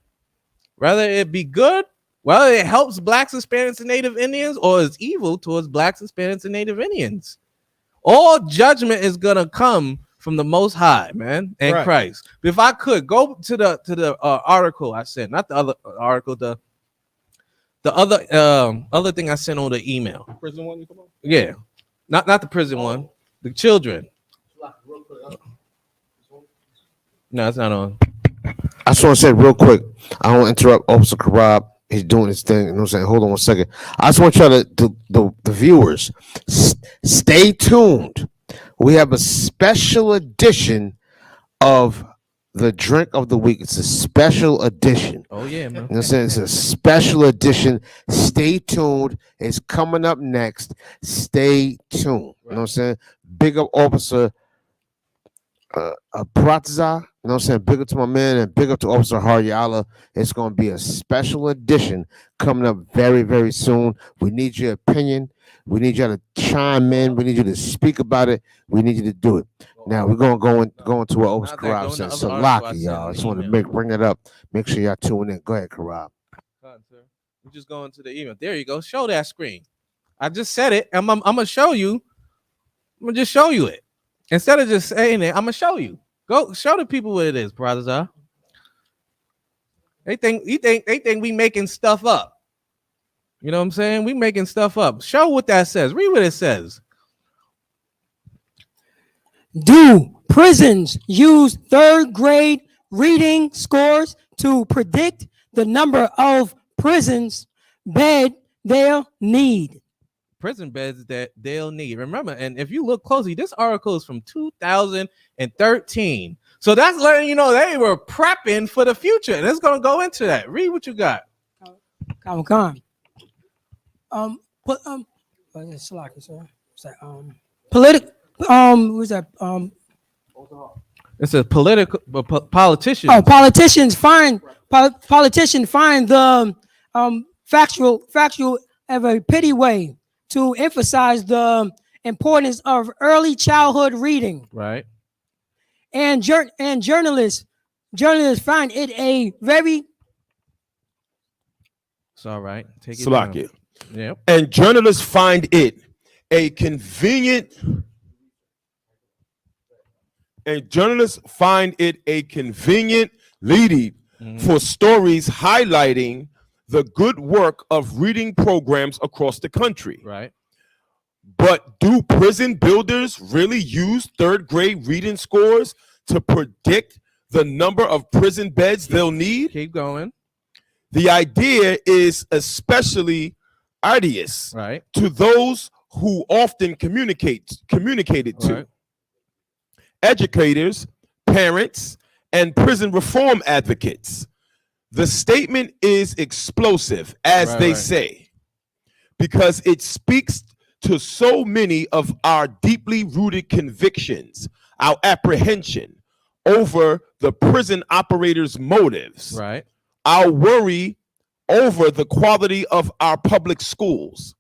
Whether it be good, whether it helps blacks, Hispanics, and Native Indians, or is evil towards blacks, Hispanics, and Native Indians. All judgment is going to come from the Most High, man, and Christ. But if I could go to the article I sent, not the other article, the other thing I sent on the email. Prison one, you come on? Yeah, not the prison one. The children. No, it's not on. I just want to say real quick. I don't want to interrupt Officer Karab. He's doing his thing. You know what I'm saying? Hold on 1 second. I just want y'all the viewers, stay tuned. We have a special edition of the drink of the week. It's a special edition. Oh yeah, man. You know what I'm saying? It's a special edition. Stay tuned. It's coming up next. Stay tuned. You know what I'm saying? Big up Officer Pratza. You know what I'm saying? Big up to my man and big up to Officer Haryala. It's going to be a special edition coming up very, very soon. We need your opinion. We need you to chime in. We need you to speak about it. We need you to do it. Now we're going to go into what Officer Karab said. So Locky, y'all. I just want to bring it up. Make sure y'all tune in. Go ahead, Karab. We're just going to the email. There you go. Show that screen. I just said it. I'm gonna show you. I'm gonna just show you it. Instead of just saying it, I'm gonna show you. Go show the people what it is, brothers. They think we making stuff up. You know what I'm saying? We making stuff up. Show what that says. Read what it says. Do prisons use third grade reading scores to predict the number of prisons bed they'll need? Prison beds that they'll need. Remember, and if you look closely, this article is from 2013. So that's letting you know they were prepping for the future. And it's going to go into that. Read what you got. What political, what's that? It says political politicians. Oh, politicians find the factual of a pity way to emphasize the importance of early childhood reading. Right. And journalists find it a very. It's all right. Take it Salakia. down. Yep. And journalists find it a convenient. And journalists find it a convenient lead for stories highlighting the good work of reading programs across the country. Right. But do prison builders really use third grade reading scores to predict the number of prison beds they'll need? Keep going. The idea is especially arduous to those who often communicated to. Right. Educators, parents, and prison reform advocates. The statement is explosive, as they say, because it speaks to so many of our deeply rooted convictions, our apprehension over the prison operators' motives, our worry over the quality of our public schools.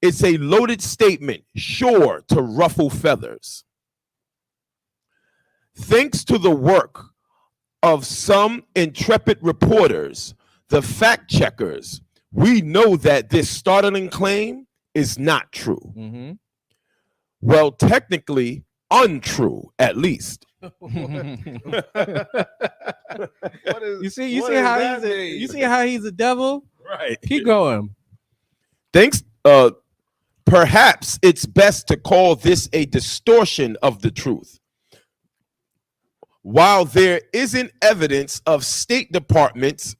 It's a loaded statement, sure to ruffle feathers. Thanks to the work of some intrepid reporters, the fact checkers, we know that this startling claim is not true. Well, technically untrue, at least. You see how he's a devil? Right. Keep going. Thanks. Perhaps it's best to call this a distortion of the truth. While there isn't evidence of state departments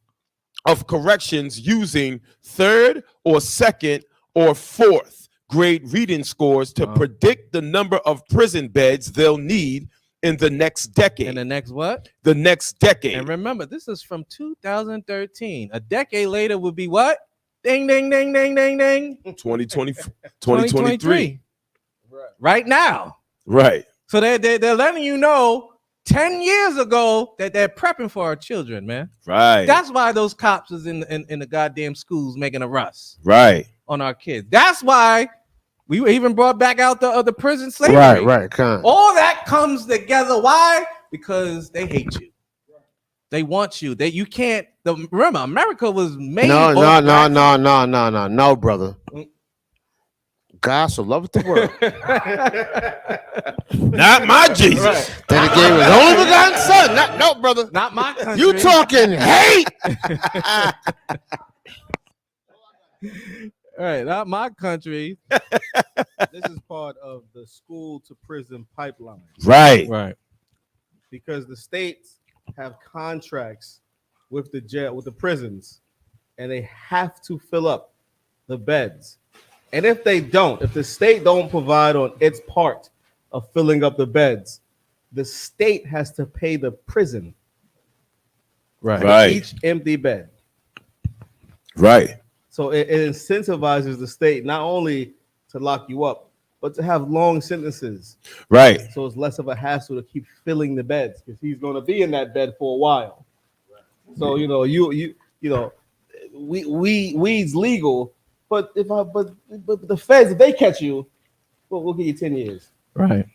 of corrections using third or second or fourth grade reading scores to predict the number of prison beds they'll need in the next decade. In the next what? The next decade. And remember, this is from 2013. A decade later would be what? Ding, ding, ding, ding, ding, ding. 2023. Right now. Right. So they're letting you know 10 years ago that they're prepping for our children, man. Right. That's why those cops is in the goddamn schools making a rush. Right. On our kids. That's why we even brought back out the prison slavery. Right. All that comes together. Why? Because they hate you. They want you. You can't. Remember, America was made. No, brother. God so loved the world. Not my Jesus. Right. That he gave his only begotten son. No, brother. Not my country. You talking hate. All right, not my country. This is part of the school to prison pipeline. Right. Because the states have contracts with the jail, with the prisons, and they have to fill up the beds. And if they don't, if the state don't provide on its part of filling up the beds, the state has to pay the prison for each empty bed. Right. So it incentivizes the state not only to lock you up, but to have long sentences. Right. So it's less of a hassle to keep filling the beds because he's going to be in that bed for a while. So weed's legal, but but the feds, if they catch you, we'll give you 10 years. Right.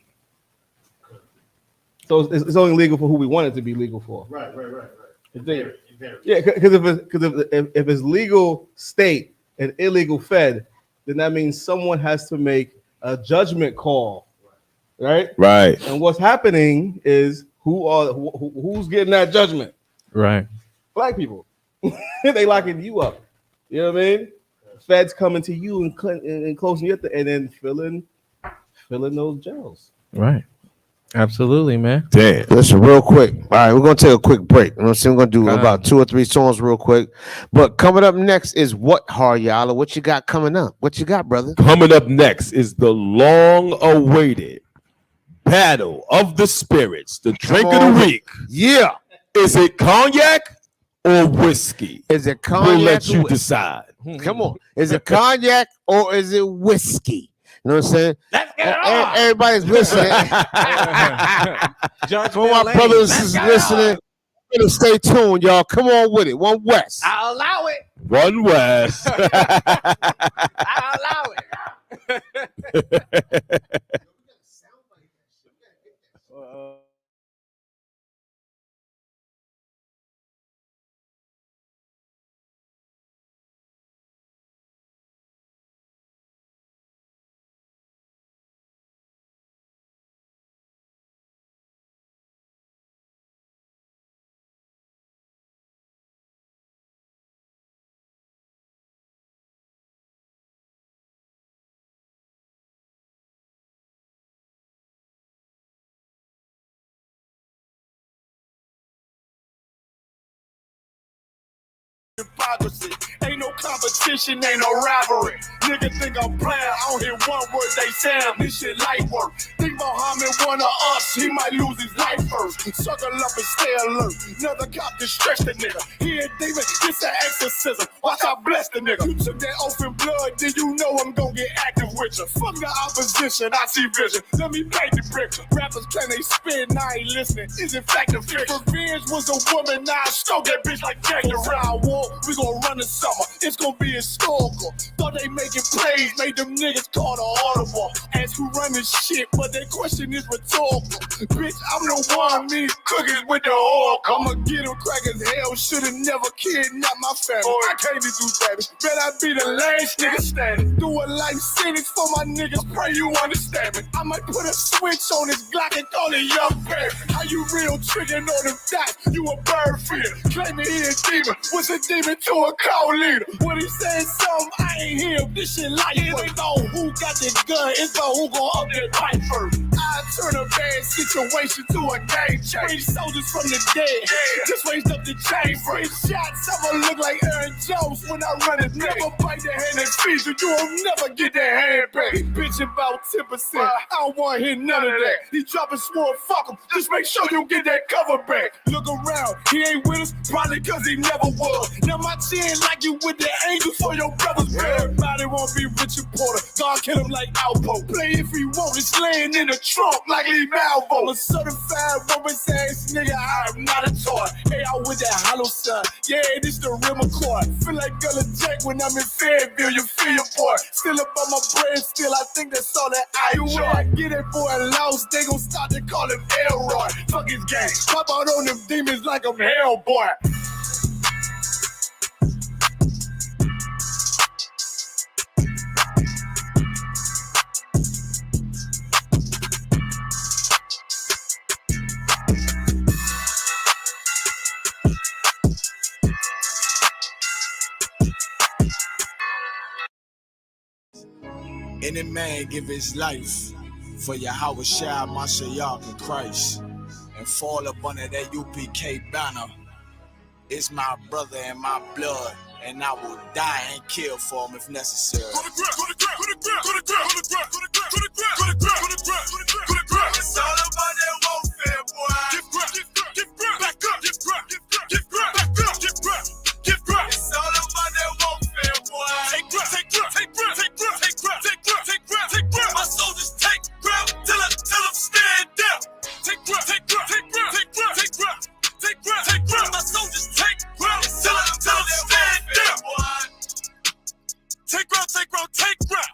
So it's only legal for who we want it to be legal for. Right. Because if it's legal state and illegal fed, then that means someone has to make a judgment call, right? Right. And what's happening is who's getting that judgment? Right. Black people. They locking you up. You know what I mean? Feds coming to you and closing you up and then filling those jails. Right. Absolutely, man. Damn. Listen, real quick. All right, we're gonna take a quick break. You know what I'm saying? We're gonna do about 2 or 3 songs real quick. But coming up next is what, Haryala? What you got coming up? What you got, brother? Coming up next is the long-awaited Battle of the Spirits, the drink of the week. Yeah. Is it cognac or whiskey? Is it cognac? We'll let you or decide. Come on. Is it cognac or is it whiskey? You know what I'm saying? Let's get it on. Everybody's listening. For my brothers and sisters listening, better stay tuned, y'all. Come on with it. One West. I'll allow it. One West. I'll allow it. hypocrisy. Ain't no competition, ain't no rivalry. Nigga think I'm playing, I don't hear one word they saying. This shit light work. Think Muhammad one of us, he might lose his life first. Suckle up and stay alert. Another cop to stretch the nigga. He a demon, it's an exorcism. Watch I bless the nigga. You took that oath in blood, then you know I'm gonna get active with you. Fuck the opposition, I see vision. Let me paint the picture. Rappers can they spit, now I ain't listening. Is in fact a fiction. Revenge was a woman, now I stroke that bitch like Jake around war. We gon' run the summer, it's gon' be historical. Thought they making plays, made them niggas call the audible. Ask who run this shit, but that question is rhetorical. Bitch, I'm the one, me cookies with the oil. I'ma get them crack as hell, should've never kidnapped my family. I can't do damage, bet I be the last nigga standing. Do a life sentence for my niggas, pray you understand me. I might put a switch on this Glock and call it young bear. How you real tricking on them dots, you a bird feeder. Claiming he a demon, what's a demon to a cult leader? When he said something, I ain't hear this shit like it ain't about who got the gun, it's about who gon' up that pipe first. I turn a bad situation to a game change. Bring soldiers from the dead, just raised up the chain. Free shots, I'ma look like Aaron Jones when I run it. Never bite the hand that feeds you, you will never get that hand back. Bitch about 10%, I don't wanna hear none of that. He dropping swore, fuck him, just make sure you get that cover back. Look around, he ain't with us, probably cause he never was. Now my chin like you with the angels for your brother's bed. Everybody won't be Richard Porter, God kill him like Alpo. Play if he want, it's laying in the trunk like Lee Malvo. I'm a certified woman's ass nigga, I am not a toy. Hey, I with that hollow son, yeah, this the real McCoy. Feel like Gullah Jack when I'm in Fayetteville, you feel your boy. Still up on my bread, still I think that's all that I enjoy. I get that boy lost, they gon' start to call him Elroy. Fuck his gang, pop out on them demons like I'm Hellboy. Any man give his life for Yahweh Shai, Mashiach, and Christ, and fall up under that UPK banner. It's my brother and my blood, and I will die and kill for him if necessary. It's all about that warfare, boy. Back up, It's all about that warfare, boy. Take grip. My soldiers take grip till I'm stand down. Take grip. My soldiers take grip till I'm stand down. Take ground.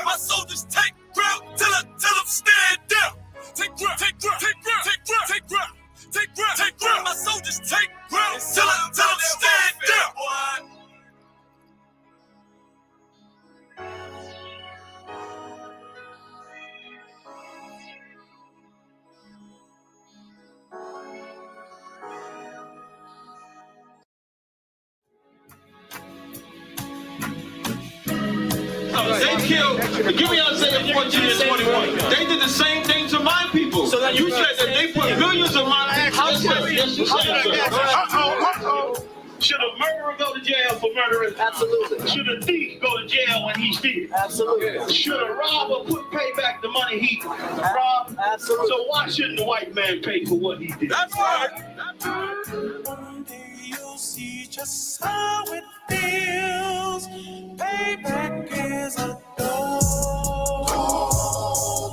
My soldiers take ground till them stand down. Take ground. My soldiers take ground till them stand down. They killed, give me Isaiah 14 and 21. They did the same thing to my people. So that you said that they put millions of my actions. Yes, you said so. Should a murderer go to jail for murdering? Absolutely. Should a thief go to jail when he steals? Absolutely. Should a robber pay back the money he robbed? Absolutely. So why shouldn't the white man pay for what he did? That's right. One day you'll see just how it feels. Payback is a dog.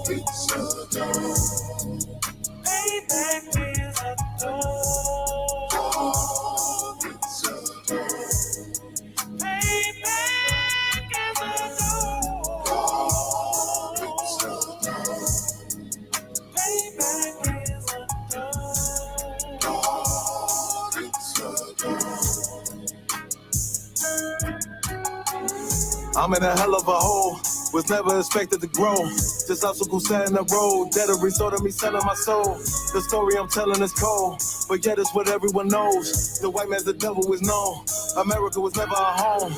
It's a dog. Payback is a dog. It's a dog. Payback is a dog. It's a dog. Payback is a dog. It's a dog. I'm in a hell of a hole, was never expected to grow. Just obstacles set in the road, that a result of me selling my soul. The story I'm telling is cold, but yet it's what everyone knows. The white man's the devil is known. America was never our home.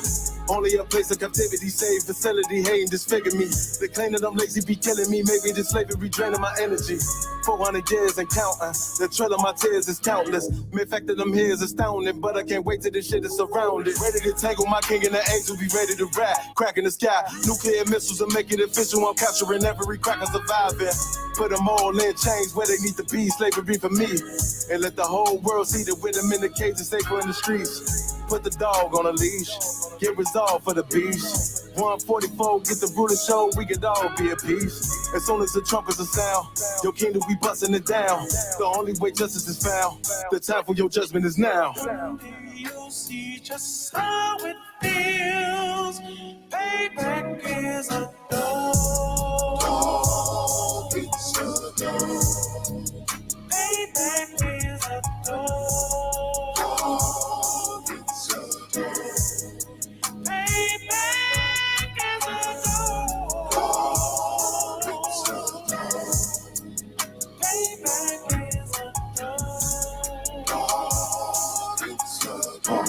Only a place of captivity, safe facility, hating, disfigure me. They claim that I'm lazy, be killing me. Maybe this slavery draining my energy. 400 years and counting. The trail of my tears is countless. The fact that I'm here is astounding, but I can't wait till this shit is surrounded. Ready to tangle my king and the angel, be ready to rap. Crack in the sky, nuclear missiles will make it official. I'm capturing every cracker surviving. Put them all in chains where they need to be. Slavery for me. And let the whole world see that with them in the cage and safer in the streets. Put the dog on a leash. Get resolved for the beast. 144, get the ruler show, we could all be at peace. As soon as the trumpets are sound, your kingdom we busting it down. The only way justice is found, the time for your judgment is now. You'll see just how it feels. Payback is a dog. It's a dog. Payback is a dog. It's a dog. Payback is a dog. It's a dog. Payback is a dog. It's a dog.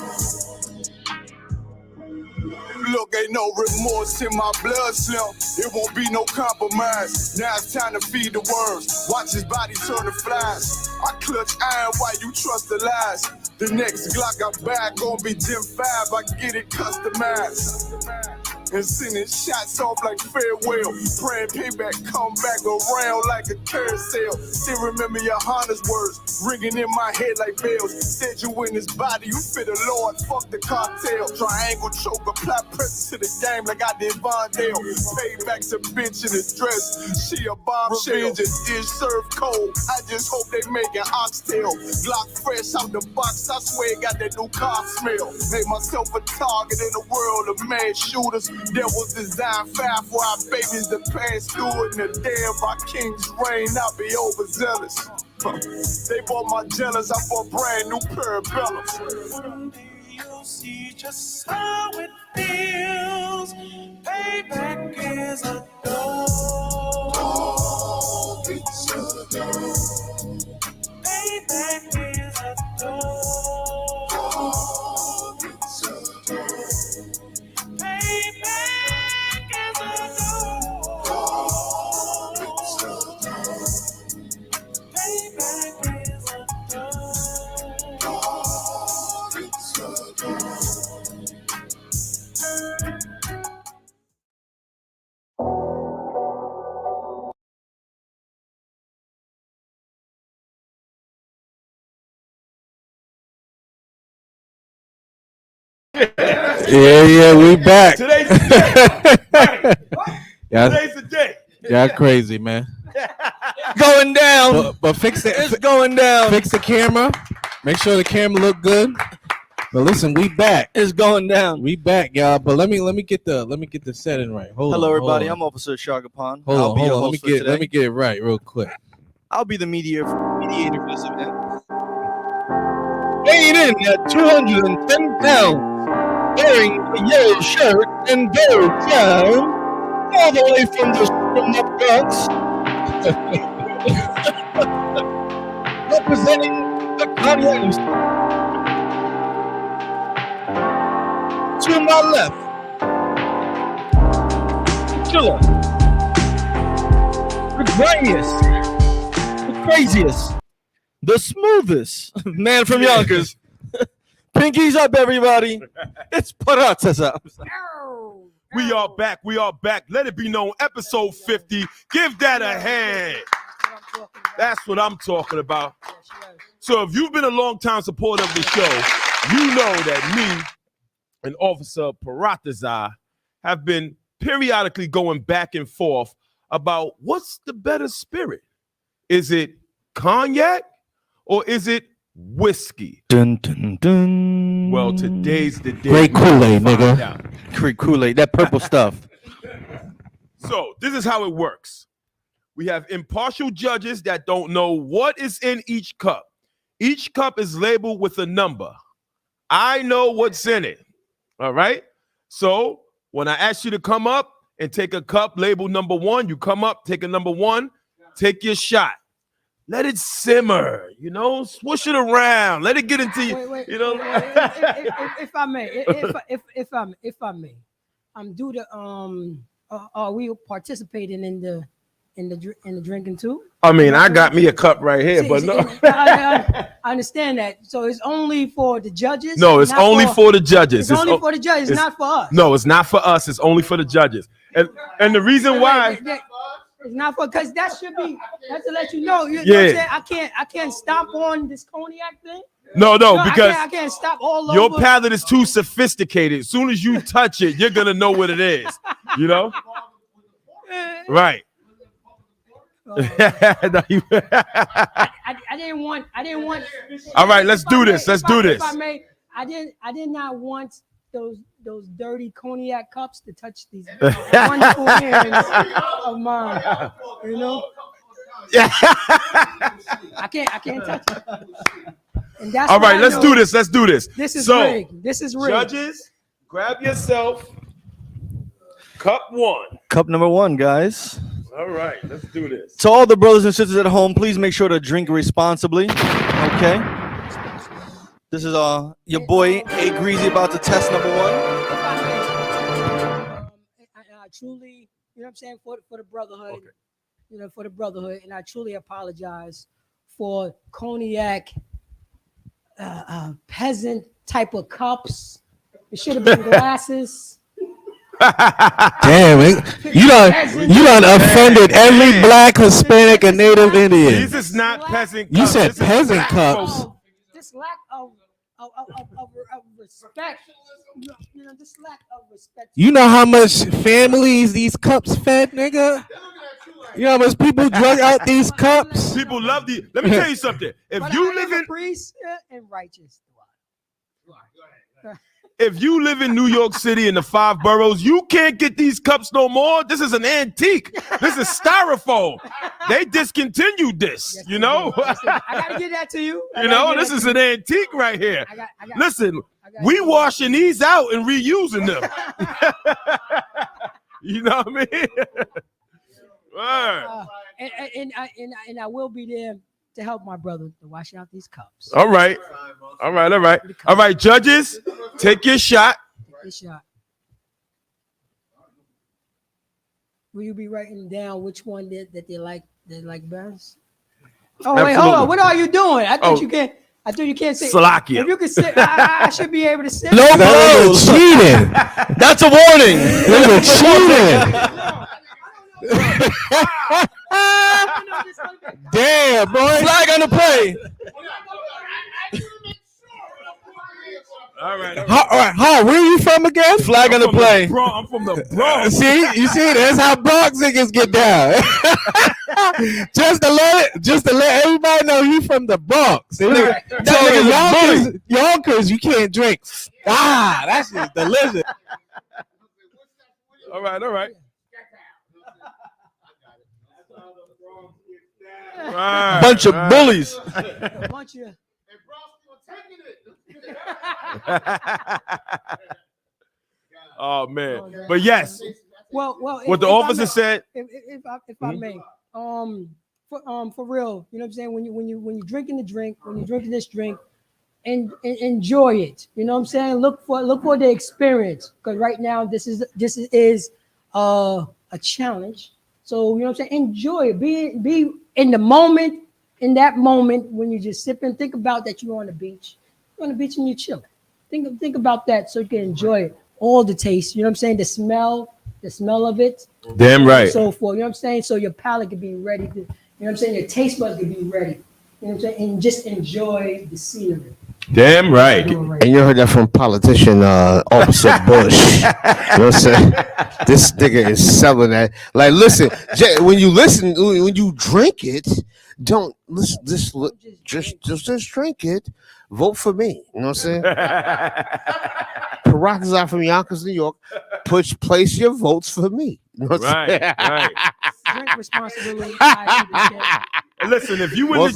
Look, ain't no remorse in my blood slim. It won't be no compromise. Now it's time to feed the worms. Watch his body turn to flies. I clutch iron while you trust the lies. The next Glock I buy gon' be Gen 5. I get it customized. And sending shots off like farewell. Praying payback come back around like a carousel. Still remember your Honda's words ringing in my head like bells. Said you in his body, you fit the Lord, fuck the cartel. Triangle choke, apply pressure to the game like I did Vondale. Payback to bitch in a dress, she a bombshell. Revenge is dish served cold, I just hope they make an oxtail. Glock fresh out the box, I swear it got that new car smell. Made myself a target in the world of mad shooters. That was designed fast for our babies to pass through it. And the day of our king's reign, I'll be overzealous. They bought my jealous, I bought brand new parabellums. One day you'll see just how it feels. Payback is a dog. It's a dog. Payback is a dog. It's a dog. Payback is a dog. It's a dog. Payback is a dog. It's a dog. Yeah, we back. Today's the day. Yeah, Today's the day. yeah, crazy, man. Going down. But fix it. It's going down. Fix the camera. Make sure the camera look good. But listen, we back. It's going down. We back, y'all. But let me get the setting right. Hello, everybody. I'm Officer Shagapan. Hold on. Let me get it right real quick. I'll be the mediator for this event. Weighing in at 210 pounds, wearing a yellow shirt and gold crown, all the way from the Bronx, representing the Cognac. To my left, killer, the grimiest, the craziest, the smoothest man from Yonkers. Pinkies up, everybody. It's Parataza. We are back. We are back. Let it be known. Episode 50. Give that a hand. That's what I'm talking about. So if you've been a long-time supporter of the show, you know that me and Officer Parataza have been periodically going back and forth about what's the better spirit. Is it cognac or is it whiskey? Dun, dun, dun. Well, today's the day. Great Kool-Aid, nigga. Great Kool-Aid. That purple stuff. So this is how it works. We have impartial judges that don't know what is in each cup. Each cup is labeled with a number. I know what's in it. All right. So when I ask you to come up and take a cup labeled number 1, you come up, take a number 1, take your shot. Let it simmer, swoosh it around. Let it get into you, If I may, if I may, due to are we participating in the drinking too? I mean, I got me a cup right here, but no. I understand that. So it's only for the judges? No, it's only for the judges. It's only for the judges, not for us. No, it's not for us. It's only for the judges. And the reason why. It's not for, because that should be, that's to let you know. You know what I'm saying? I can't stop on this cognac thing. No, because I can't stop all your over. palate is too sophisticated. As soon as you touch it, you're gonna know what it is. Right. I didn't want. All right, let's do this. Let's do this. If I may, I did not want those dirty cognac cups to touch these wonderful hands of mine. I can't touch it. And that's all right, let's do this. Let's do this. This is so, rigged. This is rigged. Judges, grab yourself cup 1. Cup number 1, guys. All right, let's do this. To all the brothers and sisters at home, please make sure to drink responsibly. Okay. This is your boy A Greasy about to test number 1. I truly, you know what I'm saying, for the brotherhood, for the brotherhood, and I truly apologize for cognac peasant type of cups. It should have been glasses. Damn it! You done offended every black, Hispanic, and Native Indian. These is not peasant cups. You said peasant cups. This lack of respect. This lack of respect. You know how much families these cups fed, nigga? You know how much people drug out these cups? People love these. Let me tell you something. If you live in priest and righteous. If you live in New York City in the 5 boroughs, you can't get these cups no more. This is an antique. This is styrofoam. They discontinued this, I gotta get that to you. This is an antique right here. Listen, we washing these out and reusing them. You know what I mean? Right. And I will be there to help my brother to wash out these cups. All right, judges, take your shot. Will you be writing down which one that they like best? Oh wait, hold on. What are you doing? I thought you can't say. Slovakia. If you could sit, I should be able to sit. No blows. Cheating. That's a warning. Cheating. Damn, boy. Flag on the play. All right. Where are you from again? Flag on the play. I'm from the Bronx. See, that's how Bronx niggas get down. just to let everybody know you from the Bronx. So Yonkers, you can't drink. That's just delicious. All right. Right. Bunch of bullies. Bunch of. Oh man, but yes. Well. What the officer said. If I may, for real, you know what I'm saying? When you're drinking the drink, when you're drinking this drink, and enjoy it. You know what I'm saying? Look for the experience, because right now this is a challenge. So you know what I'm saying? Enjoy it. Be in the moment. In that moment when you just sip and think about that you're on the beach. You're on the beach and you're chilling. Think about that so you can enjoy it. All the taste. You know what I'm saying? The smell of it. Damn right. And so forth. You know what I'm saying? So your palate can be ready to. You know what I'm saying? Your taste buds can be ready. You know what I'm saying? And just enjoy the scenery. Damn right. And you heard that from politician Officer Bush. You know what I'm saying? This nigga is selling that. Like, listen, when you drink it, don't listen. Just drink it. Vote for me. You know what I'm saying? Paratazar from Yonkers, New York. Place your votes for me. You know what I'm saying? Right. Drink responsibly. Listen, if you in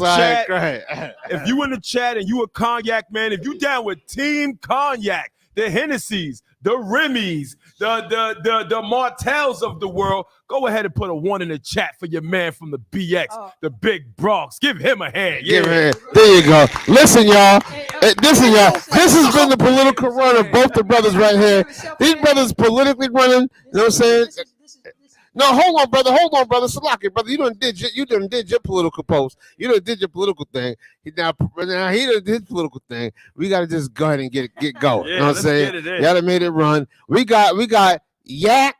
the chat and you a cognac man, if you down with Team Cognac, the Hennessy's, the Remy's, the Martells of the world, go ahead and put a 1 in the chat for your man from the BX, the Big Bronx. Give him a hand. Yeah. Give him a hand. There you go. Listen, y'all. This has been the political run of both the brothers right here. These brothers politically running. You know what I'm saying? No, hold on, brother. Salaki, brother. You done did your political post. You done did your political thing. Now he done did his political thing. We gotta just go ahead and get going. Yeah, you know what I'm saying? Y'all done made it run. We got Yak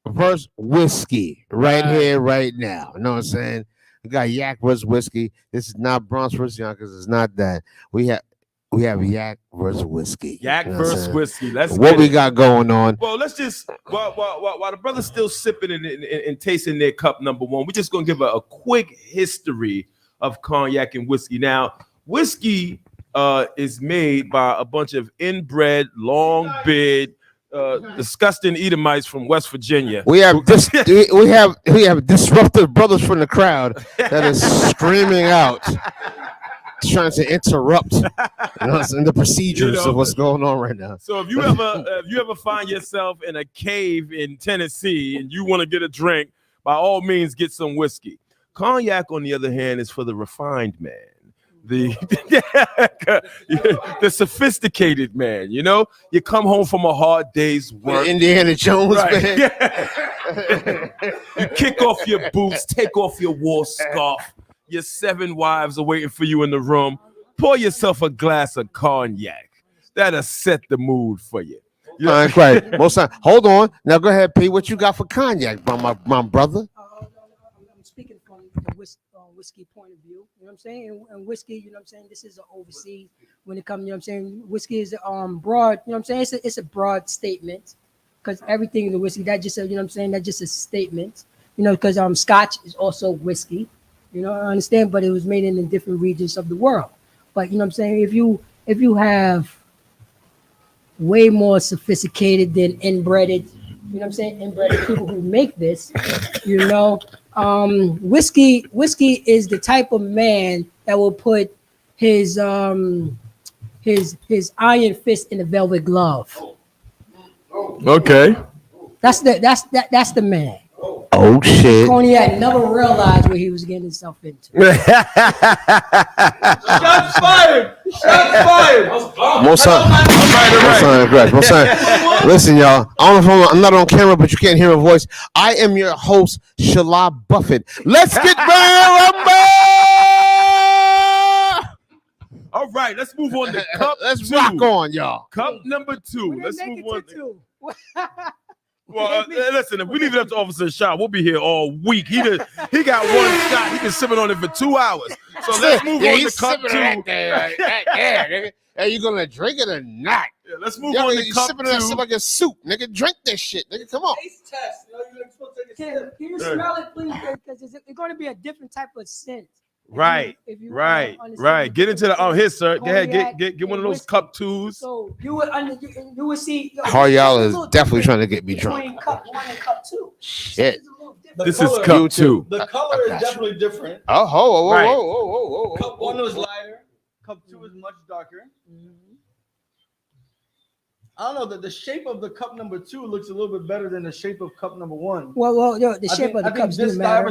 versus Whiskey right here, right now. You know what I'm saying? We got Yak versus Whiskey. This is not Bronx versus Yonkers. It's not that. We have Yak versus Whiskey. Yak versus Whiskey. What we got going on? Well, let's just while the brother's still sipping and tasting their cup number one, we're just gonna give a quick history of cognac and whiskey. Now, whiskey is made by a bunch of inbred, long-beard, disgusting Edomites from West Virginia. We have disruptive brothers from the crowd that is screaming out, trying to interrupt the procedures of what's going on right now. So if you ever find yourself in a cave in Tennessee and you want to get a drink, by all means get some whiskey. Cognac, on the other hand, is for the refined man, the sophisticated man. You know, you come home from a hard day's work. Indiana Jones, man. You kick off your boots, take off your war scarf. Your 7 wives are waiting for you in the room. Pour yourself a glass of cognac. That'll set the mood for you. All right. Most time. Hold on. Now go ahead, P. What you got for cognac, my brother? I'm speaking from the whiskey point of view. You know what I'm saying? And whiskey, you know what I'm saying? This is an overseas when it comes, you know what I'm saying? Whiskey is broad, you know what I'm saying? It's a broad statement, because everything is a whiskey. That just, you know what I'm saying? That's just a statement. You know, because Scotch is also whiskey. You know, I understand, but it was made in the different regions of the world. But you know what I'm saying? If you have way more sophisticated than inbred, you know what I'm saying? Inbred people who make this, you know, whiskey is the type of man that will put his iron fist in a velvet glove. Okay. That's the man. Oh shit! Cognac never realized what he was getting himself into. Shots fired! Shots fired! Listen, y'all. I don't know if I'm not on camera, but you can't hear my voice. I am your host, Shala Buffett. Let's get Rumble! All right, let's move on to cup. Let's two. rock on, y'all. Cup number 2. Let's move on. Well, listen, if we leave it up to Officer Shaw, we'll be here all week. He got one shot. He been sipping on it for 2 hours. So let's move on to cup 2. Nigga. Are you gonna drink it or not? Yeah, let's move on to cup 2. Sipping that shit like a soup, nigga. Drink that shit, nigga. Come on. Taste test. Can you smell it, please? Because it's going to be a different type of scent. Right. Get into the here, sir. Go ahead. Get one of those cup 2s. So you would see. How y'all is definitely trying to get me drunk. Between cup 1 and cup 2. Shit. This is cup 2. The color is definitely different. Oh, whoa. Cup 1 was lighter. Cup 2 is much darker. I don't know that the shape of the cup number 2 looks a little bit better than the shape of cup number 1. Well, the shape of the cups do matter.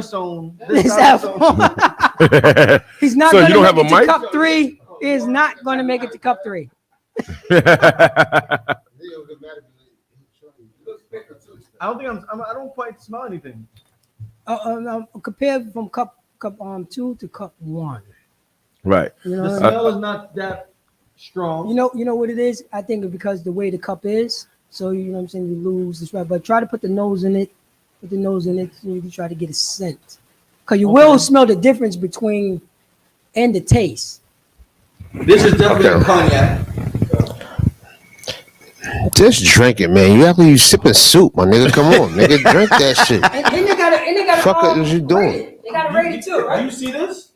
He's not going to make it to cup 3. He is not going to make it to cup 3. I don't quite smell anything. Compared from cup 2 to cup 1. Right. You know, the smell is not that strong. You know what it is? I think because the way the cup is, so you know what I'm saying, you lose this right. But try to put the nose in it. Put the nose in it so you can try to get a scent. Because you will smell the difference between and the taste. This is definitely cognac. Just drink it, man. You act like you sipping soup, my nigga. Come on, nigga. Drink that shit. And they got Fuck it, what you doing? They got to rate it too, right? Do you see this?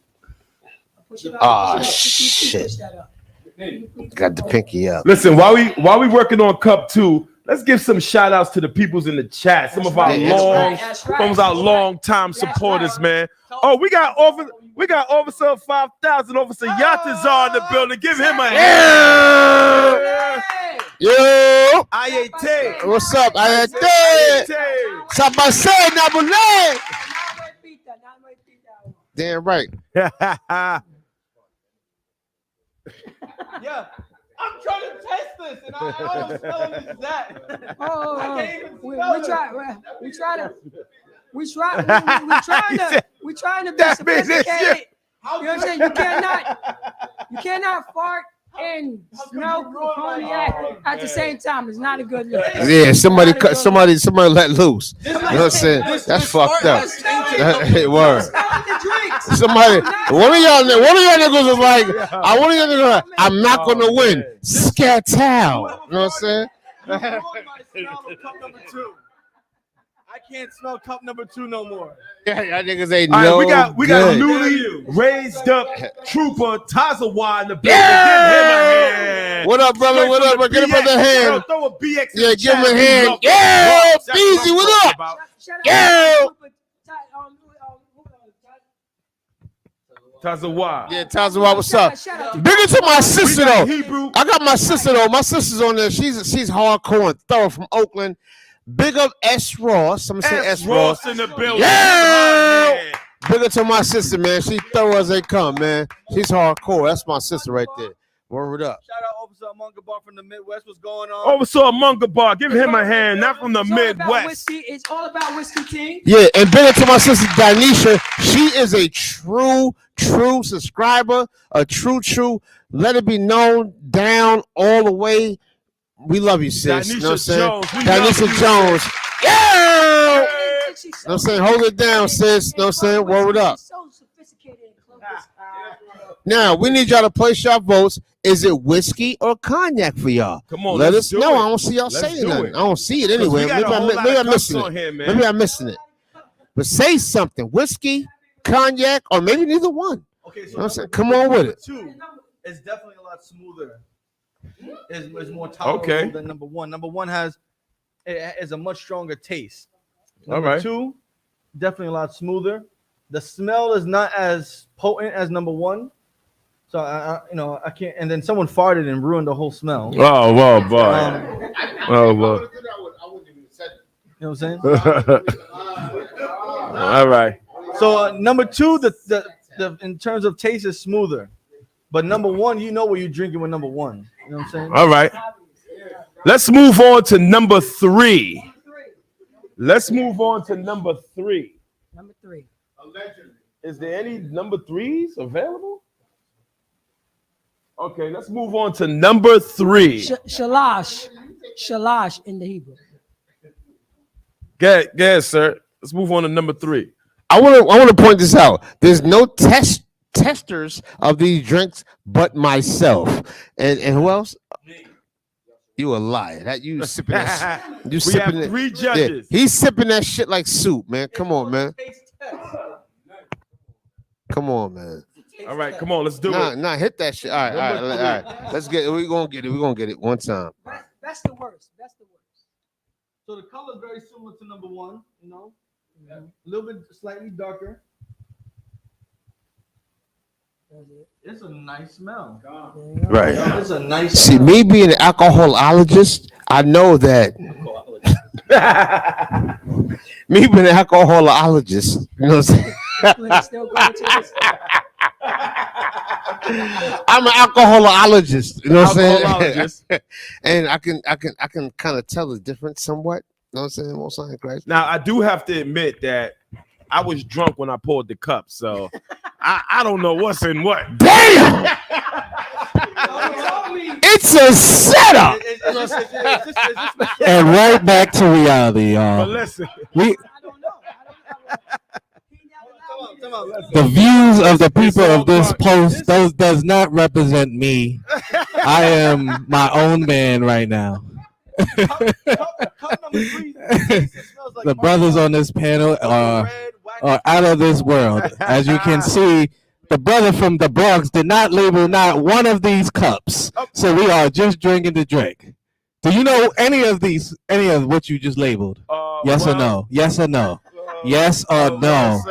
Ah, shit. Got the pinky up. Listen, while we working on cup 2, let's give some shout outs to the peoples in the chat. Some of our long time supporters, man. Oh, we got Officer 5000, Officer Yatazar in the building. Give him a hand. Yo, Ayete. What's up, Ayete? Sabase Nabule. Damn right. Yeah, I'm trying to test this, and I don't smell it as that. I can't even smell it. We trying to be sophisticated. You know what I'm saying? You cannot fart and smell cognac at the same time. It's not a good look. Yeah, somebody let loose. You know what I'm saying? That's fucked up. It was. Somebody, one of y'all niggas was like, I'm not gonna win. Scatal. You know what I'm saying? I can't smell cup number 2 no more. Yeah, y'all niggas ain't All no right, we got newly raised up trooper Tazawa in the building. Give him a hand. What up, brother? What up? Get him a hand. Throw a BX. Yeah, give him a hand. Yeah, Beezy, what up? Yeah. Tazawa. Yeah, Tazawa, what's up? Bigger to my sister though. I got my sister though. My sister's on there. She's hardcore and thorough from Oakland. Big up S Ross. I'm saying S Ross in the building. Yeah. Bigger to my sister, man. She thorough as they come, man. She's hardcore. That's my sister right there. Word up. Shout out Officer Mungabar from the Midwest. What's going on? Officer Mungabar, give him a hand. Not from the Midwest. It's all about whiskey team. Yeah, and bigger to my sister Danisha. She is a true subscriber. A true. Let it be known down all the way. We love you, sis. You know what I'm saying? Danisha Jones. Yeah! You know what I'm saying? Hold it down, sis. You know what I'm saying? Word up. Now, we need y'all to place your votes. Is it whiskey or cognac for y'all? Come on, let us know. I I don't see y'all saying nothing. I don't see it anyway. Maybe I'm missing it. Maybe I'm missing it. But say something. Whiskey, cognac, or maybe neither one. Okay, so you know what I'm saying? Come on with it. 2 is definitely a lot smoother. Is more tolerable than number 1. Number 1 has a much stronger taste. Number 2, definitely a lot smoother. The smell is not as potent as number 1. So I can't. And then someone farted and ruined the whole smell. Oh well, boy. Oh well. You know what I'm saying? All right. So number 2, the in terms of taste is smoother, but number 1, you know what you're drinking with number 1. You know what I'm saying? All right. Let's move on to number 3. Number 3. Is there any number 3s available? Okay, let's move on to number 3. Shalash in the Hebrew. Go ahead, sir. Let's move on to number 3. I want to point this out. There's no testers of these drinks but myself. And who else? You a liar. That you sipping that. You We sipping have it. 3 Yeah, judges. he's sipping that shit like soup, man. Come on, man. Come on, man. All right, come on, let's do it. Nah, hit that shit. All right, all right. Let's get it. We're gonna get it. We're gonna get it one time. That's the worst. That's the worst. So the color is very similar to number 1, you know, a little bit slightly darker. It's a nice smell. Right. It's a nice See, smell. me being an alcoholologist, I know that. Me being an alcoholologist, you know what I'm saying? I'm an alcoholologist, you know what I'm saying? And I can kind of tell the difference somewhat. You know what I'm saying? Most high in Christ. Now, I do have to admit that I was drunk when I poured the cup, so I don't know what's in what. Damn! It's a setup. And right back to reality, y'all. But listen, the views of the people of this post does not represent me. I am my own man right now. The brothers on this panel are out of this world. As you can see, the brother from the Bronx did not label not one of these cups. So we are just drinking the drink. Do you know any of what you just labeled? Yes or no? Yes or no? Yes or no?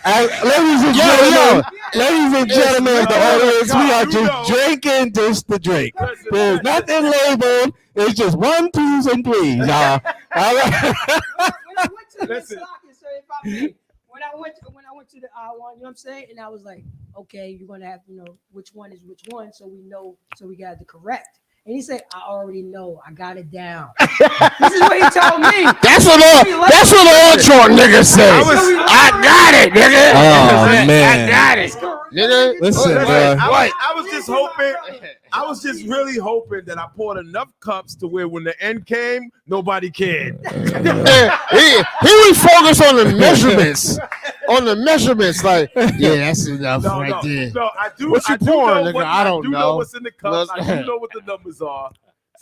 Ladies and gentlemen of the audience, we are just drinking just the drink. There's nothing labeled. It's just 1, 2s, and 3s, y'all. All right. Listen. When I went to the one, you know what I'm saying? And I was like, okay, you're gonna have to know which one is which one, so we know, so we got the correct. And he said, I already know, I got it down. This is what he told me. That's what all short niggas say. I got it, nigga. Oh, man. I got it. Nigga. Listen, I was just hoping. I was just really hoping that I poured enough cups to where when the end came, nobody cared. he was focused on the measurements. Like, yeah, that's enough there. No, I do. What you I do pouring, know nigga? I don't know. What's in the cups. I do know what the numbers are.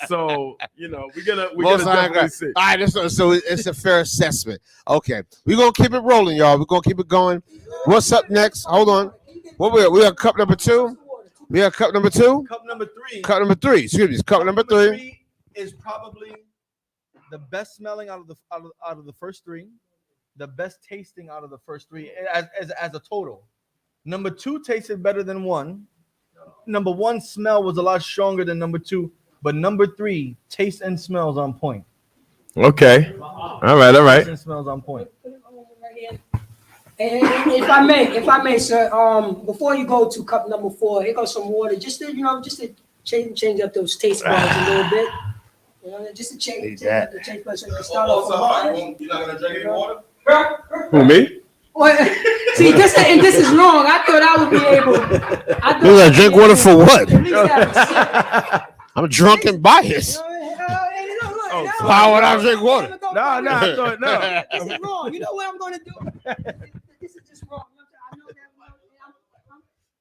So we're gonna definitely see. All right, so it's a fair assessment. Okay, we're gonna keep it rolling, y'all. We're gonna keep it going. What's up next? Hold on. What we got cup number 2? We got cup number 2. Cup number 3. Cup number 3. Excuse me. Cup number 3 is probably the best smelling out of the first 3, the best tasting out of the first 3 as a total. Number 2 tasted better than 1. Number 1 smell was a lot stronger than number 2, but number 3 taste and smells on point. Okay. All right. Taste and smells on point. And if I may, sir, before you go to cup number 4, here goes some water, just to change up those taste buds a little bit. You know, just to change up the taste buds so you can start off with water. You're not gonna drink any water? Who, me? Well, see, this is wrong. I thought I would be able. You gotta drink water for what? I'm drunk and biased. Why would I drink water? No, I thought no. This is wrong. You know what I'm gonna do? This is just wrong. I know that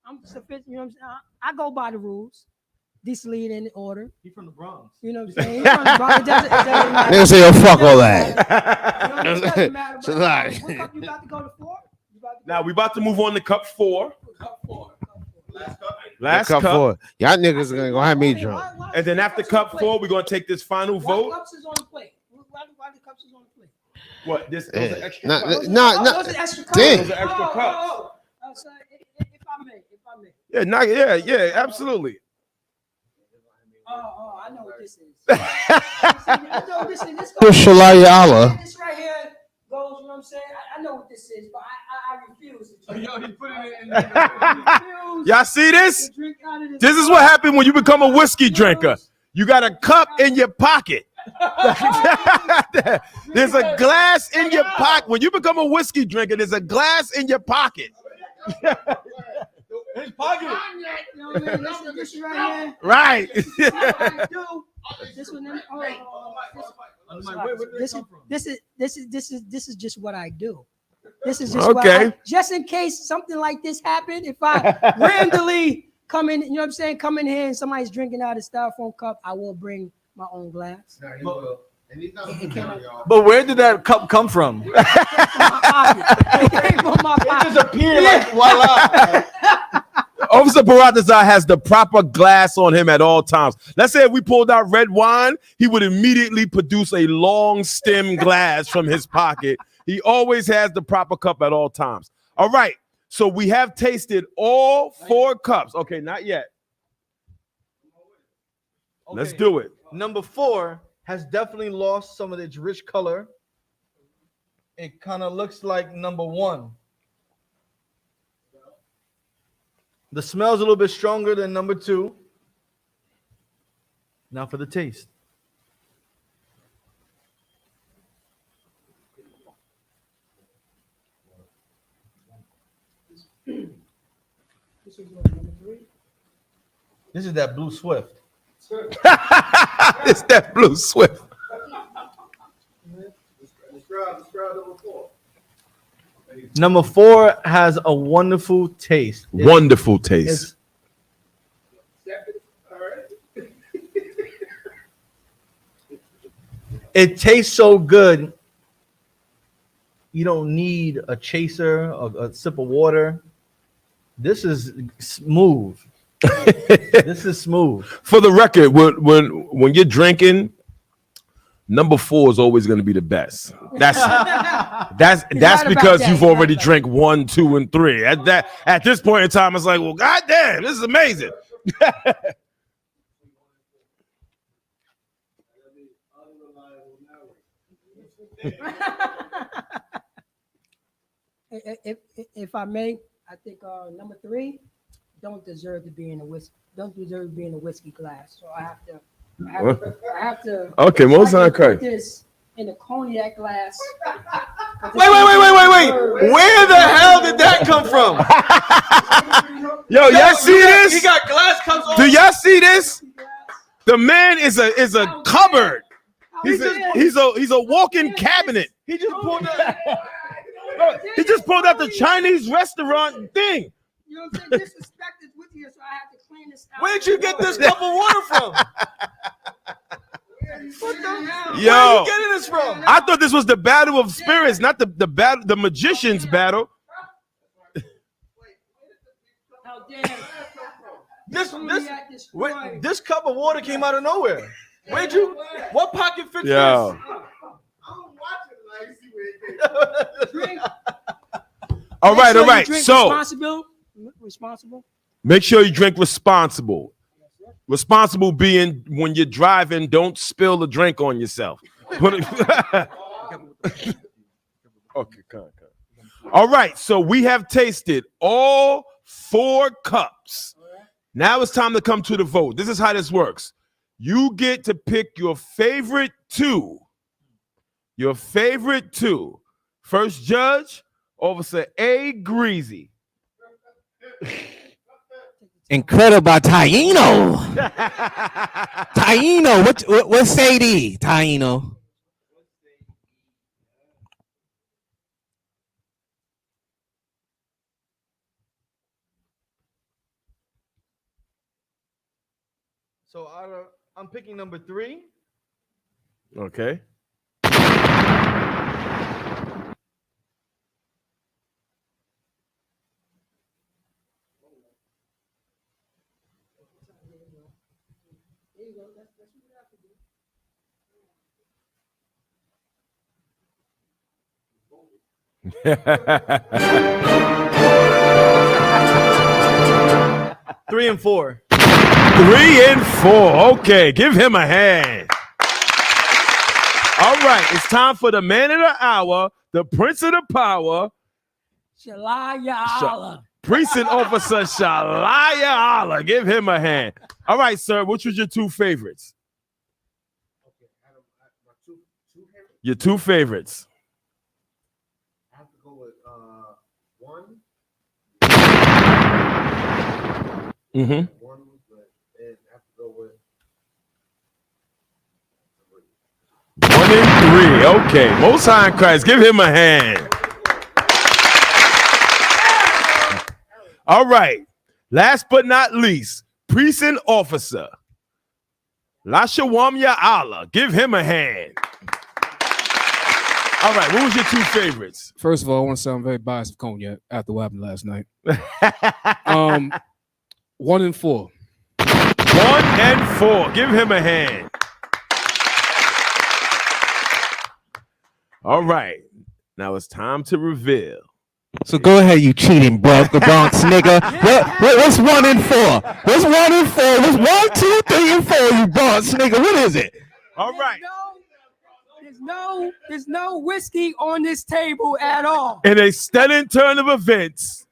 I'm sufficient. You know what I'm saying? I go by the rules. This lead in order. He's from the Bronx. You know what I'm saying? He's from the Bronx. It doesn't matter. Nigga say, "Yo, fuck all that." You know, it doesn't matter. It's a lie. What cup you about to go to 4? Now we about to move on to cup 4. Last cup. 4. Y'all niggas are gonna have me drunk. And then after cup 4, we're gonna take this final vote. What cups is on the plate? Why the cups is on the plate? What? Those are extra Nah, cups. nah. Those are extra cups. Damn. Those are extra cups. So if I may. Yeah, absolutely. Oh, I know what this is. Shalaya Allah. This right here goes, you know what I'm saying? I know what this is, but I refuse to drink. Yo, he put it in. Y'all see this? This is what happened when you become a whiskey drinker. You got a cup in your pocket. There's a glass in your pocket. When you become a whiskey drinker, there's a glass in your pocket. His pocket. You know what I mean? This right here. Right. This one, This is just what I do. This is just what just in case something like this happened. If I randomly come in, you know what I'm saying, come in here and somebody's drinking out of styrofoam cup, I will bring my own glass. But where did that cup come from? It came from my pocket. It just appeared like voila. Officer Baratazar has the proper glass on him at all times. Let's say if we pulled out red wine, he would immediately produce a long stem glass from his pocket. He always has the proper cup at all times. All right. So we have tasted all 4 cups. Okay, not yet. Okay. Let's do it. Number 4 has definitely lost some of its rich color. It kind of looks like number 1. The smell's a little bit stronger than number 2. Now for the taste. This is that Blue Swift. It's that Blue Swift. Number 4 has a wonderful taste. Wonderful taste. It tastes so good. You don't need a chaser or a sip of water. This is smooth. This is smooth. For the record, when you're drinking, number 4 is always going to be the best. That's right because that. you've already drank 1, 2, and 3. At this point in time, it's like, well, goddamn, this is amazing. If I may, I think number 3 don't deserve to be in a whiskey glass. So I have to. Okay, most of put this in a cognac glass. Wait. Where the hell did that come from? Yo, y'all see this? He got glass cups on. Do y'all see this? The man is a cupboard. He's a walking cabinet. He just pulled out. He just pulled out the Chinese restaurant thing. You know what I'm saying? Disrespect is with you, so I have to clean this out. Where'd you get this cup of water from? Yo, where are you getting this from? I thought this was the battle of spirits, not the magician's battle. How dare This cup of water came out of nowhere. What pocket fits Yo. this? All right. So responsible. make sure you drink responsible. Responsible being when you're driving, don't spill a drink on yourself. Okay, come. All right, so we have tasted all 4 cups. Now it's time to come to the vote. This is how this works. You get to pick your favorite 2. Your favorite 2. First judge, Officer A. Greasy. Incredible Taino. Taino, what say thee, Taino? So I'm picking number 3. Okay. Three and four. 3 and 4. Okay, give him a hand. All right, it's time for the man of the hour, the prince of the power, Shalaya Allah. Precinct Officer Shalaya Allah. Give him a hand. All right, sir, which was your 2 favorites? Your 2 favorites. I have to go with 1. Mm-hmm. 1, but then I have to go with 1 and Okay. Most High in Christ. Give him a hand. All right. Last but not least, precinct officer Lashawamya Allah. Give him a hand. All right. What was your two favorites? First of all, I want to say I'm very biased of Cognac after what happened last night. 1 and 4. 1 and 4. Give him a hand. All right. Now it's time to reveal. So go ahead, you cheating Bronx nigga. What's 1 and 4? What's 1 and 4? What's 1, 2, 3, and 4? You Bronx nigga. What is it? All right. There's no whiskey on this table at all. In a stunning turn of events,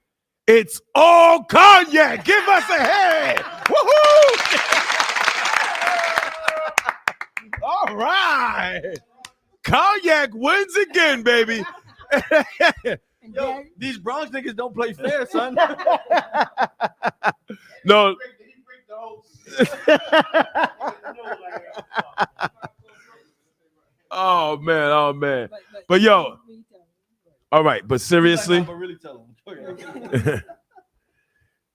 it's all Kanye. Give us a hand. Woohoo! All right. Cognac wins again, baby. Yo, these Bronx niggas don't play fair, son. No. Oh man. But yo, all right, but seriously,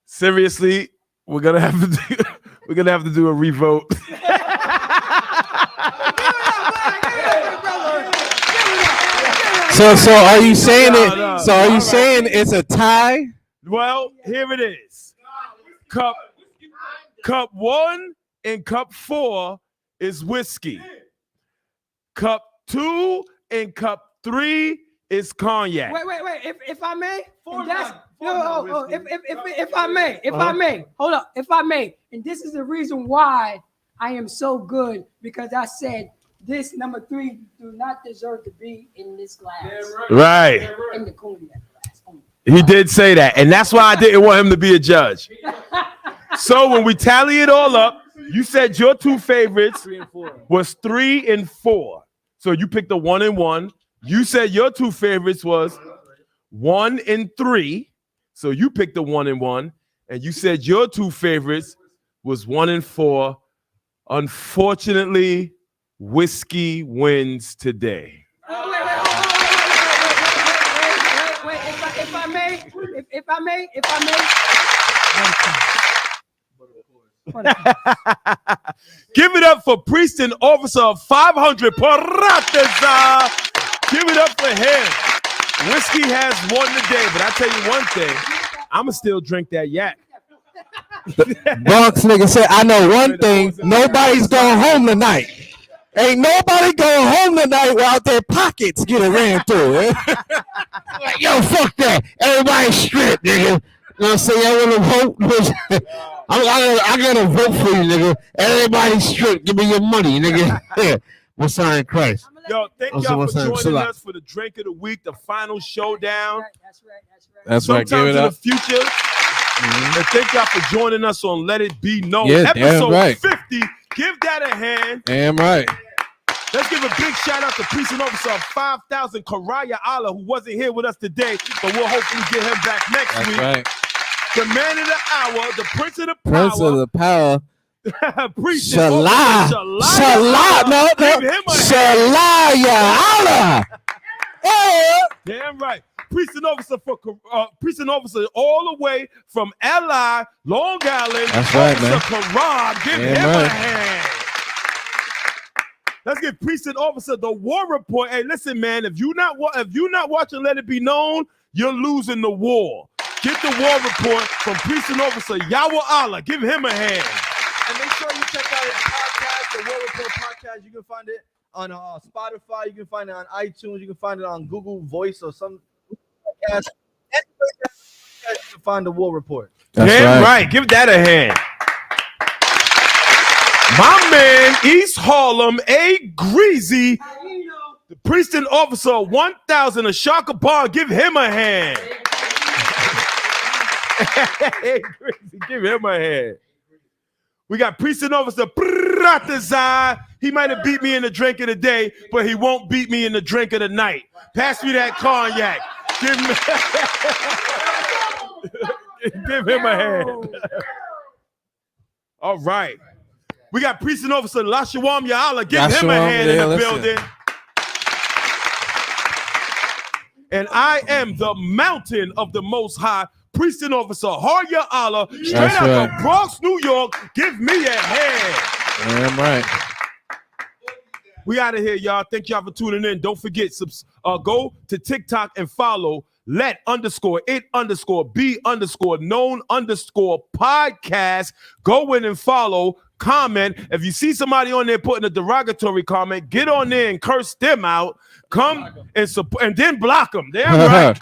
seriously, we're gonna have to do a revote. So are you saying it? So are you saying it's a tie? Well, here it is. Cup 1 and cup 4 is whiskey. Cup 2 and cup 3 is cognac. Wait. If I may, if I may, hold up. If I may, and this is the reason why I am so good, because I said this number 3 do not deserve to be in this glass. Right. In the cognac glass. He did say that, and that's why I didn't want him to be a judge. So when we tally it all up, you said your two favorites was 3 and 4. So you picked the 1 and 1. You said your two favorites was 1 and 3. So you picked the 1 and 1. And you said your two favorites was 1 and 4. Unfortunately, whiskey wins today. Wait, if I may. Give it up for priest and officer of 500 Parateza. Give it up for him. Whiskey has won the day, but I tell you one thing, I'ma still drink that yak. Bronx nigga said, I know one thing, nobody's going home tonight. Ain't nobody going home tonight without their pockets getting ran through. Like, yo, fuck that. Everybody stripped, nigga. You know what I'm saying? I want to vote. I gotta vote for you, nigga. Everybody stripped. Give me your money, nigga. Yeah. What's on in Christ? Yo, thank y'all for joining us for the drink of the week, the final showdown. That's right. Give it Sometime in up. the future. And thank y'all for joining us on Let It Be Known. Yeah, damn Episode right. 50. Give that a hand. Damn right. Let's give a big shout out to Priest and Officer of 5,000 Karaya Allah, who wasn't here with us today, but we'll hopefully get him back next week. Right. The man of the hour, the prince of the power. Prince of the power. Priest and Shalai. Officer Shalai. No. Give him a Shalai. Allah. Damn right. Priest and Officer all the way from LI, Long Island. That's right, Officer man. Karab. Give Damn him a right. hand. Let's give Priest and Officer the War Report. Hey, listen, man. If you're not watching Let It Be Known, you're losing the war. Get the War Report from Priest and Officer Yahweh Allah. Give him a hand. And make sure you check out his podcast, the War Report podcast. You can find it on Spotify. You can find it on iTunes. You can find it on Google Voice or some podcast. You can find the War Report. Damn right. Give that a hand. My man, East Harlem, A. Greasy, the Priest and Officer 1000 of Shaka Bar. Give him a hand. Hey, Greasy, give him a hand. We got Priest and Officer Pratazai. He might have beat me in the drink of the day, but he won't beat me in the drink of the night. Pass me that cognac. Give him a hand. All right. We got Priest and Officer Lashawam Ya'ala. Give him a hand in the building. And I am the mountain of the Most High, priest and officer, Harya Allah, straight That's out right. of Bronx, New York. Give me a hand. Damn right. We out of here, y'all. Thank y'all for tuning in. Don't forget, go to TikTok and follow let_it_be_known_podcast. Go in and follow, comment. If you see somebody on there putting a derogatory comment, get on there and curse them out. Come and support, and then block them. Damn right.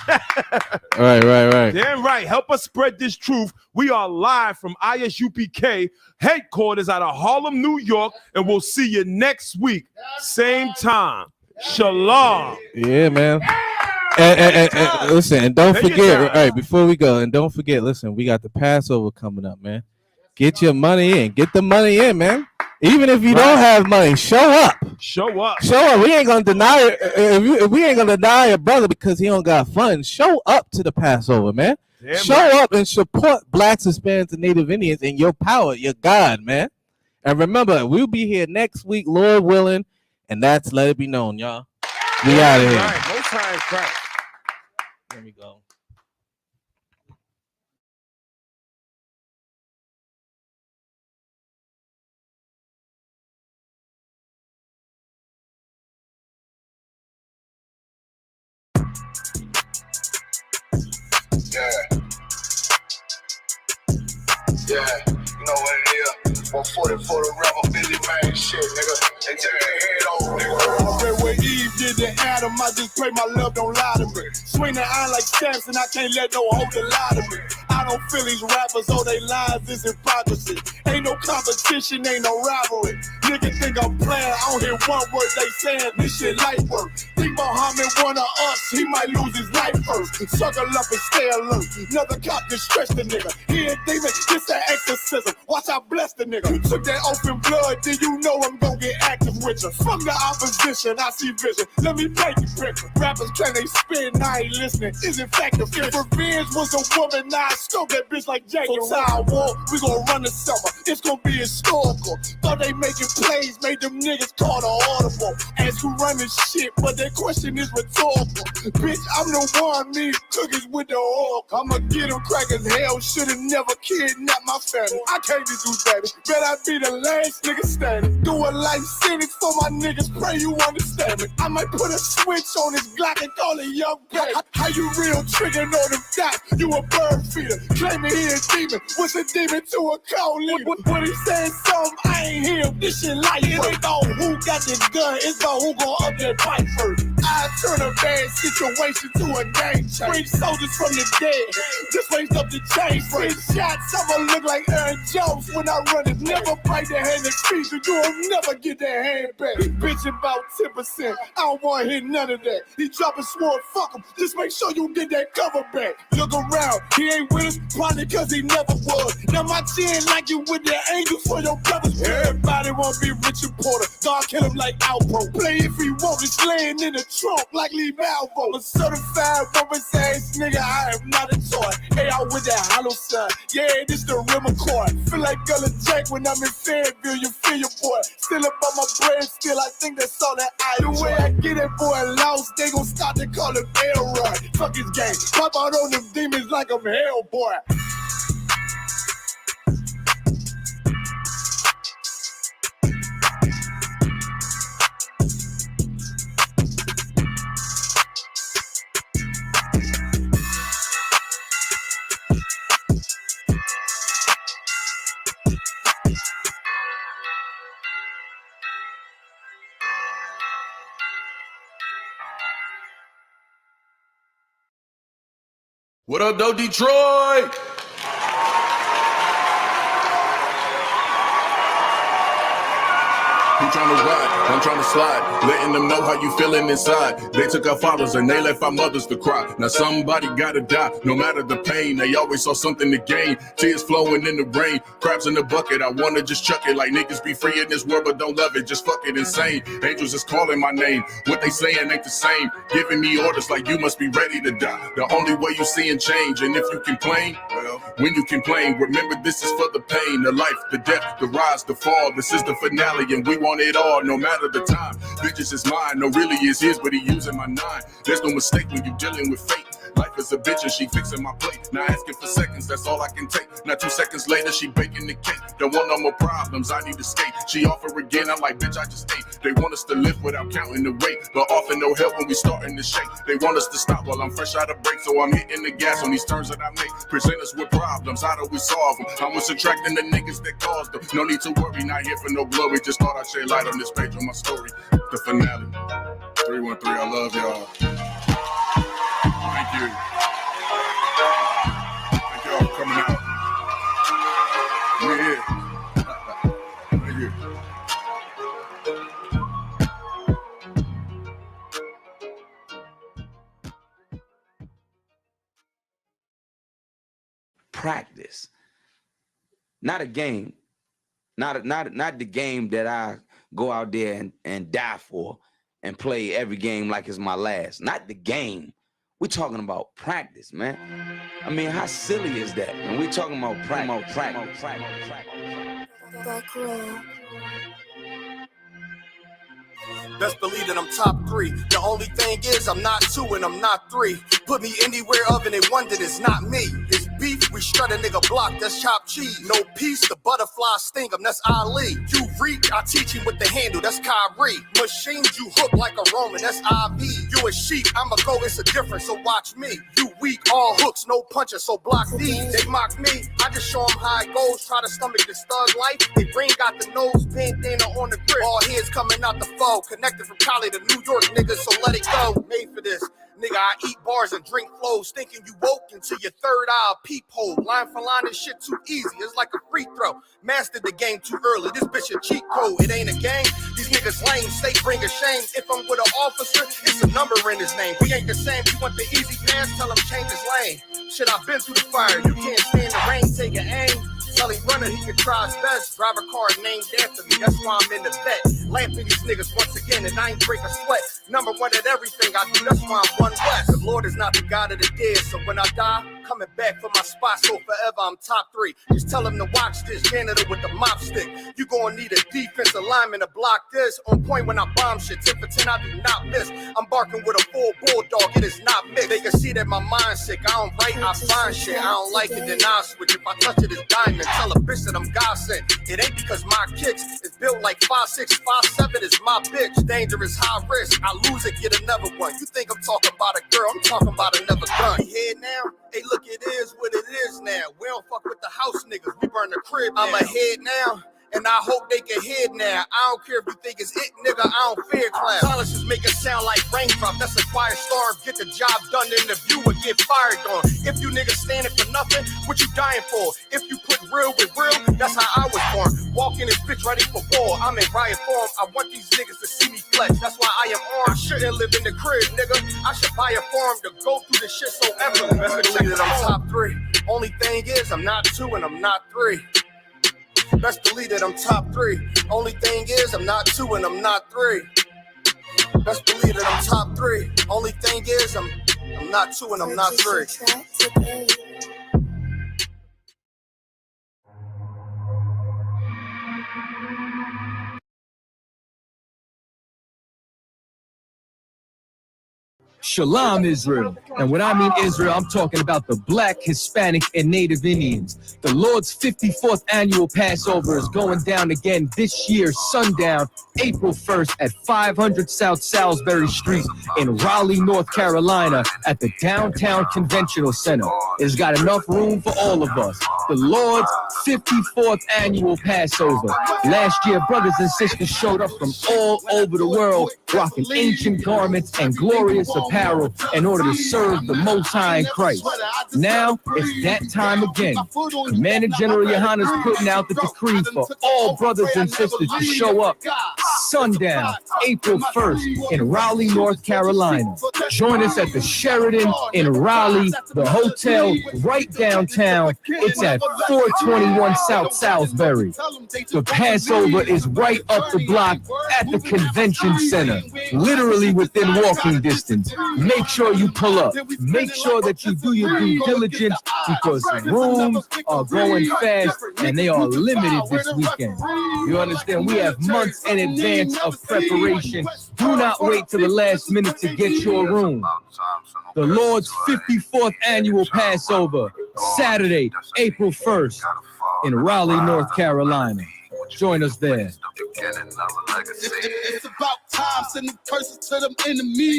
Right. Damn right. Help us spread this truth. We are live from ISUPK headquarters out of Harlem, New York, and we'll see you next week, same time. Shalom. Yeah, man. And listen, and don't Take your forget, time. all right, before we go, and don't forget, listen, we got the Passover coming up, man. Get your money in. Get the money in, man. Even if you don't have money, show up. Show up. We ain't gonna deny if we ain't gonna deny a brother because he don't got funds. Show up to the Passover, man. Damn show right. up and support Blacks, Hispanics, and Native Indians in your power, your God, man. And remember, we'll be here next week, Lord willing, and that's Let It Be Known, y'all. We out of here. Right. Most times, right. There we go. Yeah, you know what it is. 140 for the rebel, Billy man, shit, nigga. They take their head off, nigga. I pray where Eve did to Adam, I just pray my love don't lie to me. Swing the iron like Samson, I can't let no hoe to lie to me. I don't feel these rappers, all they lies is hypocrisy. Ain't no competition, ain't no rivalry. Nigga think I'm playing, I don't hear one word they saying, this shit light work. Think Muhammad one of us, he might lose his life first. Suckle up and stay alert. Another cop just stretch the nigga. He a demon, this an exorcism. Watch I bless the nigga. You took that open blood, then you know I'm gonna get active with you. Fuck the opposition, I see vision. Let me paint the picture. Rappers claim they spin, I ain't listening. Is it effective? If revenge was a woman, now I scope that bitch like Jacob. So time war, we gonna run the summer. It's gonna be historical. Thought they making plays, made them niggas call the audible. Ask who run this shit, but that question is rhetorical. Bitch, I'm the one, me cookies with the oil. I'ma get them crackers, hell, should've never kidnapped my family. I can't do that. Bet I be the last nigga standing. Do a life sentence for my niggas, pray you understand me. I might put a switch on this Glock and call it young back. How you real triggering on them dots? You a bird feeder, claiming he a demon. What's a demon to a cold leader? When he saying something, I ain't hear him. This shit like it ain't about who got the gun, it's about who gon' up that pipe first. I turn a bad situation to a game change. Bring soldiers from the dead, just raise up the chains. Bring shots, I'ma look like Aaron Jones when I run it. Never bite the hand and speak, so you'll never get that hand back. He bitching about 10%, I don't wanna hear none of that. He dropping sword, fuck him, just make sure you get that cover back. Look around, he ain't with us, probably cause he never was. Now my chin like you with the angels for your brothers. Everybody wanna be Richard Porter, God kill him like Alpo. Play if he want, it's laying in the trunk like Lee Malvo. A certified woman's ass nigga, I am not a toy. Hey, out with that hollow side, yeah, this the real McCoy. Feel like Gullah Jack when I'm in Fayetteville, you feel your boy. Still up on my bread, still I think that's all that I do. The way I get that boy lost, they gon' start to call him Elroy. Fuck his game, pop out on them demons like I'm Hellboy. What up, though, Detroit? Who tryna ride? I'm tryna slide, letting them know how you feeling inside. They took our fathers and they left our mothers to cry. Now somebody gotta die, no matter the pain. They always saw something to gain. Tears flowing in the rain, crabs in the bucket. I wanna just chuck it like niggas be free in this world but don't love it. Just fuck it insane. Angels is calling my name. What they saying ain't the same. Giving me orders like you must be ready to die. The only way you seeing change. And if you complain, well, when you complain, remember this is for the pain, the life, the death, the rise, the fall. This is the finale and we want want it all, no matter the time. Bitches is mine, no really is his, but he using my 9. There's no mistake when you dealing with fate. Life is a bitch and she fixing my plate. Now asking for seconds, that's all I can take. Now 2 seconds later, she baking the cake. Don't want no more problems, I need to skate. She offer again, I'm like, bitch, I just ate. They want us to live without counting the weight, but often no help when we starting to shake. They want us to stop while I'm fresh out of break, so I'm hitting the gas on these turns that I make. Present us with problems, how do we solve them? I was subtracting the niggas that caused them. No need to worry, not here for no glory. Just thought I'd shed light on this page on my story. The finale. 313, I love y'all. Thank you. Thank y'all for coming out. We're here. Thank you. Practice, not a game, not the game that I go out there and die for and play every game like it's my last. Not the game. We're talking about practice, man. I mean, how silly is that? And we're talking about practice. Back row. Best believe that I'm top 3. The only thing is I'm not 2 and I'm not 3. Put me anywhere other than one that is not me. It's beef, we strut a nigga block, that's chopped cheese. No peace, the butterfly sting him, that's Ali. You reach, I teach him with the handle, that's Kyrie. Machines you hook like a Roman, that's IV. You a sheep, I'ma go, it's a difference, so watch me. You weak, all hooks, no punches, so block these. They mock me, I just show them how it goes. Try to stomach this thug life. They brain got the nose, bandana on the grip. All heads coming out the foe. Connected from Cali to New York, niggas, so let it go. Made for this. Nigga, I eat bars and drink flows, thinking you woke into your third eye peephole. Line for line, this shit too easy. It's like a free throw. Mastered the game too early. This bitch a cheat code. It ain't a game. These niggas lame. State bring a shame. If I'm with an officer, it's a number in his name. We ain't the same. You want the easy pass? Tell him change his lane. Shit, I've been through the fire. You can't stand the rain. Take an aim. Tell him runner he can try his best. Drive a car named after me, that's why I'm in the vet. Laughing these niggas once again and I ain't break a sweat. Number 1 at everything I do, that's why I'm one west. The Lord is not the God of the dead, so when I die, coming back for my spot, so forever I'm top 3. Just tell him to watch this janitor with the mop stick. You gonna need a defensive lineman to block this. On point when I bomb shit, 10 for 10 I do not miss. I'm barking with a full bulldog, it is not mixed. They can see that my mind's sick, I don't write, I find shit. I don't like it, then I switch. If I touch it, it's diamond. Tell a bitch that I'm God sent. It ain't because my kicks is built like 5'6", 5'7" is my bitch. Dangerous, high risk. I lose it, get another one. You think I'm talking about a girl? I'm talking about another gun. We here now? Hey, look, it is what it is now. We don't fuck with the house niggas. We burn the crib now. I'm ahead now. And I hope they can hear now. I don't care if you think it's it, nigga. I don't fear clown. Polishes make it sound like raindrop. That's a firestorm. Get the job done in the view and get fired on. If you niggas standing for nothing, what you dying for? If you put real with real, that's how I was born. Walking this bitch ready for war. I'm in riot form. I want these niggas to see me flex. That's why I am armed. I shouldn't live in the crib, nigga. I should buy a farm to go through this shit so effortless. Best believe that I'm top 3. Only thing is I'm not 2 and I'm not 3. Best believe that I'm top 3. Only thing is I'm not 2 and I'm not 3. Best believe that I'm top 3. Only thing is I'm not 2 and I'm not 3. Shalom, Israel. And when I mean Israel, I'm talking about the Black, Hispanic, and Native Indians. The Lord's 54th annual Passover is going down again this year, sundown, April 1st at 500 South Salisbury Street in Raleigh, North Carolina at the Downtown Conventional Center. It's got enough room for all of us. The Lord's 54th annual Passover. Last year, brothers and sisters showed up from all over the world, rocking ancient garments and glorious apparel in order to serve the Most High in Christ. Now, it's that time again. Commander General Yohana's putting out the decree for all brothers and sisters to show up sundown, April 1st in Raleigh, North Carolina. Join us at the Sheridan in Raleigh, the hotel right downtown. It's at 421 South Salisbury. The Passover is right up the block at the convention center, literally within walking distance. Make sure you pull up. Make sure that you do your due diligence because rooms are going fast and they are limited this weekend. You understand? We have months in advance of preparation. Do not wait till the last minute to get your room. The Lord's 54th annual Passover, Saturday, April 1st, in Raleigh, North Carolina. Join us there. It's about time, sending curses to them enemies.